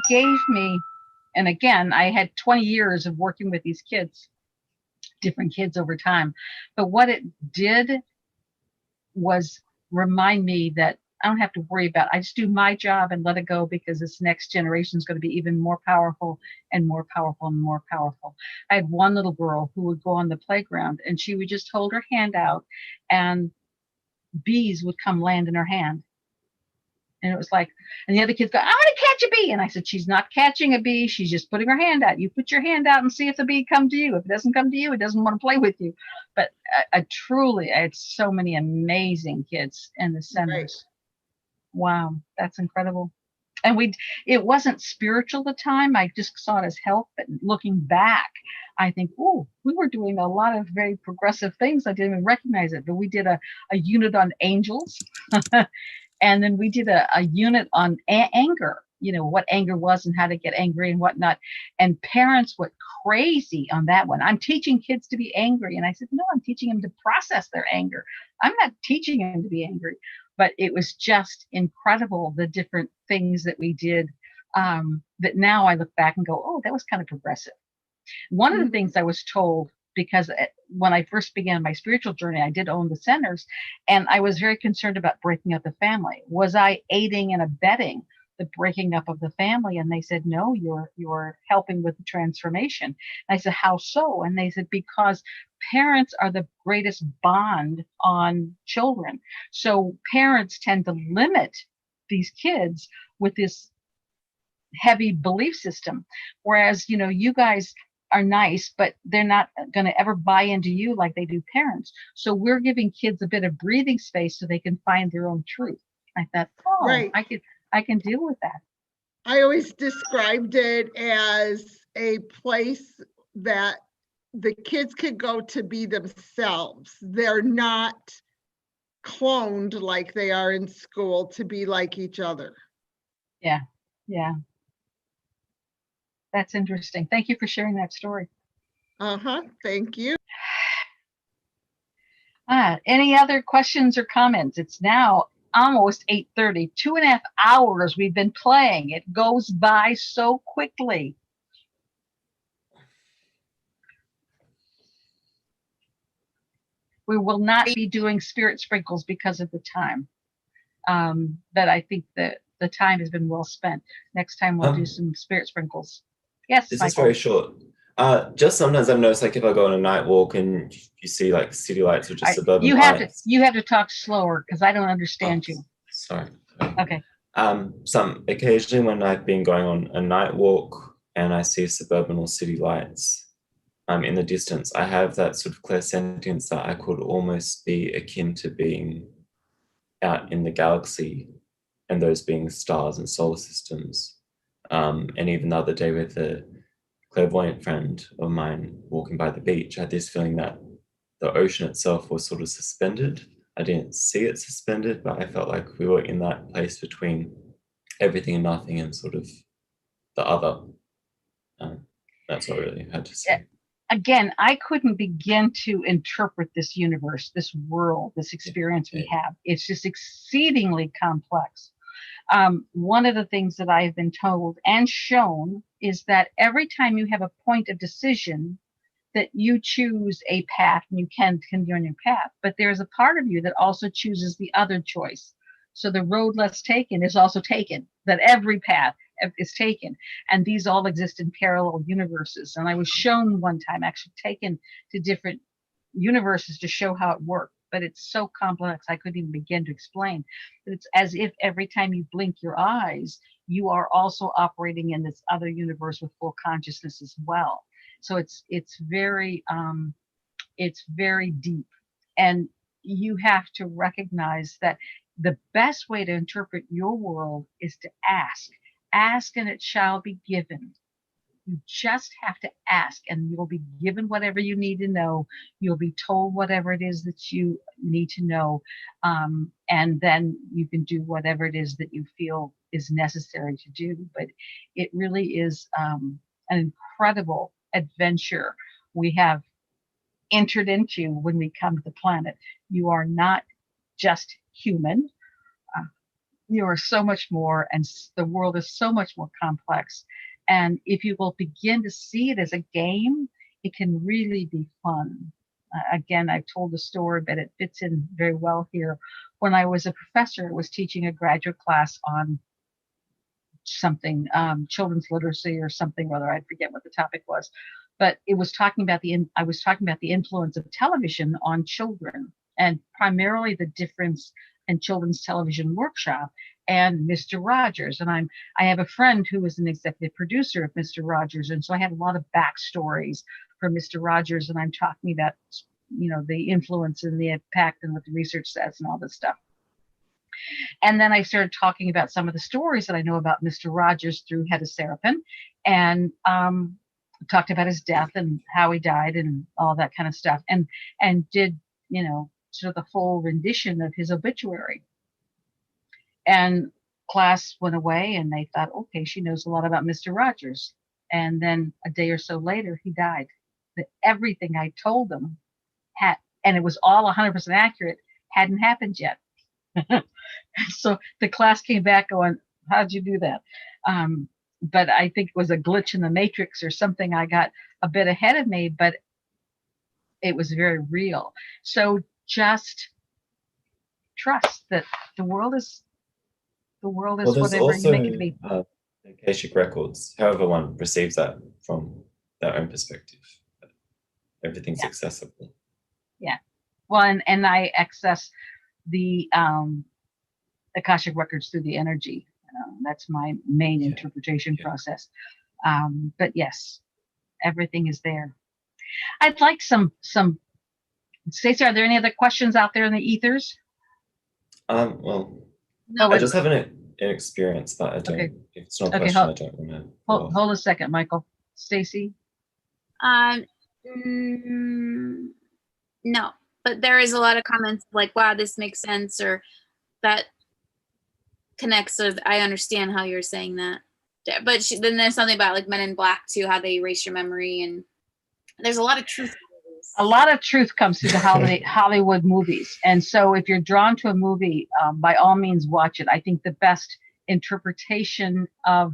gave me, and again, I had 20 years of working with these kids, different kids over time. But what it did was remind me that I don't have to worry about it. I just do my job and let it go, because this next generation is going to be even more powerful and more powerful and more powerful. I had one little girl who would go on the playground and she would just hold her hand out and bees would come land in her hand. And it was like, and the other kids go, I want to catch a bee. And I said, she's not catching a bee. She's just putting her hand out. You put your hand out and see if the bee comes to you. If it doesn't come to you, it doesn't want to play with you. But I had so many amazing kids in the centers. Right. Wow, that's incredible. And it wasn't spiritual at the time. I just saw it as help. But looking back, I think, oh, we were doing a lot of very progressive things. I didn't even recognize it. But we did a unit on angels. And then we did a unit on anger, what anger was and how to get angry and whatnot. And parents went crazy on that one. I'm teaching kids to be angry. And I said, no, I'm teaching them to process their anger. I'm not teaching them to be angry. But it was just incredible, the different things that we did, that now I look back and go, oh, that was kind of progressive. One of the things I was told, because when I first began my spiritual journey, I did own the centers, and I was very concerned about breaking up the family. Was I aiding and abetting the breaking up of the family? And they said, no, you're helping with the transformation. And I said, how so? And they said, because parents are the greatest bond on children. So parents tend to limit these kids with this heavy belief system. Whereas, you guys are nice, but they're not going to ever buy into you like they do parents. So we're giving kids a bit of breathing space so they can find their own truth. I thought, oh, right. I can deal with that. I always described it as a place that the kids could go to be themselves. They're not cloned like they are in school to be like each other. Yeah. That's interesting. Thank you for sharing that story. Thank you. Any other questions or comments? It's now almost 8:30, 2.5 hours we've been playing. It goes by so quickly. We will not be doing spirit sprinkles because of the time. But I think that the time has been well spent. Next time we'll do some spirit sprinkles. Yes, this Michael. is very short. Just sometimes I've noticed, like if I go on a night walk and you see like city lights or just suburban lights. You have to talk slower because I don't understand you. Sorry. Okay. Occasionally when I've been going on a night walk and I see suburban or city lights in the distance, I have that sort of clairsentience that I could almost be akin to being out in the galaxy, and those being stars and solar systems. And even the other day with a clairvoyant friend of mine walking by the beach, I had this feeling that the ocean itself was sort of suspended. I didn't see it suspended, but I felt like we were in that place between everything and nothing and sort of the other. That's what I really had to say. Again, I couldn't begin to interpret this universe, this world, this experience we have. It's just exceedingly complex. One of the things that I've been told and shown is that every time you have a point of decision, that you choose a path and you can continue on your path, but there's a part of you that also chooses the other choice. So the road less taken is also taken, that every path is taken. And these all exist in parallel universes. And I was shown one time, actually taken to different universes to show how it worked. But it's so complex, I couldn't even begin to explain. But it's as if every time you blink your eyes, you are also operating in this other universe with full consciousness as well. So it's very deep. And you have to recognize that the best way to interpret your world is to ask. Ask and it shall be given. You just have to ask and you'll be given whatever you need to know. You'll be told whatever it is that you need to know. And then you can do whatever it is that you feel is necessary to do. But it really is an incredible adventure. We have entered into when we come to the planet. You are not just human. You are so much more, and the world is so much more complex. And if you will begin to see it as a game, it can really be fun. Again, I've told the story, but it fits in very well here. When I was a professor, I was teaching a graduate class on something, children's literacy or something, whether I forget what the topic was, but it was talking about I was talking about the influence of television on children, and primarily the difference in children's television workshop and Mr. Rogers. And I have a friend who was an executive producer of Mr. Rogers, and so I had a lot of backstories for Mr. Rogers, and I'm talking about, the influence and the impact and what the research says and all this stuff. And then I started talking about some of the stories that I know about Mr. Rogers through Hedda Serapin, and talked about his death and how he died and all that kind of stuff, and did, sort of the full rendition of his obituary. And class went away, and they thought, okay, she knows a lot about Mr. Rogers. And then a day or so later, he died. Everything I told them and it was all 100% accurate, hadn't happened yet. So the class came back going, how'd you do that? But I think it was a glitch in the matrix or something. I got a bit ahead of me, but it was very real. So just trust that the world is Well, there's whatever also you make it to be. Akashic records, however one receives that from their own perspective. Everything's accessible. Yeah. Well, and I access the Akashic records through the energy. That's my main interpretation process. But yes, everything is there. I'd like some. Stacey, are there any other questions out there in the ethers? Well, No, I just have an experience, but I don't. Okay. If it's not a question, I don't remember. Hold a second, Michael. Stacey? No, but there is a lot of comments like, wow, this makes sense, or that connects. So I understand how you're saying that. But then there's something about like Men in Black too, how they erase your memory, and there's a lot of truth. A lot of truth comes through the Hollywood movies. And so if you're drawn to a movie, by all means, watch it. I think the best interpretation of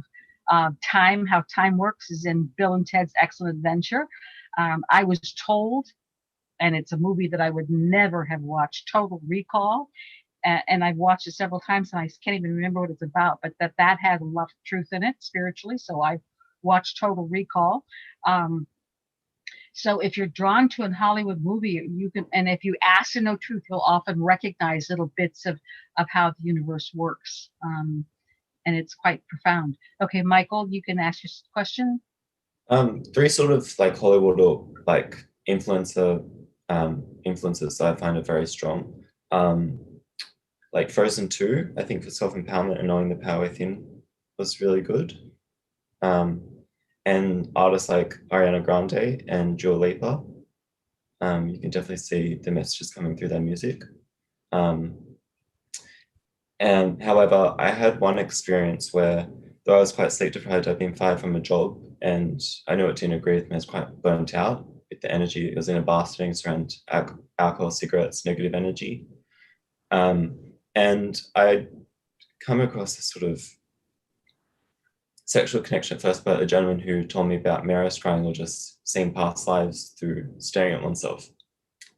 time, how time works, is in Bill and Ted's Excellent Adventure. I was told, and it's a movie that I would never have watched, Total Recall. And I've watched it several times, and I can't even remember what it's about, but that had a lot of truth in it spiritually. So I watched Total Recall. So if you're drawn to a Hollywood movie, you can, and if you ask to know truth, you'll often recognize little bits of how the universe works. And it's quite profound. Okay, Michael, you can ask your question. 3 sort of like Hollywood or like influences I find it very strong. Like Frozen 2, I think for self-empowerment and knowing the power within was really good. And artists like Ariana Grande and Dua Lipa, you can definitely see the messages coming through their music. And however, I had one experience where, though I was quite sleep deprived, I'd been fired from a job, and I knew it didn't agree with me. I was quite burnt out with the energy. It was in a bar setting around alcohol, cigarettes, negative energy. And I'd come across this sort of sexual connection at first by a gentleman who told me about mirror scrying, or just seeing past lives through staring at oneself.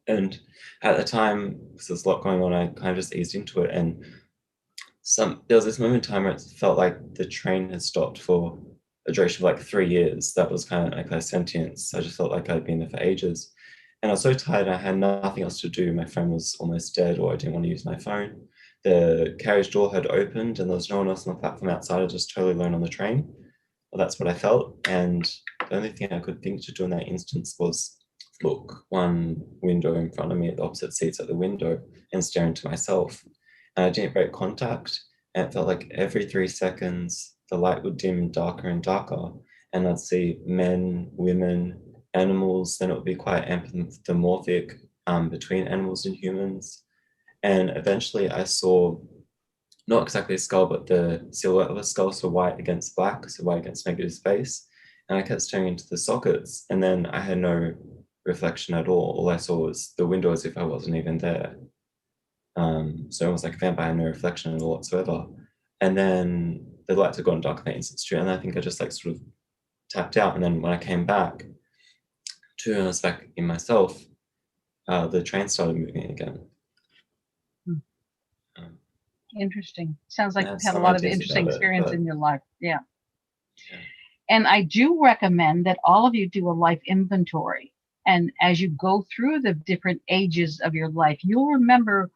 And at the time, because there's a lot going on, I kind of just eased into it. And there was this moment in time where it felt like the train had stopped for a duration of like 3 years. That was kind of like a sentience. I just felt like I'd been there for ages. And I was so tired, I had nothing else to do. My phone was almost dead, or I didn't want to use my phone. The carriage door had opened and there was no one else on the platform outside. I was just totally alone on the train. Well, that's what I felt. And the only thing I could think to do in that instance was look one window in front of me at the opposite seats at the window and stare into myself. And I didn't break contact. And it felt like every 3 seconds, the light would dim darker and darker. And I'd see men, women, animals. Then it would be quite anthropomorphic between animals and humans. And eventually I saw not exactly a skull, but the silhouette of a skull, so white against black, so white against negative space. And I kept staring into the sockets, and then I had no reflection at all. All I saw was the window as if I wasn't even there. So it was like a vampire, no reflection at all whatsoever. And then the lights had gone dark in the instant street, and I think I just like sort of tapped out. And then when I came back to, I was back in myself, the train started moving again. Interesting. Sounds like I you've have had a some lot of ideas interesting about it, experience but- in your life. Yeah. Yeah. And I do recommend that all of you do a life inventory. And as you go through the different ages of your life, you'll remember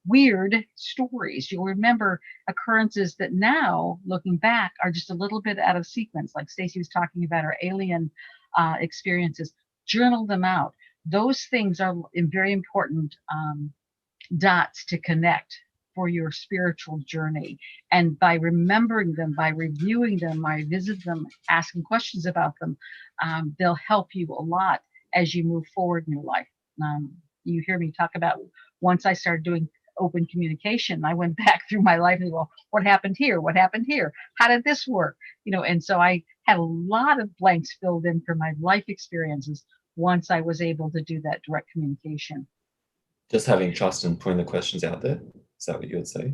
weird stories. You'll remember occurrences that now, looking back, are just a little bit out of sequence. Like Stacey was talking about her alien experiences. Journal them out. Those things are very important dots to connect for your spiritual journey. And by remembering them, by reviewing them, by visiting them, asking questions about them, they'll help you a lot as you move forward in your life. You hear me talk about, once I started doing open communication, I went back through my life and, well, what happened here? What happened here? How did this work? You know, and so I had a lot of blanks filled in for my life experiences once I was able to do that direct communication. Just having trust and putting the questions out there. Is that what you would say?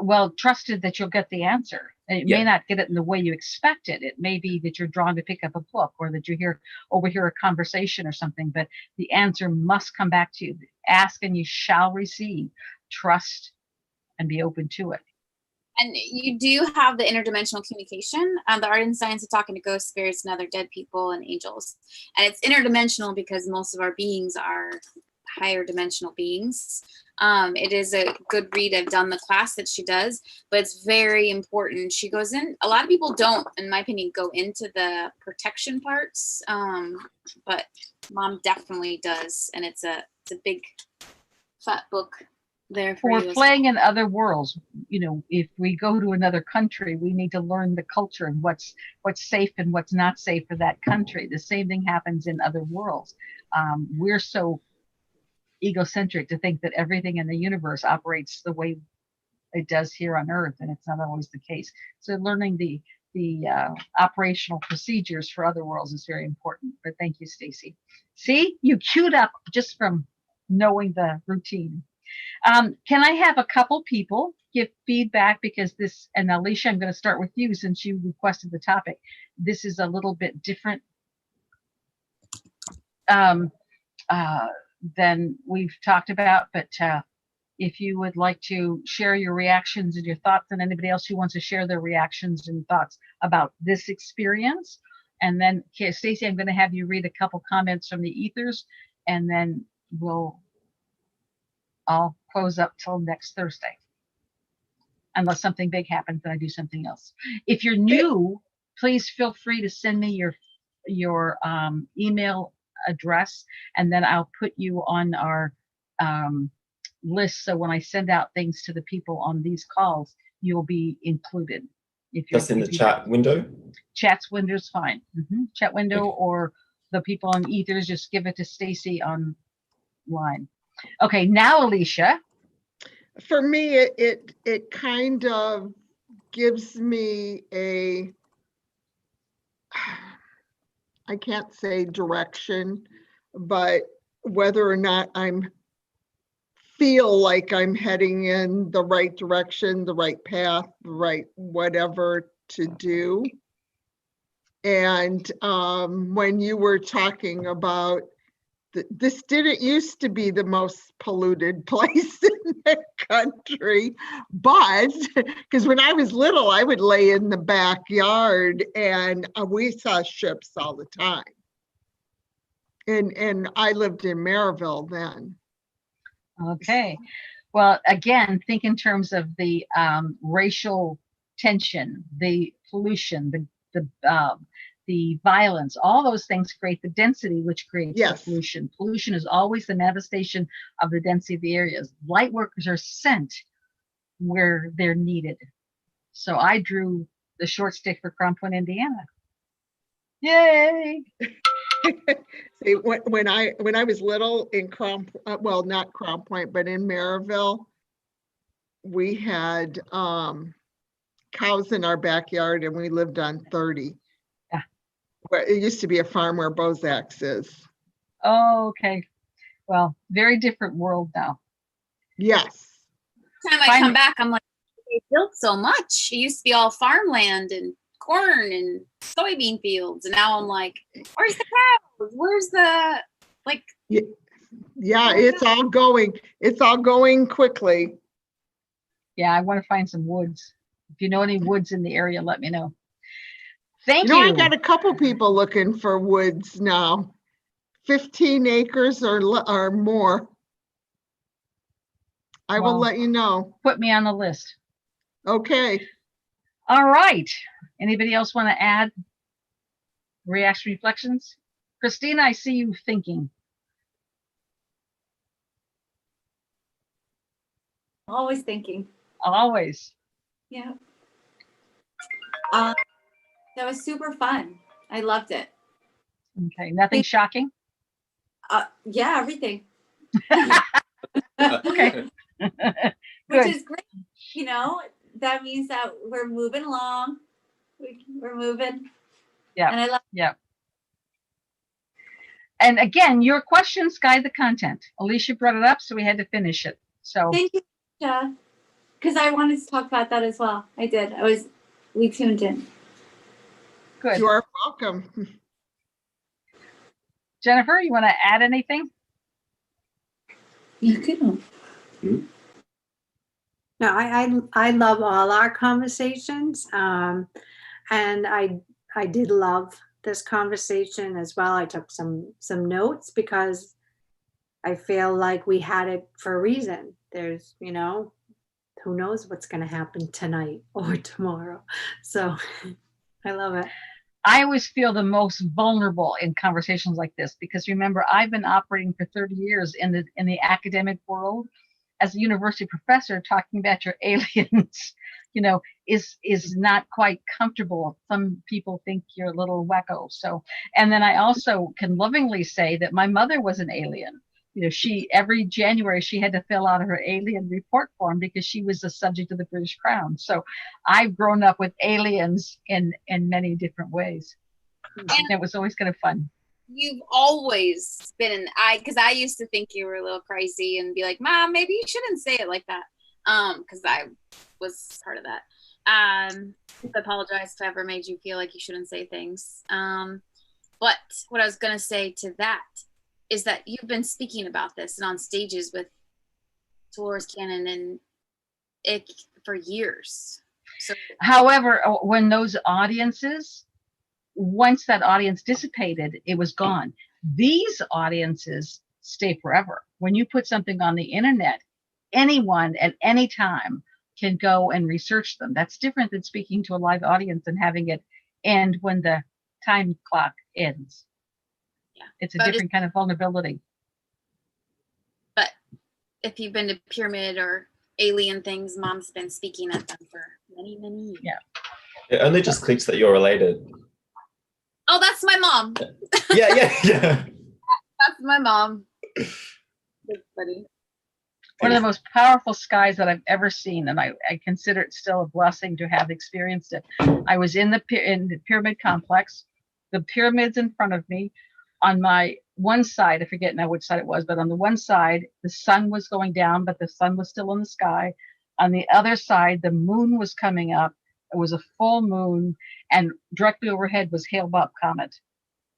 Well, trusted that you'll get the answer. And it may Yeah. not get it in the way you expected. It may be that you're drawn to pick up a book, or that you overhear a conversation or something, but the answer must come back to you. Ask and you shall receive. Trust and be open to it. And you do have the interdimensional communication, the art and science of talking to ghosts, spirits, and other dead people and angels. And it's interdimensional because most of our beings are higher dimensional beings. It is a good read. I've done the class that she does, but it's very important. She goes in, a lot of people don't, in my opinion, go into the protection parts, but Mom definitely does. And it's a big fat book there for For you. playing in other worlds, you know, if we go to another country, we need to learn the culture and what's safe and what's not safe for that country. The same thing happens in other worlds. We're so egocentric to think that everything in the universe operates the way it does here on Earth, and it's not always the case. So learning the operational procedures for other worlds is very important. But thank you, Stacey. See, you queued up just from knowing the routine. Can I have a couple people give feedback, because this, and Alicia, I'm going to start with you since you requested the topic. This is a little bit different than we've talked about, but if you would like to share your reactions and your thoughts, and anybody else who wants to share their reactions and thoughts about this experience. And then, okay, Stacey, I'm going to have you read a couple comments from the ethers, and then I'll close up till next Thursday. Unless something big happens and I do something else. If you're new, please feel free to send me your email address, and then I'll put you on our list. So when I send out things to the people on these calls, you'll be included. If you're Just in the chat window? Chat's window is fine. Chat window, or the people on ethers, just give it to Stacey online. Okay, now Alicia. For me, it kind of gives me I can't say direction, but whether or not feel like I'm heading in the right direction, the right path, the right whatever to do. And when you were talking about this didn't used to be the most polluted place in the country, but because when I was little, I would lay in the backyard and we saw ships all the time. And I lived in Maryville then. Okay. Well, again, think in terms of the racial tension, the pollution, the violence, all those things create the density, which creates the pollution. Pollution is always the manifestation of the density of the areas. Light workers are sent where they're needed. So I drew the short stick for Crown Point, Indiana. Yay! See, when I was little in well, not Crown Point, but in Maryville, we had cows in our backyard, and we lived on 30. It used to be a farm where Bozak's is. Oh, okay. Well, very different world now. Yes. Time I come back, I'm like, they built so much. It used to be all farmland and corn and soybean fields, and now I'm like, where's the cows? Where's the like? Yeah, it's all going quickly. Yeah, I want to find some woods. If you know any woods in the area, let me know. Thank You know, you. I got a couple people looking for woods now. 15 acres or more. I will Well, let you know. Put me on the list. Okay. All right. Anybody else want to add reaction reflections? Christina, I see you thinking. Always thinking. Always. Yeah. That was super fun. I loved it. Okay. Nothing shocking? Yeah, everything. Okay. Which is great. You know, that means that we're moving along. We're moving. Yeah. And I love. Yeah. And again, your questions guide the content. Alicia brought it up, so we had to finish it. So Thank you, Alicia. Because I wanted to talk about that as well. I did. We tuned in. Good. You are welcome. Jennifer, you want to add anything? You can. No, I love all our conversations, and I did love this conversation as well. I took some notes because I feel like we had it for a reason. There's, you know, who knows what's going to happen tonight or tomorrow. So I love it. I always feel the most vulnerable in conversations like this because remember, I've been operating for 30 years in the academic world as a university professor. Talking about your aliens, you know, is not quite comfortable. Some people think you're a little wacko. So, and then I also can lovingly say that my mother was an alien. You know, every January she had to fill out her alien report form because she was the subject of the British Crown. So I've grown up with aliens in many different ways. And it was always kind of fun. You've always been because I used to think you were a little crazy and be like, Mom, maybe you shouldn't say it like that. Because I was part of that. I apologize if I ever made you feel like you shouldn't say things. But what I was gonna say to that is that you've been speaking about this and on stages with Dolores Cannon and it for years. So, however, when those audiences, once that audience dissipated, it was gone. These audiences stay forever. When you put something on the internet, anyone at any time can go and research them. That's different than speaking to a live audience and having it end when the time clock ends. Yeah, it's a different kind of vulnerability. But if you've been to Pyramid or Alien things, Mom's been speaking at them for many years. Yeah. It only just clicks that you're related. Oh, that's my mom. Yeah. That's my mom. That's funny. One of the most powerful skies that I've ever seen, and I consider it still a blessing to have experienced it. I was in the pyramid complex, the pyramids in front of me. On my one side, I forget now which side it was, but on the one side, the sun was going down, but the sun was still in the sky. On the other side, the moon was coming up. It was a full moon, and directly overhead was Hale-Bopp Comet.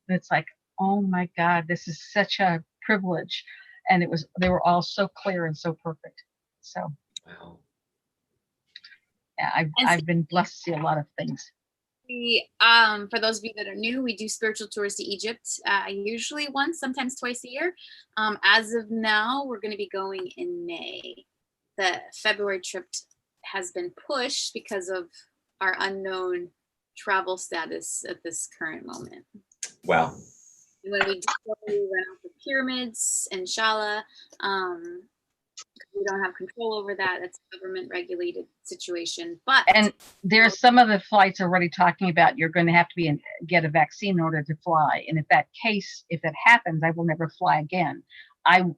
And it's like, oh my God, this is such a privilege. And they were all so clear and so perfect. So, wow. Yeah, I've been blessed to see a lot of things. We, for those of you that are new, we do spiritual tours to Egypt, usually once, sometimes twice a year. As of now, we're going to be going in May. The February trip has been pushed because of our unknown travel status at this current moment. Wow. When we do go, we run out the pyramids, inshallah. We don't have control over that. It's a government regulated situation. And there's some of the flights already talking about you're going to have to get a vaccine in order to fly. And if that happens, I will never fly again.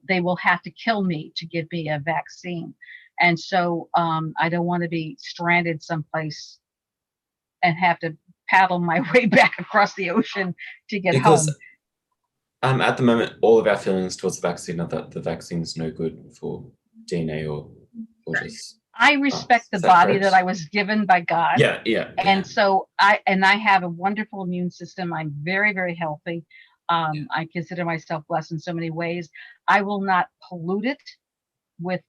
They will have to kill me to give me a vaccine. And so I don't want to be stranded someplace and have to paddle my way back across the ocean to get home. At the moment, all of our feelings towards the vaccine are that the vaccine is no good for DNA or just. I respect the is that body correct? that I was given by God. Yeah, yeah. And so I have a wonderful immune system. I'm very, very healthy. I consider myself blessed in so many ways. I will not pollute it with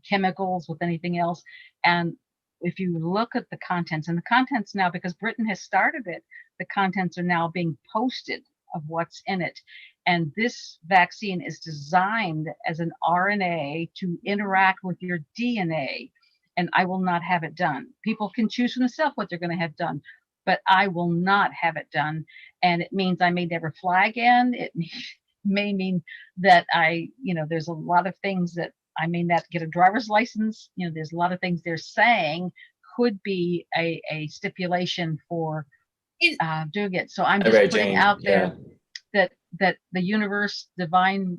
chemicals, with anything else. And if you look at the contents, and the contents now, because Britain has started it, the contents are now being posted of what's in it. And this vaccine is designed as an RNA to interact with your DNA. And I will not have it done. People can choose for themselves what they're going to have done, but I will not have it done. And it means I may never fly again. It may mean that there's a lot of things that I may not get a driver's license. There's a lot of things they're saying could be a stipulation for doing it. So I'm just putting out there that the universe, divine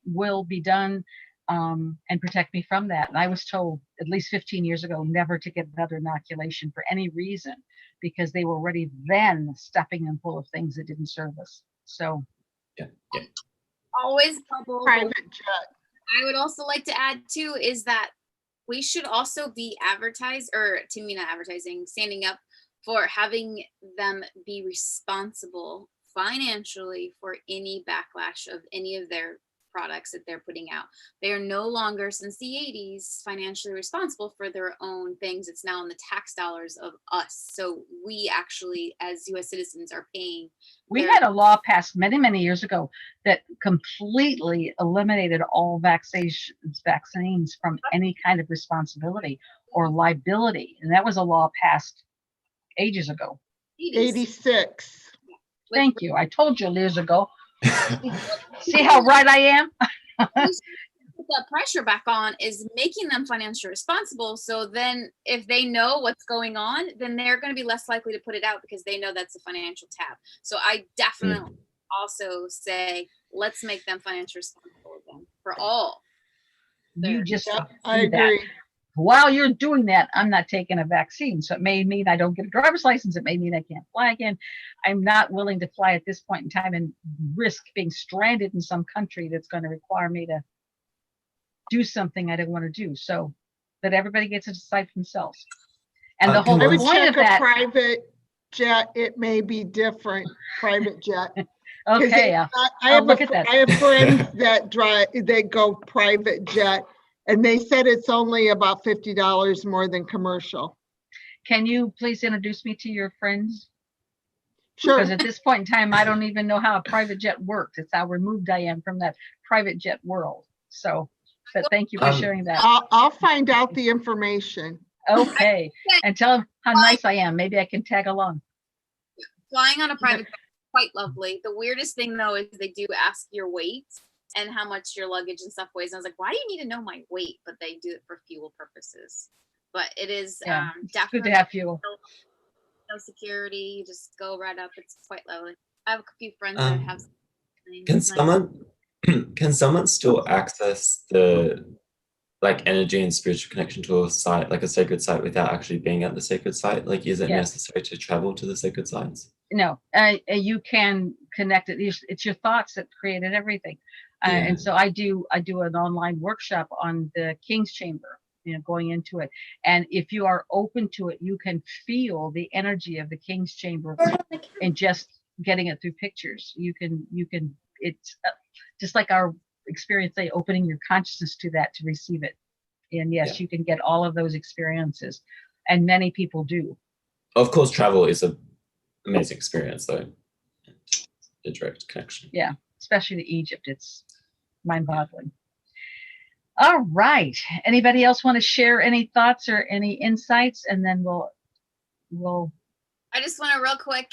will be done, and protect me from that. And I was told at least 15 years ago never to get another inoculation for any reason, because they were already then stuffing them full of things that didn't serve us. So always bubble. Private jet. I would also like to add too is that we should also be standing up for having them be responsible financially for any backlash of any of their products that they're putting out. They are no longer, since the 80s, financially responsible for their own things. It's now in the tax dollars of us. So we actually, as US citizens, are paying. We had a law passed many, many years ago that completely eliminated all vaccines from any kind of responsibility or liability. And that was a law passed ages ago. 86. Thank you. I told you years ago. See how right I am? The pressure back on is making them financially responsible. So then if they know what's going on, then they're going to be less likely to put it out because they know that's a financial tab. So I definitely also say, let's make them financially responsible again for all. You just I agree. While you're doing that, I'm not taking a vaccine. So it may mean I don't get a driver's license. It may mean I can't fly again. I'm not willing to fly at this point in time and risk being stranded in some country that's going to require me to do something I don't want to do. So that everybody gets to decide for themselves. And the whole point of that, private jet, it may be different. Private jet. Okay, I have friends that go private jet. And they said it's only about $50 more than commercial. Can you please introduce me to your friends? Sure. Because at this point in time, I don't even know how a private jet works. It's how removed I am from that private jet world. So, but thank you for sharing that. I'll find out the information. Okay. And tell them how nice I am. Maybe I can tag along. Flying on a private jet is quite lovely. The weirdest thing though is they do ask your weight and how much your luggage and stuff weighs. And I was like, why do you need to know my weight? But they do it for fuel purposes. But it is definitely good to have fuel. No security. You just go right up. It's quite lovely. I have a few friends that have. Can someone still access the energy and spiritual connection to a site, like a sacred site, without actually being at the sacred site? Like, is it necessary to travel to the sacred sites? No, you can connect it. It's your thoughts that created everything. And so I do an online workshop on the King's Chamber, going into it. And if you are open to it, you can feel the energy of the King's Chamber and just getting it through pictures. You can, it's just like our experience, opening your consciousness to that to receive it. And yes, you can get all of those experiences, and many people do. Of course, travel is an amazing experience, though. The direct connection. Yeah, especially to Egypt. It's mind-boggling. All right. Anybody else want to share any thoughts or any insights? And then we'll I just want to real quick,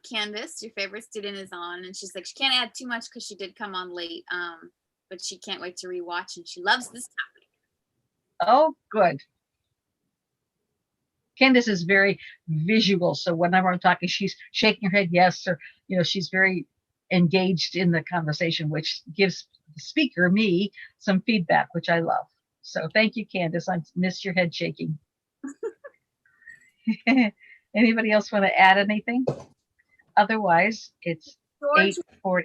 Candace, your favorite student, is on, and she's like, she can't add too much because she did come on late, but she can't wait to rewatch, and she loves this topic. Oh, good. Candace is very visual, so whenever I'm talking, she's shaking her head yes, or she's very engaged in the conversation, which gives the speaker, me, some feedback, which I love. So thank you, Candace. I missed your head shaking. Anybody else want to add anything? Otherwise, it's 8:40.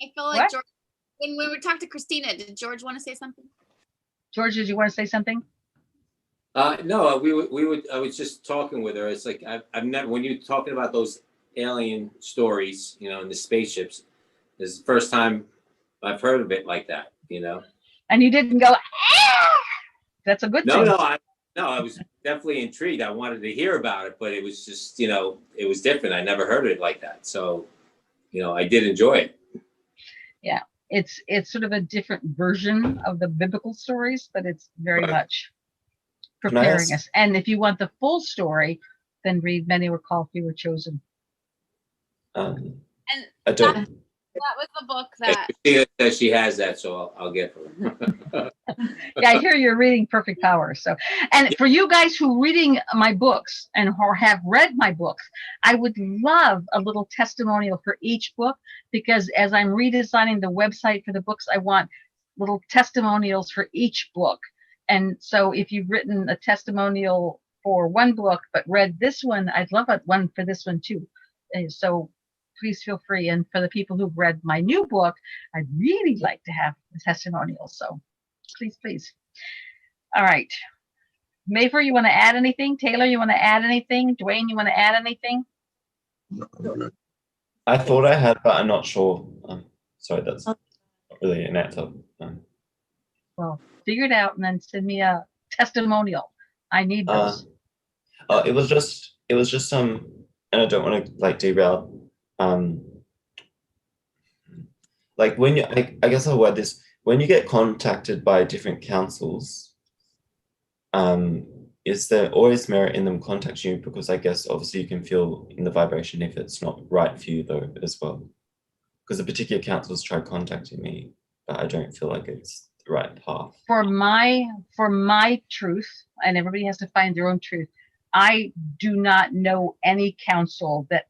I feel like What? George, when we talked to Christina, did George want to say something? George, did you want to say something? No, I was just talking with her. It's like I've never, when you're talking about those alien stories, you know, in the spaceships, this is the first time I've heard of it like that, you know. And you didn't go, ah! That's a good No, thing. I was definitely intrigued. I wanted to hear about it, but it was just, you know, it was different. I never heard it like that. So, you know, I did enjoy it. Yeah, it's sort of a different version of the biblical stories, but it's very Right. much Can I preparing ask- us. And if you want the full story, then read Many Were Called, Few Were Chosen. And I don't. that was the book Hey, that Christina says she has that, so I'll get her. Yeah, I hear you're reading Perfect Power. So, and for you guys who reading my books and or have read my books, I would love a little testimonial for each book, because as I'm redesigning the website for the books, I want little testimonials for each book. And so if you've written a testimonial for one book but read this one, I'd love one for this one too. So please feel free. And for the people who've read my new book, I'd really like to have a testimonial. So please. All right. Mayfer, you want to add anything? Taylor, you want to add anything? Dwayne, you want to add anything? No, I'm good. I thought I had, but I'm not sure. Sorry, that's not really an answer. Well, figure it out and then send me a testimonial. I need those. It was just and I don't want to like derail. Like when you, I guess I'll word this. When you get contacted by different councils, is there always merit in them contacting you? Because I guess obviously you can feel in the vibration if it's not right for you though as well. Because a particular council's tried contacting me, but I don't feel like it's the right path. For my truth, and everybody has to find their own truth, I do not know any council that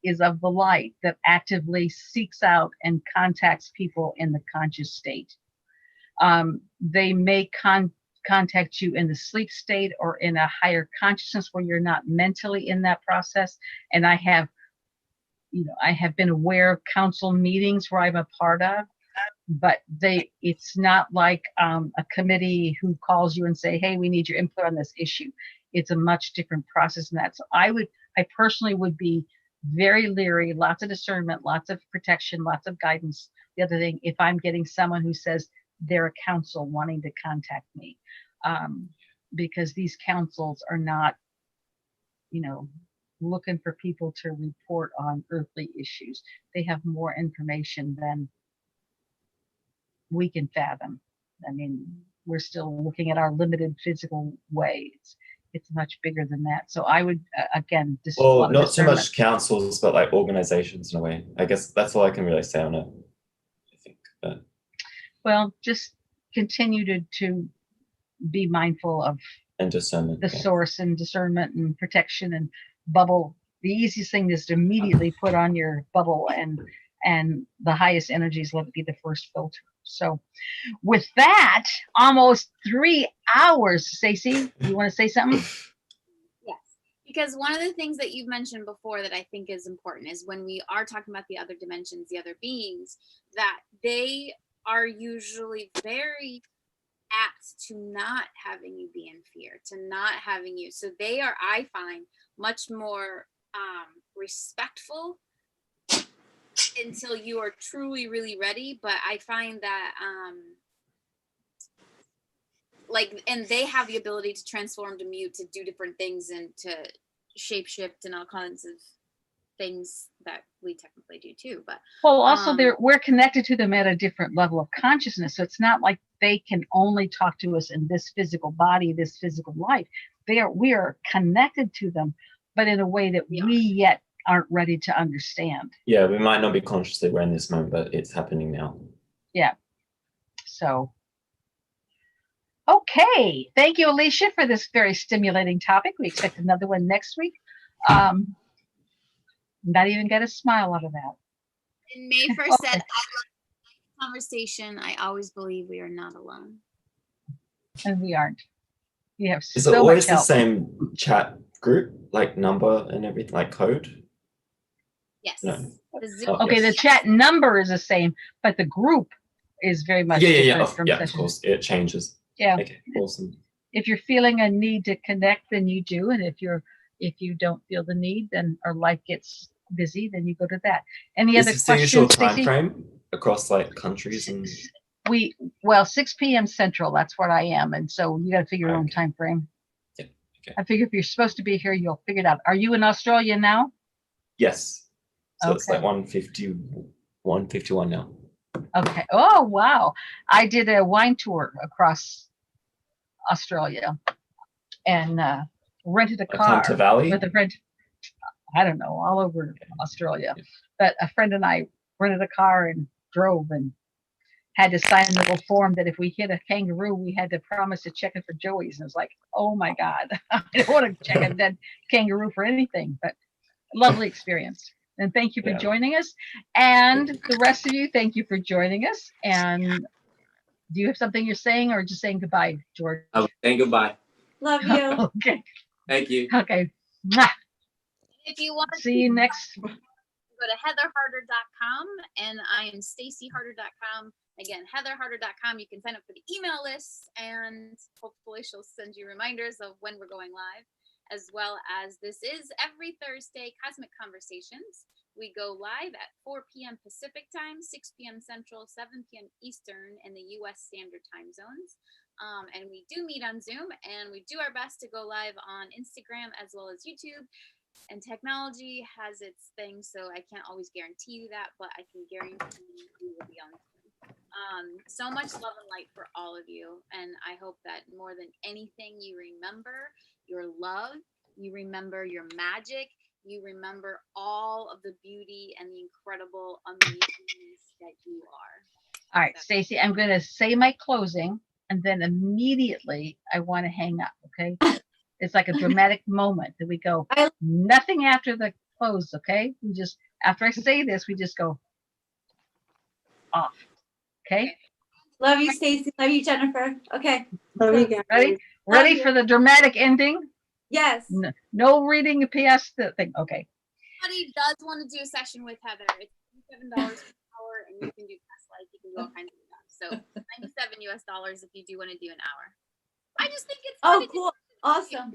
is of the light that actively seeks out and contacts people in the conscious state. They may contact you in the sleep state or in a higher consciousness where you're not mentally in that process. And I have been aware of council meetings where I'm a part of, but it's not like a committee who calls you and say, hey, we need your input on this issue. It's a much different process than that. So I personally would be very leery, lots of discernment, lots of protection, lots of guidance. The other thing, if I'm getting someone who says they're a council wanting to contact me, because these councils are not, looking for people to report on earthly issues. They have more information than we can fathom. I mean, we're still looking at our limited physical way. It's much bigger than that. So I would, again, Well, not so much councils, but like organizations in a way. I guess that's all I can really say on it, I think. But. Well, just continue to be mindful of and discernment, the source and discernment and protection and bubble. The easiest thing is to immediately put on your bubble and the highest energies, let it be the first filter. So with that, almost 3 hours, Stacey, you want to say something? Yes, because one of the things that you've mentioned before that I think is important is when we are talking about the other dimensions, the other beings, that they are usually very apt to not having you be in fear, to not having you. So they are, I find, much more respectful until you are truly really ready. But I find that and they have the ability to transform, to mute, to do different things, and to shape shift and all kinds of things that we technically do too. But well, also we're connected to them at a different level of consciousness. So it's not like they can only talk to us in this physical body, this physical life. We are connected to them, but in a way that we yet aren't ready to understand. Yeah, we might not be consciously aware in this moment, but it's happening now. Yeah. So, okay. Thank you, Alicia, for this very stimulating topic. We expect another one next week. Not even get a smile out of that. And May first said, I love the conversation. I always believe we are not alone. And we aren't. We have Is so it always much help. the same chat group, like number and everything, like code? Yes. No. The Zoom. Oh, Okay, the yes. chat number is the same, but the group is very much Yeah, different from of session. course, it changes. Yeah. Okay, awesome. If you're feeling a need to connect, then you do, and if you don't feel the need, then or life gets busy, then you go to that. Any Is other this the usual questions, time Stacey? frame across like countries and? Well, 6 p.m. Central, that's what I am, and so you got to figure your own Okay. time frame. Yeah. Okay. I figure if you're supposed to be here, you'll figure it out. Are you in Australia now? Yes. So it's like Okay. 1:51 now. Okay. Oh, wow. I did a wine tour across Australia and rented a Like car Hunter Valley? with a friend. I don't know, all over Australia. Yeah. But a friend and I rented a car and drove and had to sign a little form that if we hit a kangaroo, we had to promise to check it for joeys. And it's like, oh my God, I don't want to check a dead kangaroo for anything, but lovely experience. And thank you for Yeah. joining us. And the rest of you, thank you for joining us. And do you have something you're saying or just saying goodbye, George? I was saying goodbye. Love you. Okay. Thank you. Okay. Mwah. If you want See you next. go to heatherharder.com and I am stacyharder.com. Again, heatherharder.com. You can sign up for the email list and hopefully she'll send you reminders of when we're going live, as well as this is every Thursday, Cosmic Conversations. We go live at 4 p.m. Pacific time, 6 p.m. Central, 7 p.m. Eastern in the U.S. Standard Time Zones. And we do meet on Zoom and we do our best to go live on Instagram as well as YouTube. And technology has its things, so I can't always guarantee you that, but I can guarantee you will be on Zoom. So much love and light for all of you. And I hope that more than anything, you remember your love, you remember your magic, you remember all of the beauty and the incredible amazingness that you are. All right, Stacey, I'm going to say my closing and then immediately I want to hang up. Okay. It's like a dramatic moment that we go, nothing after the close. Okay. We just, after I say this, we just go off. Okay. Love you, Stacy. Love you, Jennifer. Okay. Love you guys. Ready you. for the dramatic ending? Yes. No reading a PS thing. Okay. Somebody does want to do a session with Heather. It's $7 per hour and you can do past life, you can do all kinds of stuff. So $97 if you do want to do an hour. I just think it's Oh, fun to do. cool. Awesome.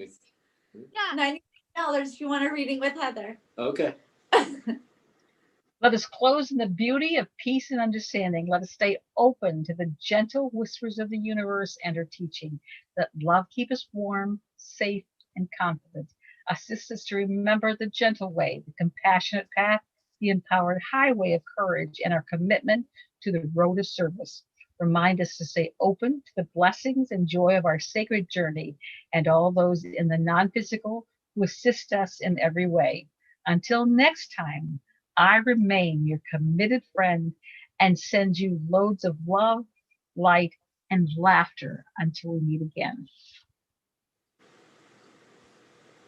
Yeah. $99 if you want a reading with Heather. Okay. Let us close in the beauty of peace and understanding. Let us stay open to the gentle whispers of the universe and her teaching. Let love keep us warm, safe, and confident. Assist us to remember the gentle way, the compassionate path, the empowered highway of courage, and our commitment to the road of service. Remind us to stay open to the blessings and joy of our sacred journey and all those in the non-physical who assist us in every way. Until next time, I remain your committed friend and send you loads of love, light, and laughter until we meet again.